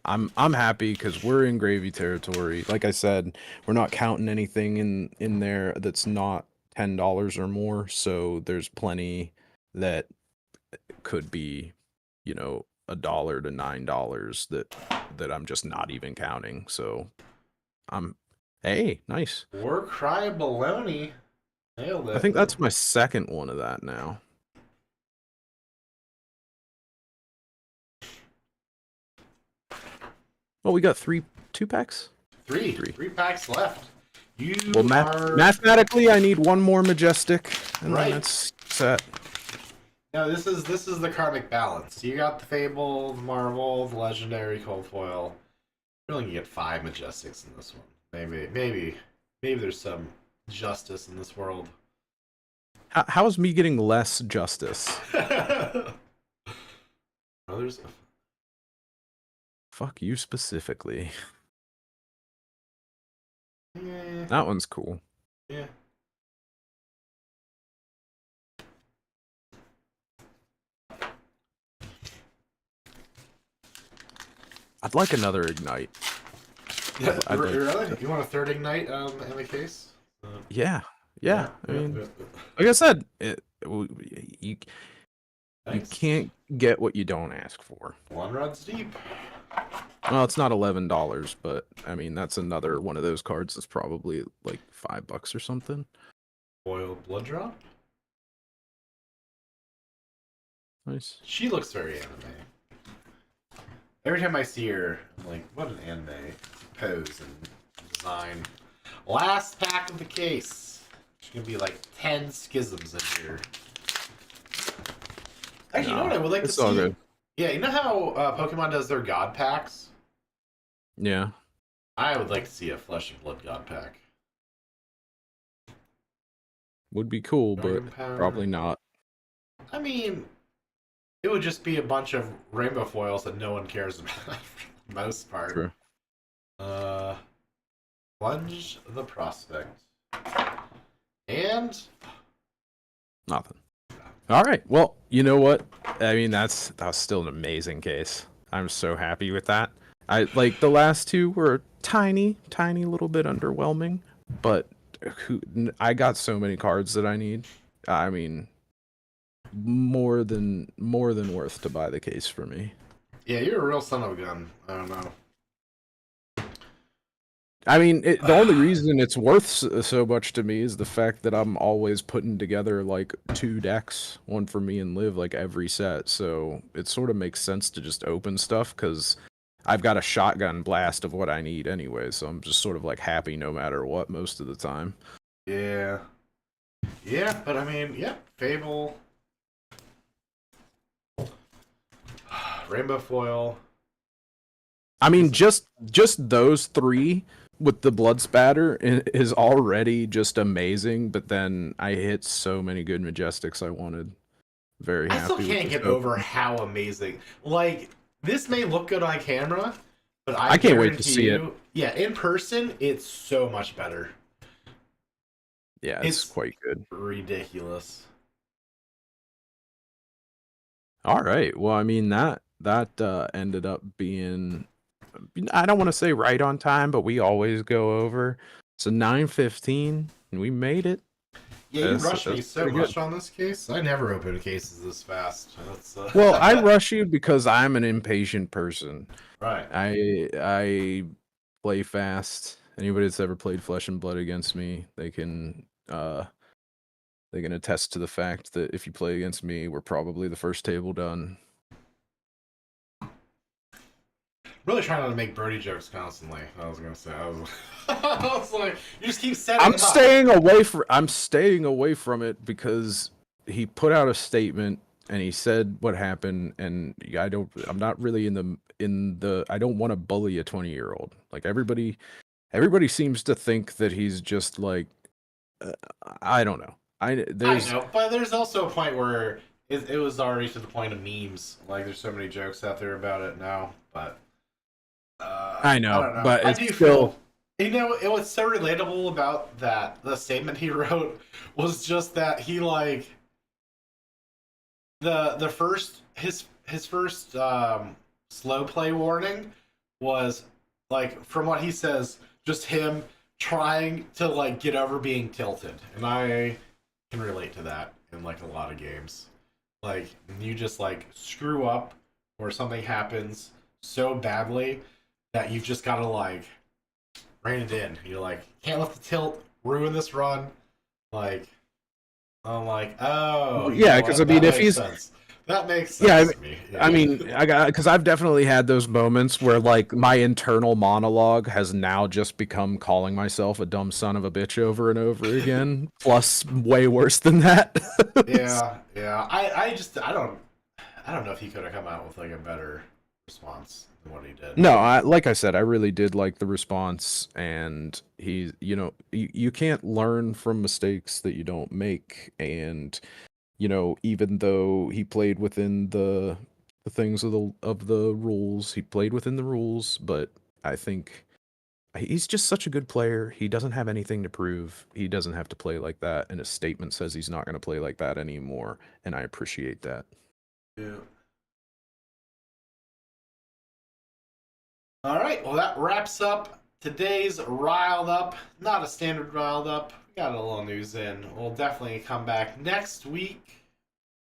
I'm happy because we're in gravy territory. Like I said, we're not counting anything in there that's not $10 or more. So there's plenty that could be, $1 to $9 that I'm just not even counting. So hey, nice. Warcry Baloney. Nailed it. I think that's my second one of that now. Well, we got 2 packs? Three packs left. You Well, are mathematically, I need one more majestic, and right. then it's set. No, this is the karmic balance. You got the Fable, the Marvel, the Legendary, Cold Foil. You're only gonna get 5 Majestics in this one. Maybe there's some justice in this world. How is me getting less justice? Others. Fuck you specifically. Yeah. That one's cool. Yeah. I'd like another Ignite. Yeah, I'd you want a third Ignite in the case? Yeah. I mean, yeah. like I said, you Nice. can't get what you don't ask for. One runs deep. Well, it's not $11, but I mean that's another one of those cards that's probably like $5 or something. Foil Blood Drop. Nice. She looks very anime. Every time I see her, I'm like, what an anime pose and design. Last pack of the case. There's gonna be like 10 schisms in here. Actually, you know what I would like to see? All good. Yeah, you know how Pokemon does their God packs? Yeah. I would like to see a Flesh and Blood God pack. Would be cool, Dragon but Power. probably not. I mean, it would just be a bunch of rainbow foils that no one cares about for the most part. True. Plunge the Prospect. And Nothing. All right. Well, you know what? I mean, that was still an amazing case. I'm so happy with that. I like the last two were tiny little bit underwhelming, but I got so many cards that I need. I mean, more than worth to buy the case for me. yeah, you're a real son of a gun. I don't know. I mean, the only reason it's worth so much to me is the fact that I'm always putting together like 2 decks, one for me and Liv, like every set. So it sort of makes sense to just open stuff because I've got a shotgun blast of what I need anyway. So I'm just sort of like happy no matter what most of the time. Yeah. Yeah, but I mean, yeah, Fable, Rainbow Foil. I mean, just those 3 with the blood spatter is already just amazing. But then I hit so many good Majestics I wanted. Very happy. I still can't get over how amazing. Like, this may look good on camera, but I can't wait to see it. Yeah, in person, it's so much better. Yeah, it's quite good. Ridiculous. All right. Well, I mean that ended up being, I don't want to say right on time, but we always go over. So 9:15, and we made it. Yeah, you rushed me so much on this case. I never open cases this fast. Well, I rush you because I'm an impatient person. Right. I play fast. Anybody that's ever played Flesh and Blood against me, they can attest to the fact that if you play against me, we're probably the first table done. Really trying not to make Brody jokes constantly. I was gonna say, I was like, you just keep setting. I'm staying away from it because he put out a statement and he said what happened, and I'm not really in the I don't want to bully a 20-year-old. Like everybody seems to think that he's just like I don't know. I know, but there's also a point where it was already to the point of memes. Like there's so many jokes out there about it now, but. I know, but it's feel, you know, it was so relatable about that. The statement he wrote was just that he like the first his first slow play warning was like from what he says, just him trying to like get over being tilted, and I can relate to that in like a lot of games. Like you just like screw up or something happens so badly that you've just got to like rein it in. You're like, can't let the tilt ruin this run. Like, I'm like, oh yeah, because I mean, if he's That makes sense to me. Yeah. I mean, because I've definitely had those moments where like my internal monologue has now just become calling myself a dumb son of a bitch over and over again, plus way worse than that. Yeah, yeah. I don't know if he could have come out with like a better response than what he did. No, like I said, I really did like the response, and he's, you can't learn from mistakes that you don't make, and even though he played within the things of the rules, he played within the rules, but I think he's just such a good player. He doesn't have anything to prove. He doesn't have to play like that, and his statement says he's not going to play like that anymore, and I appreciate that. Yeah. All right, well, that wraps up today's Riled Up. Not a standard Riled Up. We got a little news in. We'll definitely come back next week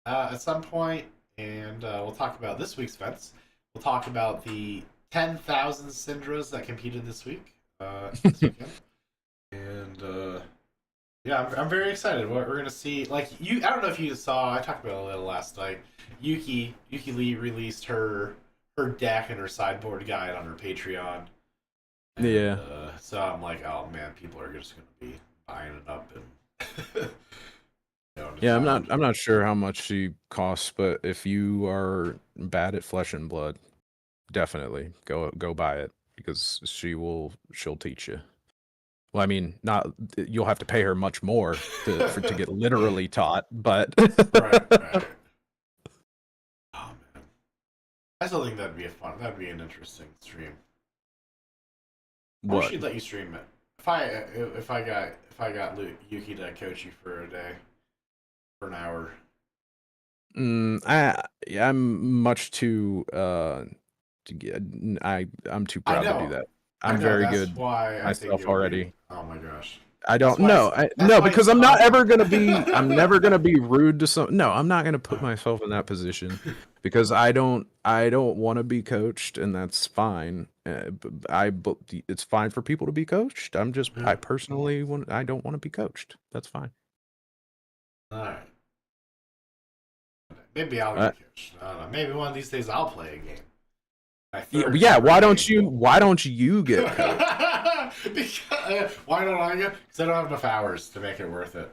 at some point, and we'll talk about this week's events. We'll talk about the 10,000 Syndras that competed this week, this weekend. And yeah, I'm very excited. What we're gonna see, like I don't know if you saw. I talked about it a little last night. Yuki Lee released her deck and her sideboard guide on her Patreon. And, Yeah. So I'm like, oh man, people are just gonna be buying it up and. Yeah, I'm not sure how much she costs, but if you are bad at Flesh and Blood, definitely go buy it, because she'll teach you. Well, I mean, not you'll have to pay her much more to get literally taught, but right. Oh man, I still think that'd be an interesting stream. What? Or she'd let you stream it. If I got Yuki to coach you for a day, for an hour. I'm much too I'm too proud to do that. I'm very good myself already. Oh my gosh. I don't know. No, because I'm not ever gonna be. I'm never gonna be rude to some. No, I'm not gonna put myself in that position because I don't want to be coached, and that's fine. It's fine for people to be coached. I personally I don't want to be coached. That's fine. All right. Maybe I'll get coached. I don't know. Maybe one of these days I'll play a game. Yeah. Why don't you get coached? Why don't I get? Because I don't have enough hours to make it worth it.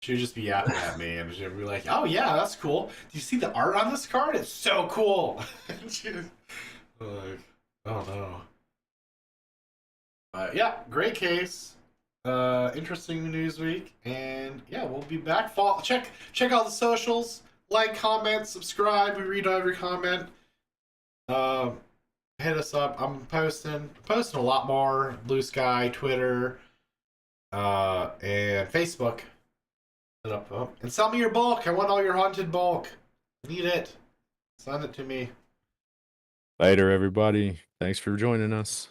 She'd just be yapping at me and she'd be like, "Oh yeah, that's cool. Do you see the art on this card? It's so cool." She's like, "Oh no." But yeah, great case. Interesting news week, and yeah, we'll be back. Check out the socials. Like, comment, subscribe. We read every comment. Hit us up. I'm posting a lot more. Blue Sky, Twitter, and Facebook. And sell me your bulk. I want all your haunted bulk. I need it. Send it to me. Later, everybody. Thanks for joining us.